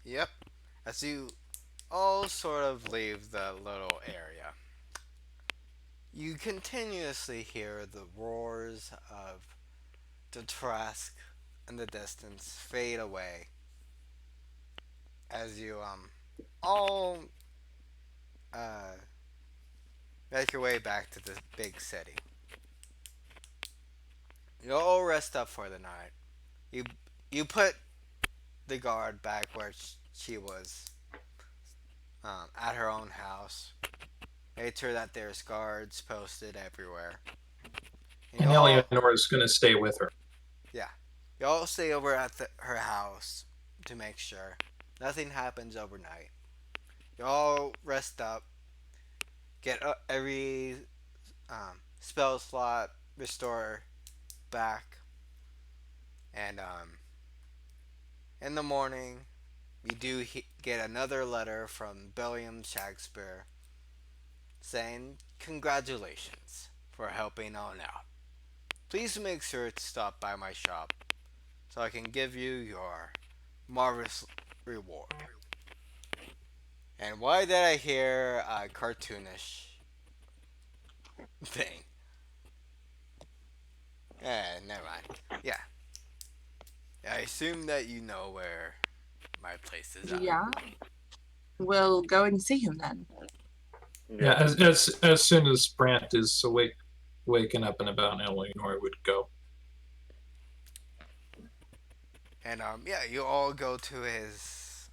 Yep. As you all sort of leave the little area, you continuously hear the roars of the Trask in the distance fade away as you all make your way back to the big city. You all rest up for the night. You put the guard back where she was at her own house. Made sure that there's guards posted everywhere. And Eleanor is going to stay with her. Yeah. You all stay over at her house to make sure nothing happens overnight. You all rest up, get every spell slot restore back, and in the morning, we do get another letter from William Shakespeare saying congratulations for helping on out. Please make sure to stop by my shop so I can give you your marvelous reward. And why did I hear a cartoonish thing? Never mind. Yeah. I assume that you know where my place is at. Yeah. We'll go and see him then. Yeah, as soon as Brant is waking up and about, Eleanor would go. And yeah, you all go to his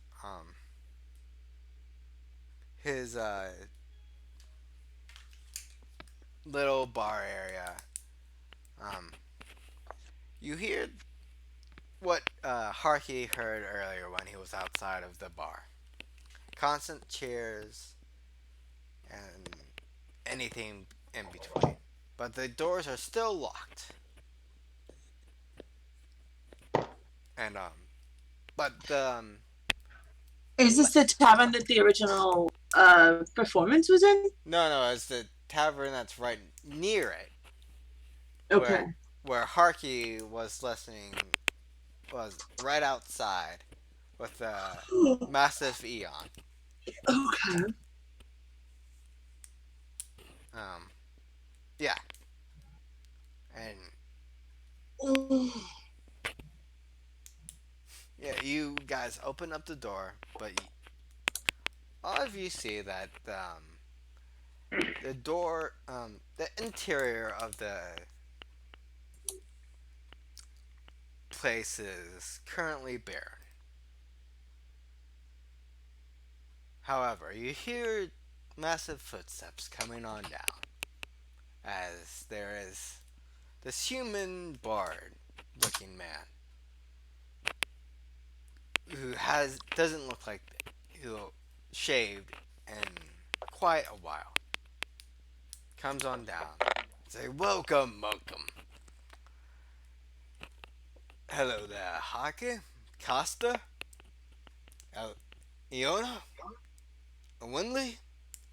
little bar area. You hear what Harky heard earlier when he was outside of the bar. Constant cheers and anything in between. But the doors are still locked. And but Is this the tavern that the original performance was in? no, it's the tavern that's right near it. Okay. Where Harky was listening was right outside with a massive Eon. Okay. Yeah. And yeah, you guys open up the door, but all of you see that the door, the interior of the place is currently bare. However, you hear massive footsteps coming on down as there is this human bard looking man who doesn't look like who shaved in quite a while. Comes on down. Say, welcome. Hello there, Hake, Costa, Iona, Winley,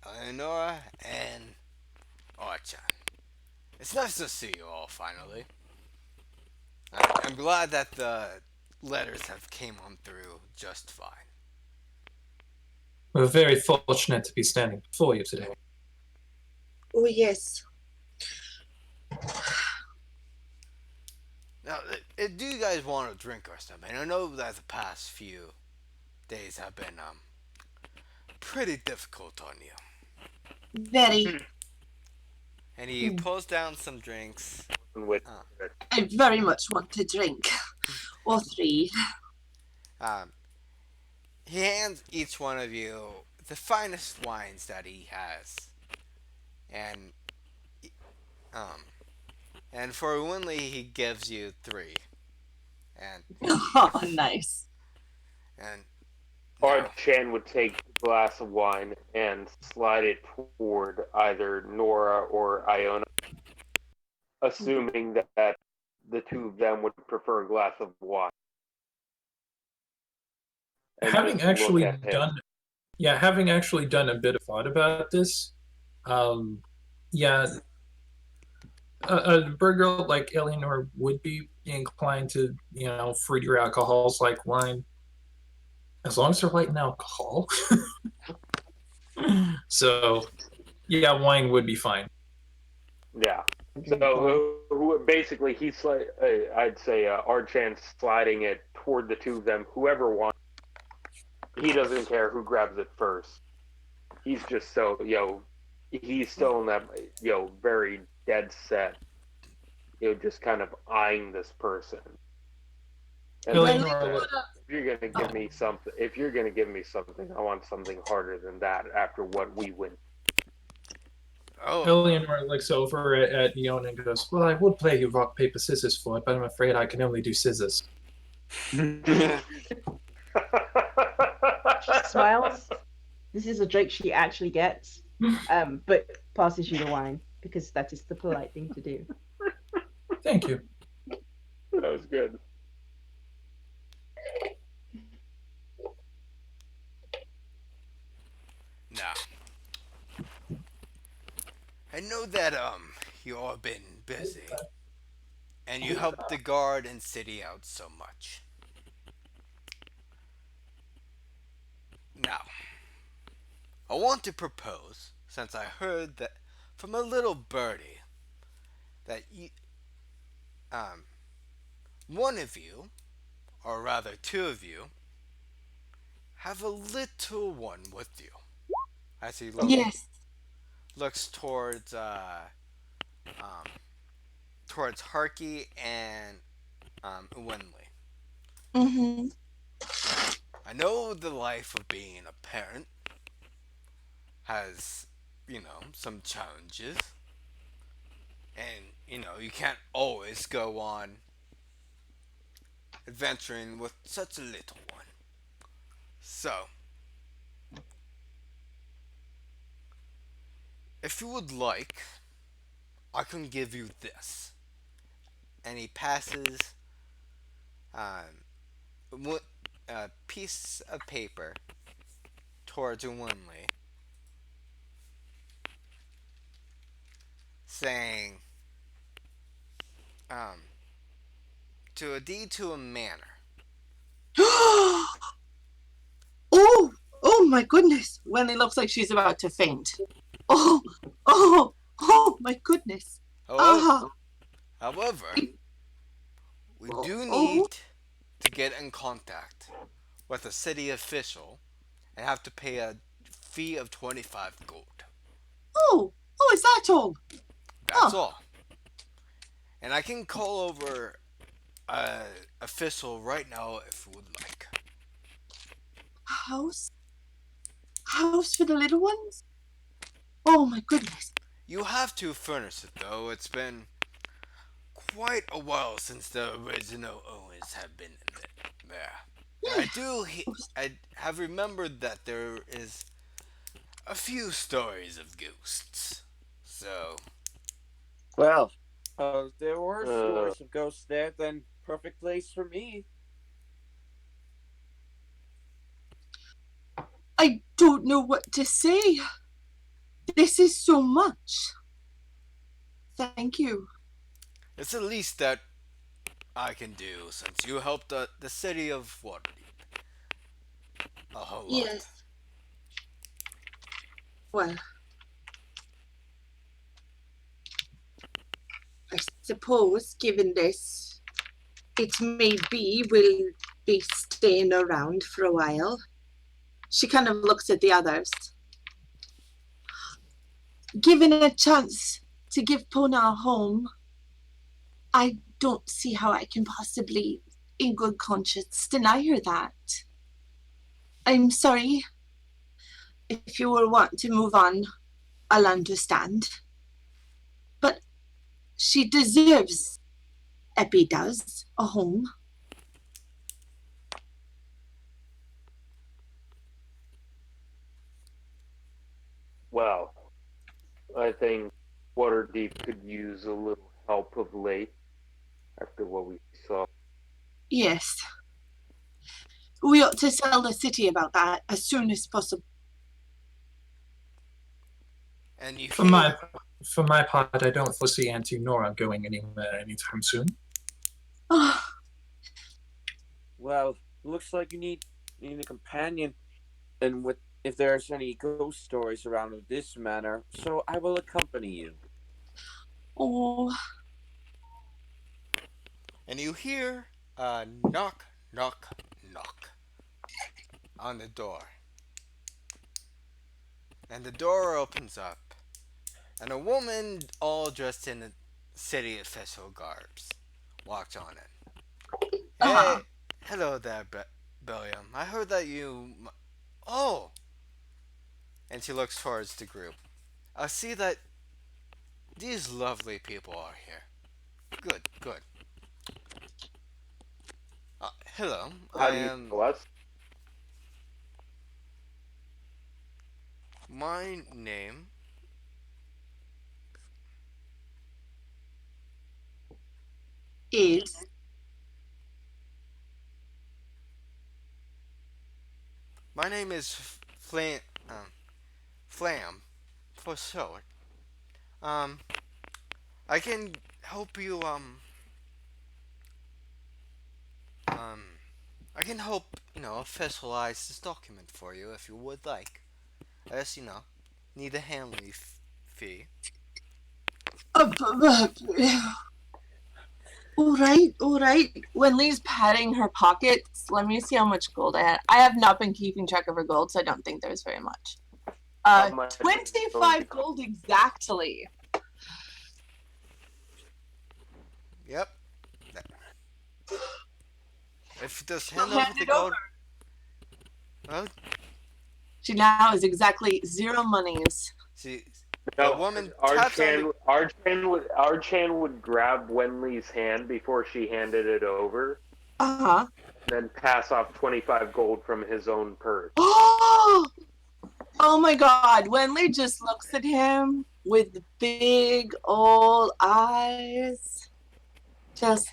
Eleonora, and Arjhan. It's nice to see you all finally. I'm glad that the letters have came on through just fine. We're very fortunate to be standing before you today. Oh, yes. Now, do you guys want a drink or something? I know that the past few days have been pretty difficult on you. Very. And he pulls down some drinks. I very much want to drink. Or three. He hands each one of you the finest wines that he has. And for Winley, he gives you 3. And oh, nice. And Arjhan would take a glass of wine and slide it toward either Nora or Iona, assuming that the two of them would prefer a glass of wine. And having just actually look at him. done a bit of thought about this, a bird girl like Eleanor would be inclined to, fruitier alcohols like wine, as long as they're light in alcohol. So, yeah, wine would be fine. Yeah. So basically, I'd say Arjhan's sliding it toward the two of them. Whoever wants, he doesn't care who grabs it first. He's just he's still in that very dead set. Just kind of eyeing this person. And Eleanor If you're gonna give me something, I want something harder than that. After what we went. Oh, Eleanor looks over at Yon and goes, "Well, I would play you rock, paper, scissors for it, but I'm afraid I can only do scissors." She smiles. This is a joke she actually gets, but passes you the wine because that is the polite thing to do. Thank you. That was good. now I know that you all been busy, and you helped the guard and city out so much. Now, I want to propose, since I heard that from a little birdie that um, one of you, or rather two of you, have a little one with you. As he Yes. looks um, towards Harky and Winley. Mm-hmm. Now, I know the life of being a parent has, some challenges, and you can't always go on adventuring with such a little one. So, if you would like, I can give you this. And he passes a piece of paper towards Winley, saying, um, to a deed to a manor. Oh, oh my goodness. When it looks like she's about to faint. Oh, oh my goodness. However, Ah, however, we do oh, need to get in contact with a city official and have to pay a fee of 25 gold. oh, is that all? That's Oh, all. And I can call over a official right now if you would like. house? House for the little ones? Oh my goodness. You have to furnish it though. It's been quite a while since the original owners have been in there. And I have remembered that there is a few stories of ghosts. So, Well, there were Uh, stories of ghosts there, then perfect place for me. I don't know what to say. This is so much. Thank you. it's the least that I can do since you helped the city of Waterdeep a whole lot. Yes. Well, I suppose, given this, it may be we'll be staying around for a while. She kind of looks at the others. Given a chance to give Pona a home, I don't see how I can possibly, in good conscience, deny her that. I'm sorry. If you will want to move on, I'll understand. But she deserves, Epi does, a home. well, I think Waterdeep could use a little help of late after what we saw. Yes. We ought to tell the city about that as soon as possible. And you For hear, my part, I don't foresee Auntie Nora going anywhere anytime soon. Oh, Well, looks like you need a companion, and with if there's any ghost stories around this manor, so I will accompany you. oh, and you hear a knock, knock, knock on the door. And the door opens up, and a woman all dressed in city official garbs walks on in. Hey, hello there, Billiam, I heard that you. Oh! And she looks towards the group. I see that these lovely people are here. Good, good. Hello, How I do you am. know us? My name. Is My name is Flam, for short. Um, I can help you. Um, I can help officialize this document for you if you would like. As need a handling fee. uh, all right, all right. Wenley's patting her pockets. Let me see how much gold I had. I have not been keeping track of her gold, so I don't think there's very much. How much is 25 gold exactly. Yep. If you just She'll hand over hand the it gold. over. Well, She now has exactly 0 monies. see, No, the woman taps on Arjhan would grab Wenley's hand before she handed it over, Uh-huh. then pass off 25 gold from his own purse. Oh my god. Wenley just looks at him with big old eyes. Just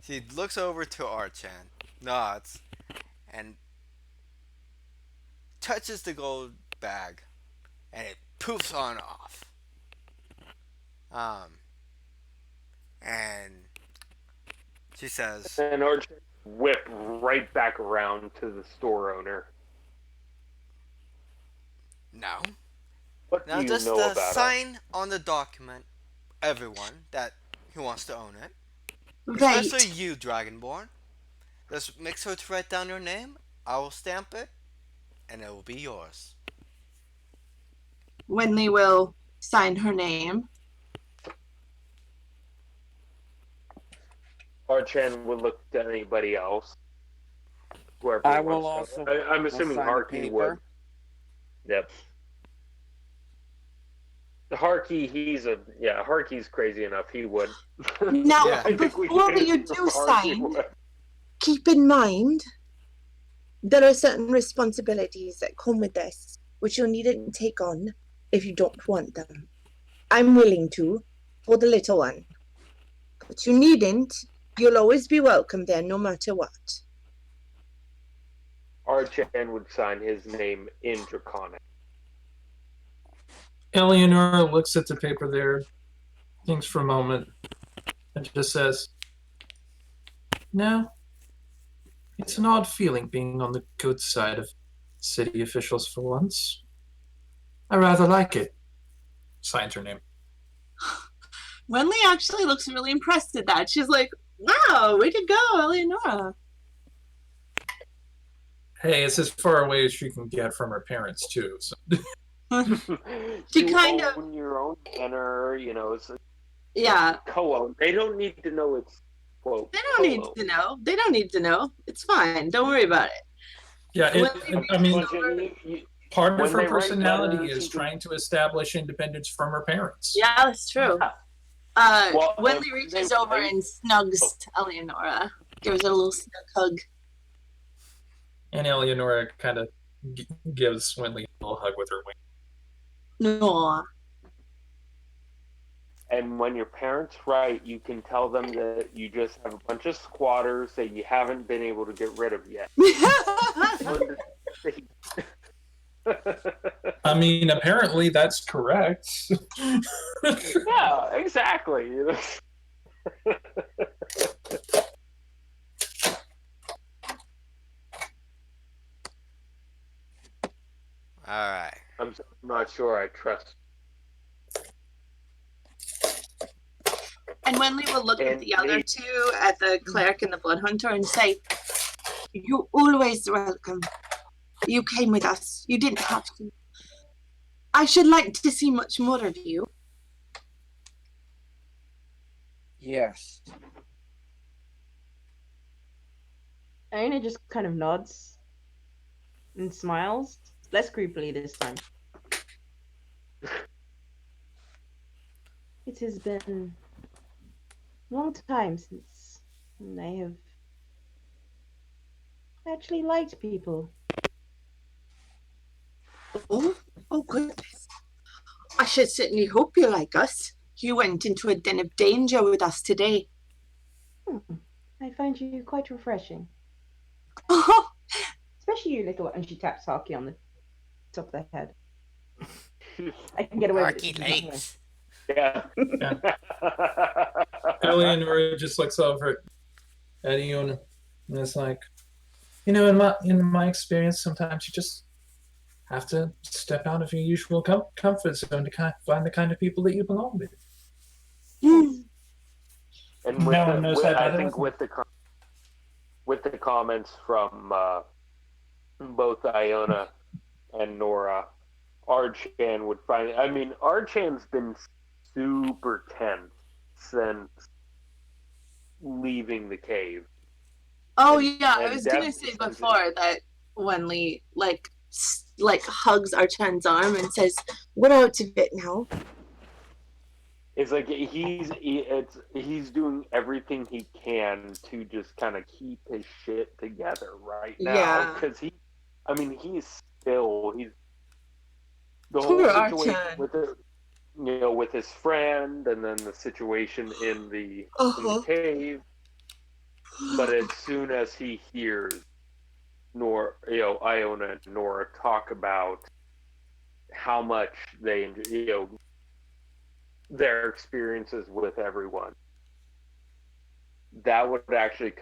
she looks over to Archan, nods, and touches the gold bag, and it poofs on off. Um, and she says, And Arjhan whip right back around to the store owner. "No, What now do you just know about us? sign on the document, everyone that who wants to own it, right. especially you, Dragonborn. Just make sure to write down your name. I will stamp it, and it will be yours." Wenley will sign her name. Arjhan would look to anybody else. Whoever I will wants to. also. I'm assuming sign the Harky would. paper. Yep. The Harky, Harky's crazy enough. He would. Now, Yeah. I think we before should you assume do Harky sign, would. Keep in mind, there are certain responsibilities that come with this, which you needn't take on if you don't want them. I'm willing to, for the little one. But you needn't. You'll always be welcome there, no matter what. Arjhan would sign his name in Draconic. Eleanor looks at the paper there, thinks for a moment, and just says, "No, it's an odd feeling being on the good side of city officials for once. I rather like it." Signs her name. Wenley actually looks really impressed at that. She's like, wow, way to go, Eleonora. Hey, it's as far away as she can get from her parents, too. So. She You kind of- own your own banner, it's Yeah, co-owned. They don't need to know it's quote. they don't need co-owned. to know. They don't need to know. It's fine. Don't worry about it. Yeah, I mean, part of when her they write personality letters, is you can- trying to establish independence from her parents. Yeah, that's true. Well, Wenley if reaches they over write- and snugs Eleonora. Gives her a little snug hug. And Eleonora kind of gives Wenley a little hug with her wing. No. And when your parents write, you can tell them that you just have a bunch of squatters that you haven't been able to get rid of yet. I mean, apparently that's correct. Yeah, exactly. All right. I'm not sure I trust. And Wenley will look at And the other me. two, at the cleric and the blood hunter, and say, "You're always welcome. You came with us. You didn't have to. I should like to see much more of you." Yes. Iona just kind of nods and smiles, less creepily this time. It has been a long time since I have actually liked people. Oh, oh goodness. I should certainly hope you like us. You went into a den of danger with us today. Hmm. I find you quite refreshing. Oh, Especially you, little. And she taps Haki on the top of the head. I can get away with it Arky because he's not here. legs. Yeah. Eleanor just looks over at Iona and is like, in my experience, sometimes you just have to step out of your usual comfort zone to find the kind of people that you belong with. hmm. And No one knows that I better think than me. with the comments from both Iona and Nora, Arjhan would find. I mean, Arjhan's been super tense since leaving the cave. Oh And, yeah, I and was gonna Deb say sends before that Wenli like hugs Archan's arm and says, "We're out of it now." it's like he's doing everything he can to just kind of keep his shit together right now Yeah. because I mean, he's the whole Poor situation Archan. with it, with his friend, and then the situation in the Uh-huh. cave. But as soon as he hears Iona and Nora talk about how much they their experiences with everyone, that would actually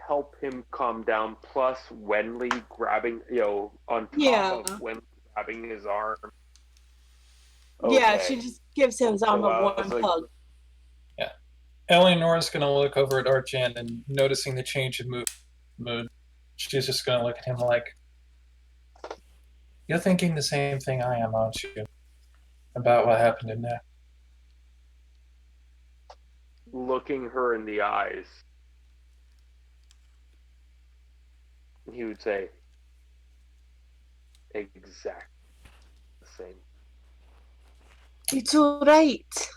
help him calm down. Plus, Wenley grabbing on top of Yeah. Wenley grabbing his arm. Yeah, Okay. she just gives him his arm So a I was warm like, hug. Yeah. Eleanor's going to look over at Archan and noticing the change in mood, she's just going to look at him like, you're thinking the same thing I am, aren't you? About what happened in there. looking her in the eyes, he would say, exactly the same. It's all right.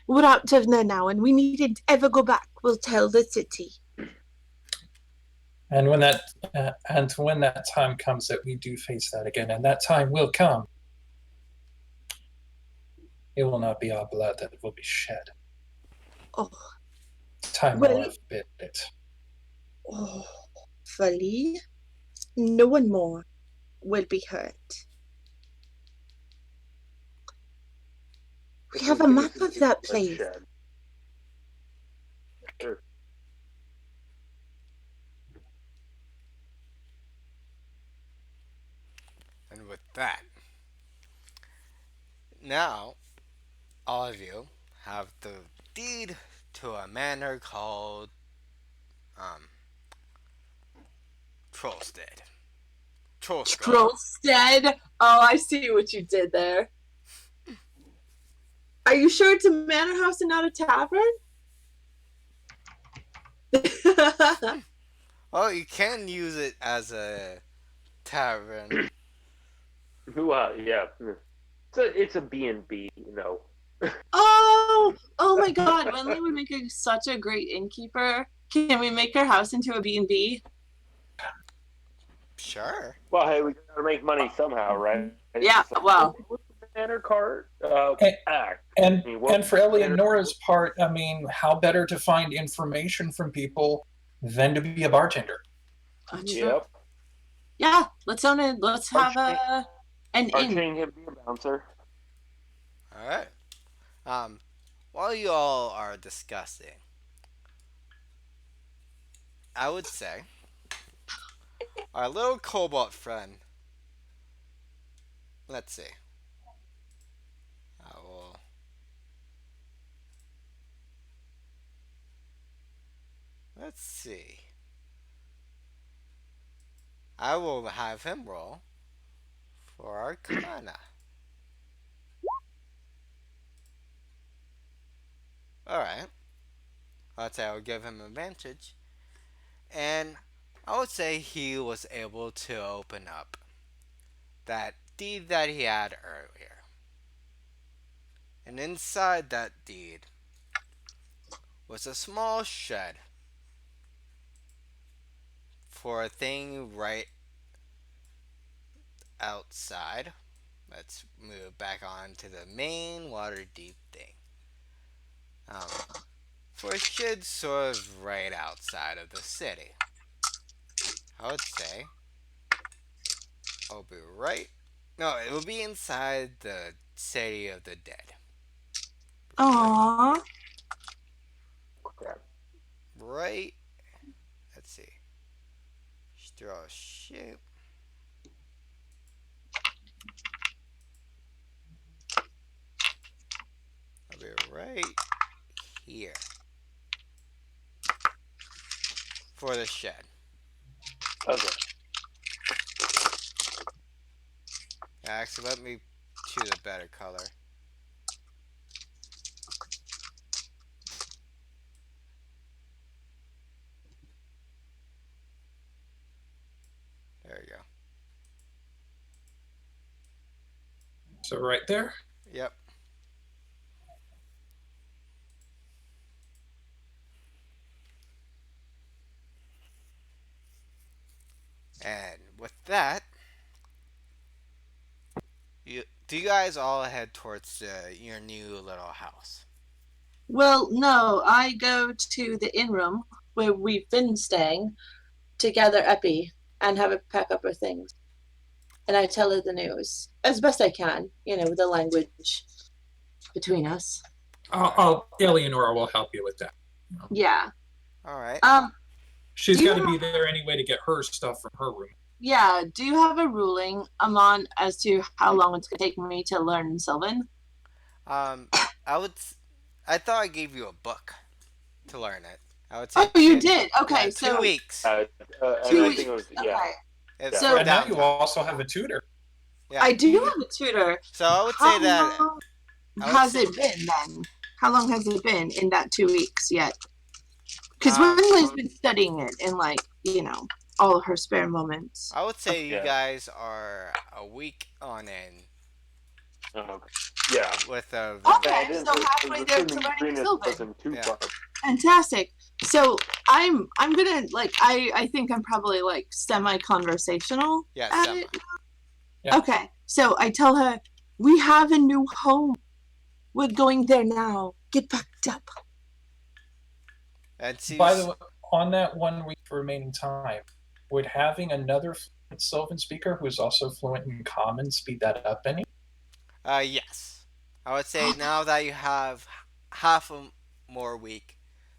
We're out of there now, and we needn't ever go back. We'll tell the city. And when that time comes that we do face that again, and that time will come, it will not be our blood that will be shed. Oh, Time well, will have been it. oh, fully. No one more will be hurt. We have a map of that place. Bloodshed. Sure. And with that, now all of you have the deed to a manor called um Trollstead. Trollskull. Trollstead. Oh, I see what you did there. Are you sure it's a manor house and not a tavern? Well, you can use it as a tavern. Yeah. It's a B&B, Oh my God! Wenli would make such a great innkeeper. Can we make our house into a B&B? Sure. Well, hey, we gotta make money somehow, right? Yeah. Well. What's the banner card? Act. And I mean, what for Eleanor's part, I mean, how better to find information from people than to be a bartender? True. Yep. Yeah. Let's own it. Let's have an inn. Arching him be a bouncer. All right. While you all are discussing, I would say our little cobalt friend. Let's see. I will. Let's see. I will have him roll for Arcana. Alright. Let's say I'll give him advantage. And I would say he was able to open up that deed that he had earlier. And inside that deed was a small shed for a thing right outside. Let's move back on to the main Waterdeep thing. Um, for a shed sort of right outside of the city. I would say I'll be right. No, it will be inside the city of the dead. Aww. Crap. Right. Let's see. Straw shape. I'll be right here for the shed. Okay. Actually, let me choose a better color. There we go. So right there. Yep. And with that, do you guys all head towards your new little house? Well, no, I go to the inn room where we've been staying to gather Epi and have her pack up her things. And I tell her the news as best I can, with the language between us. Eleonora will help you with that. Yeah. All right. She's got to be there anyway to get her stuff from her room. Yeah. Do you have a ruling, Amon, as to how long it's gonna take me to learn Sylvan? I thought I gave you a book to learn it. I would say. Oh, you did. Okay, yeah, so 2 weeks. And Two I weeks. think it was Okay. It's So- for And now you downtime. also have a tutor. Yeah. I do have a tutor. So I would say that. How long I would has say- it been then? How long has it been in that 2 weeks yet? Because Um, Winley's been studying it in all of her spare moments. I would say you Yeah. guys are a week on in Okay. Yeah. with a. Okay, I didn't so think- halfway I was there to assuming learning Greenwich Sylvan. wasn't too Yeah. far. Fantastic. So I'm gonna I think I'm probably semi-conversational. Yeah, at semi. it. Yeah. Okay, so I tell her we have a new home. We're going there now. Get packed up. And she's, By the way, on that 1 week remaining time, would having another fluent Sylvan speaker who is also fluent in Common speed that up any? yes. I would say now that you have half a more week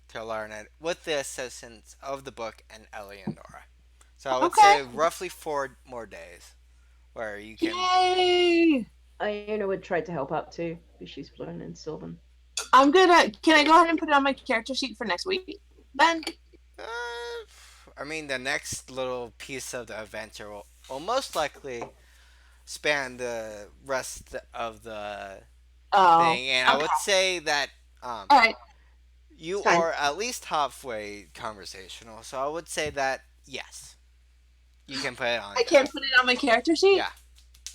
to learn it with the assistance of the book and Eleonora. So I would say roughly 4 more days where you can. Yay! Iona would try to help out too, because she's fluent in Sylvan. I'm gonna. Can I go ahead and put it on my character sheet for next week? Then. I mean, the next little piece of the adventure will most likely span the rest of the thing, and I would say that All right. you Fine. are at least halfway conversational. So I would say that yes, you can put it on. I can put it on my character sheet. Yeah.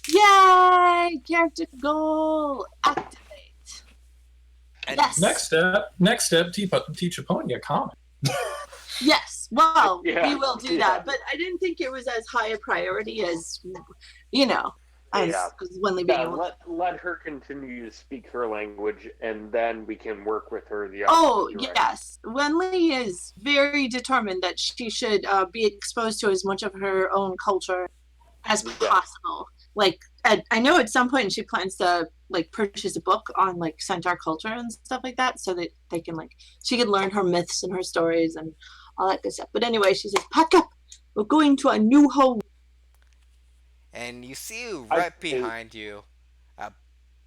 Yay! Character goal activate. And Yes. Next step, teach Aponia Common. Yes. Well, Yeah. we will do Yeah. that, but I didn't think it was as high a priority as as Yeah. Winley being Yeah, able. let her continue to speak her language, and then we can work with her the Oh opposite direction. yes, Winley is very determined that she should be exposed to as much of her own culture as Yeah. possible. I know at some point she plans to purchase a book on centaur culture and stuff like that, so that they can she can learn her myths and her stories and all that good stuff. But anyway, she says, "Pack up, we're going to a new home." And you see right behind you a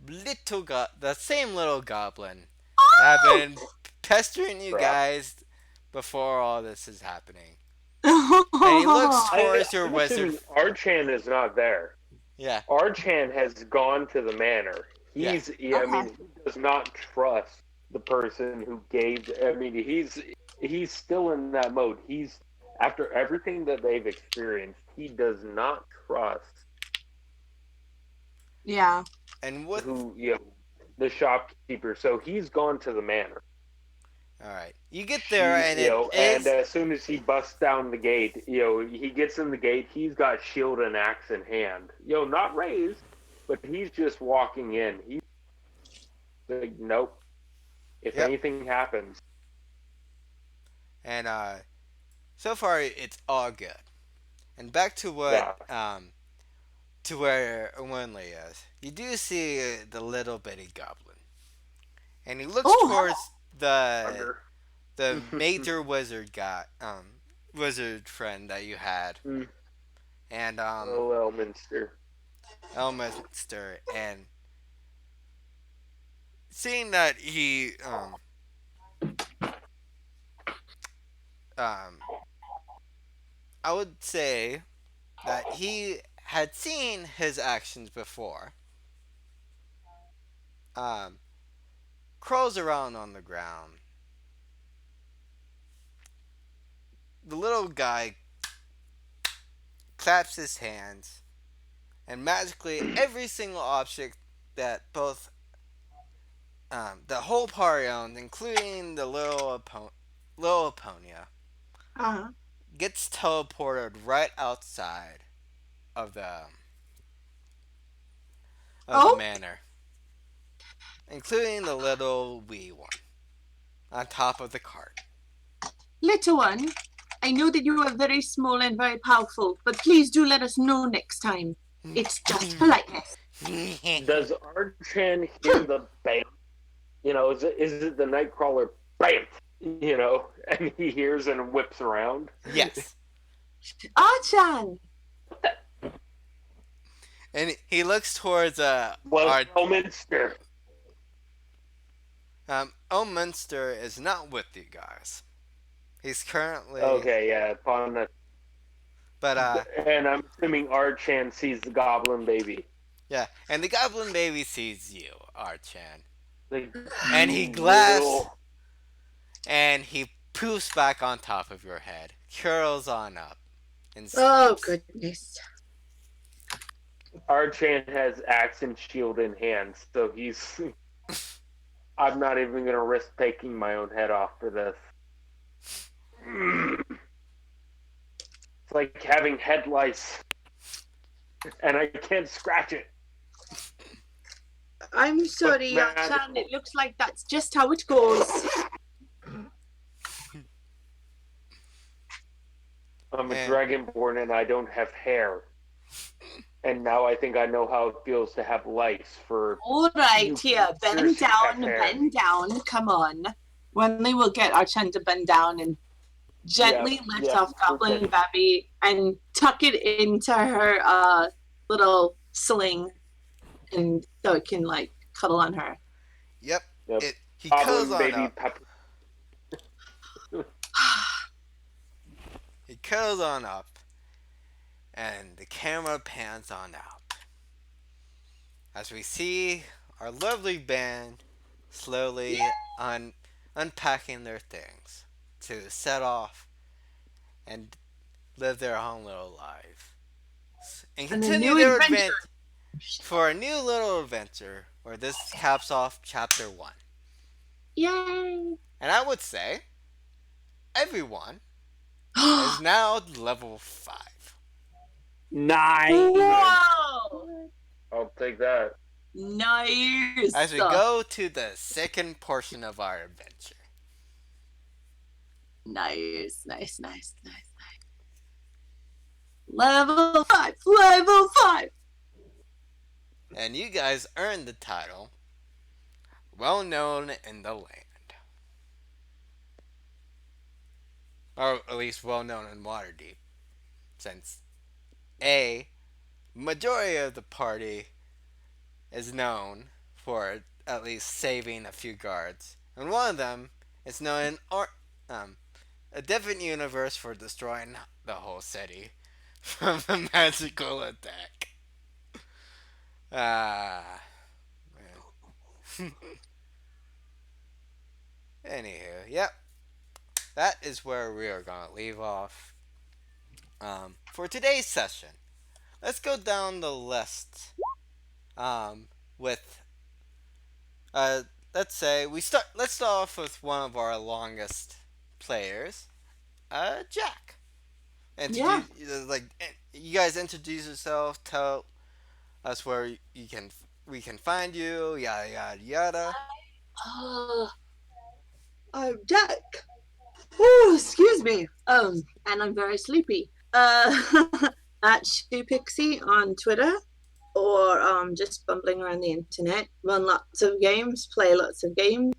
the same little goblin that have been pestering you Crap. guys before all this is happening. And he looks towards your I'm wizard. assuming Arjhan is not there. Yeah. Arjhan has gone to the manor. I mean, he does not trust the person who gave. I mean, he's still in that mode. He's After everything that they've experienced, he does not trust Yeah. And what? who the shopkeeper. So he's gone to the manor. All right, you get there, and it And is. as soon as he busts down the gate, he gets in the gate. He's got shield and axe in hand. Not raised, but he's just walking in. He's like, nope. If Yep. anything happens, And so far it's all good. And back to what yeah. to where Winley is. You do see the little bitty goblin, and he looks Oh, towards the Under. the major wizard guy, wizard friend that you had, Mm. and Oh, Elminster. Elminster, and seeing that he um I would say that he had seen his actions before. Um, crawls around on the ground. The little guy claps his hands, and magically every single object that both the whole party owned, including the little Aponia, uh-huh. gets teleported right outside of the Oh, manor, including the little wee one on top of the cart. little one, I know that you are very small and very powerful, but please do let us know next time. It's just politeness. Does Arjhan hear the bam? Is it the Nightcrawler bam? And he hears and whips around. Yes. Arjhan! And he looks towards Well, our Elminster. Munster is not with you guys. He's currently Okay, yeah, upon the. but And I'm assuming Arjhan sees the goblin baby. yeah, and the goblin baby sees you, Arjhan. Like, And he you glass little- and he poofs back on top of your head, curls on up, and Oh, sleeps. goodness. Arjhan has axe and shield in hand, so he's. I'm not even gonna risk taking my own head off for this. It's like having head lice, and I can't scratch it. I'm sorry, Man. Arjhan. It looks like that's just how it goes. I'm a And- dragonborn and I don't have hair. And now I think I know how it feels to have lice for. All right, You here, bend seriously down, have hair. bend down. Come on. Wenley will get Arjhan to bend down and gently lift yeah, off Goblin perfect. Babby and tuck it into her little sling, and so it can like cuddle on her. Yep. Yep. He curls Goblin on baby up. pepper. He curls on up, and the camera pans on out as we see our lovely band slowly unpacking their things to set off and live their own little life and And a continue new their adventure. for a new little adventure where this caps off chapter 1. Yay! And I would say everyone is now level 5. Nice. Whoa! I'll take that. Nice. As we go to the second portion of our adventure. Nice, nice, nice, nice, nice. Level 5, level 5. And you guys earned the title Well Known in the Land. Or at least well known in Waterdeep. Since A, majority of the party is known for at least saving a few guards. And one of them is known in a different universe for destroying the whole city from a magical attack. Ah. Man. Anywho, yep. That is where we are going to leave off For today's session, let's go down the list with uh, let's say we start. Let's start off with one of our longest players, Jack. Yeah. You guys introduce yourself. Tell us where you can we can find you. Yada yada yada. Uh, I'm Jack. Oh, excuse me. And I'm very sleepy. At Shoe Pixie on Twitter, or just bumbling around the internet. Run lots of games, play lots of games.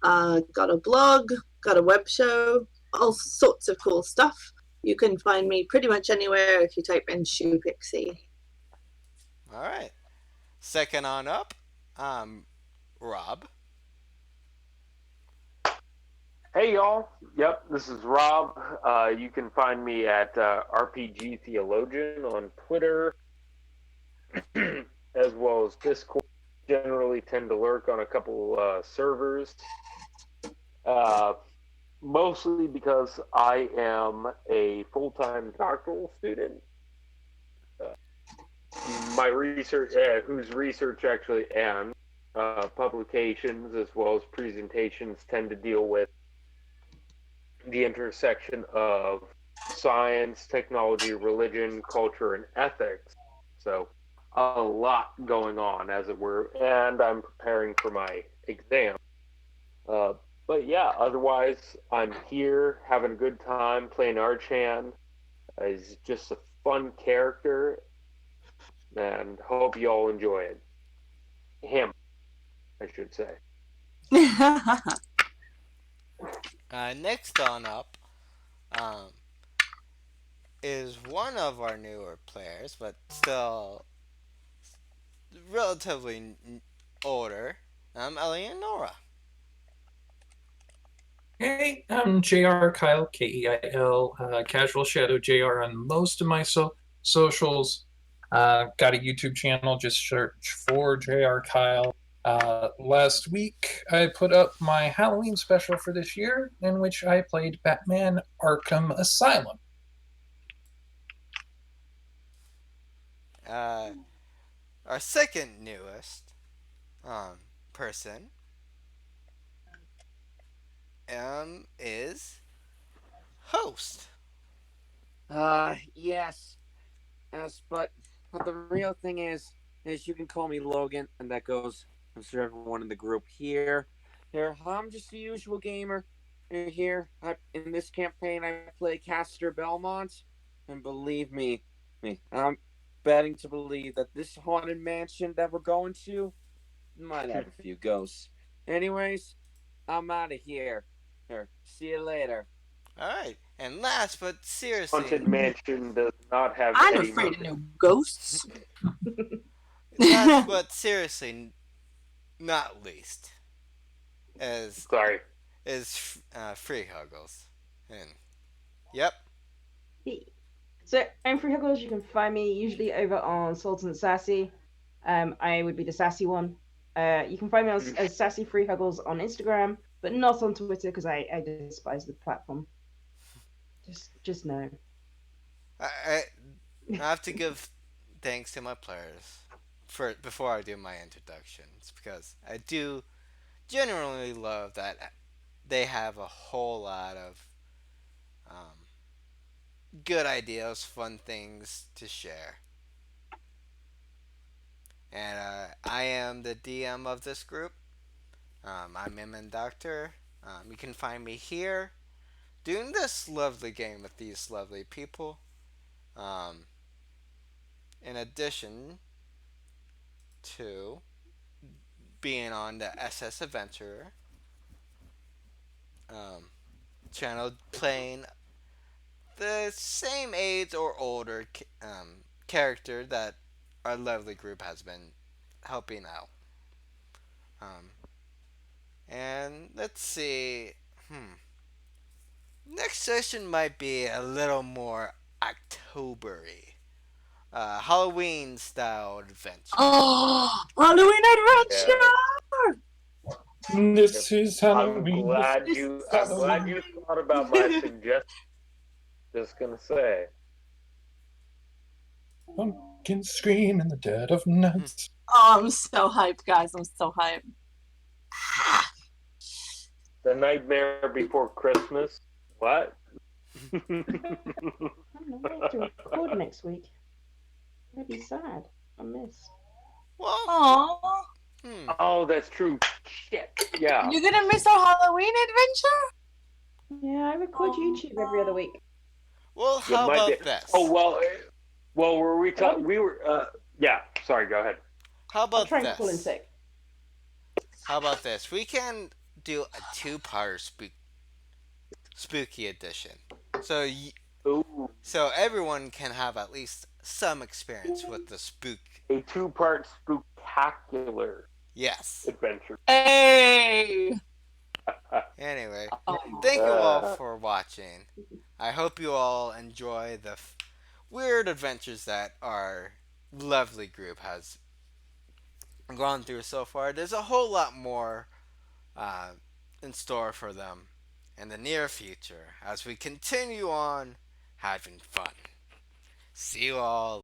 Got a blog, got a web show, all sorts of cool stuff. You can find me pretty much anywhere if you type in Shoe Pixie. All right. Second on up, Rob. Hey y'all. Yep, this is Rob. You can find me at RPG Theologian on Twitter, as well as Discord. Generally tend to lurk on a couple servers. Mostly because I am a full-time doctoral student. My research, whose research actually and publications as well as presentations tend to deal with the intersection of science, technology, religion, culture, and ethics. So a lot going on, as it were, and I'm preparing for my exam. But yeah, otherwise, I'm here having a good time playing Arjhan. He's just a fun character, and hope you all enjoy it. Him, I should say. Next on up, is one of our newer players, but still relatively older. Eleonora. Hey, I'm JR Kyle, Keil, Casual Shadow JR on most of my socials. Got a YouTube channel, just search for JR Kyle. Last week, I put up my Halloween special for this year, in which I played Batman Arkham Asylum. Our second newest person is Host. Yes. But the real thing is you can call me Logan, and that goes for everyone in the group here. I'm just a usual gamer. Here, in this campaign, I play Caster Belmont, and believe me, I'm betting to believe that this haunted mansion that we're going to might have a few ghosts. Anyways, I'm out of here. See you later. All right, and last but seriously, Haunted Mansion does not have I'm any afraid of murder. no ghosts. last but seriously not least, is Sorry. Free Huggles. And yep. So I'm Free Huggles. You can find me usually over on Sultan Sassy. I would be the sassy one. You can find me as Sassy Free Huggles on Instagram, but not on Twitter because I despise the platform. Just no. I have to give thanks to my players before I do my introductions, because I do genuinely love that they have a whole lot of good ideas, fun things to share. And I am the DM of this group. I'm Emin Doctor. You can find me here doing this lovely game with these lovely people. In addition to being on the SS Adventurer channel, playing the same age or older character that our lovely group has been helping out. And let's see. Next session might be a little more Octobery. Halloween style adventure. Oh, Halloween adventure! This is Halloween. I'm glad you thought about my suggestion. Just gonna say. Pumpkins scream in the dead of night. Oh, I'm so hyped, guys. I'm so hyped. The Nightmare Before Christmas. What? I don't know. I have to record next week. I'm gonna be sad. I miss. Well, Aww. Oh, that's true. Shit. Yeah. You're gonna miss our Halloween adventure? Yeah, I record YouTube every other week. well, Yeah, how my about bad. this? Oh well, were we talking? We were. Yeah. Sorry. Go ahead. How I'll about try and call in this? sick. How about this? We can do a two-part spooky edition. So, Ooh, so everyone can have at least some experience with the spook. a two-part spooktacular Yes. adventure. Hey. Anyway, Oh. thank you all for watching. I hope you all enjoy the weird adventures that our lovely group has gone through so far. There's a whole lot more uh, in store for them in the near future as we continue on having fun. See you all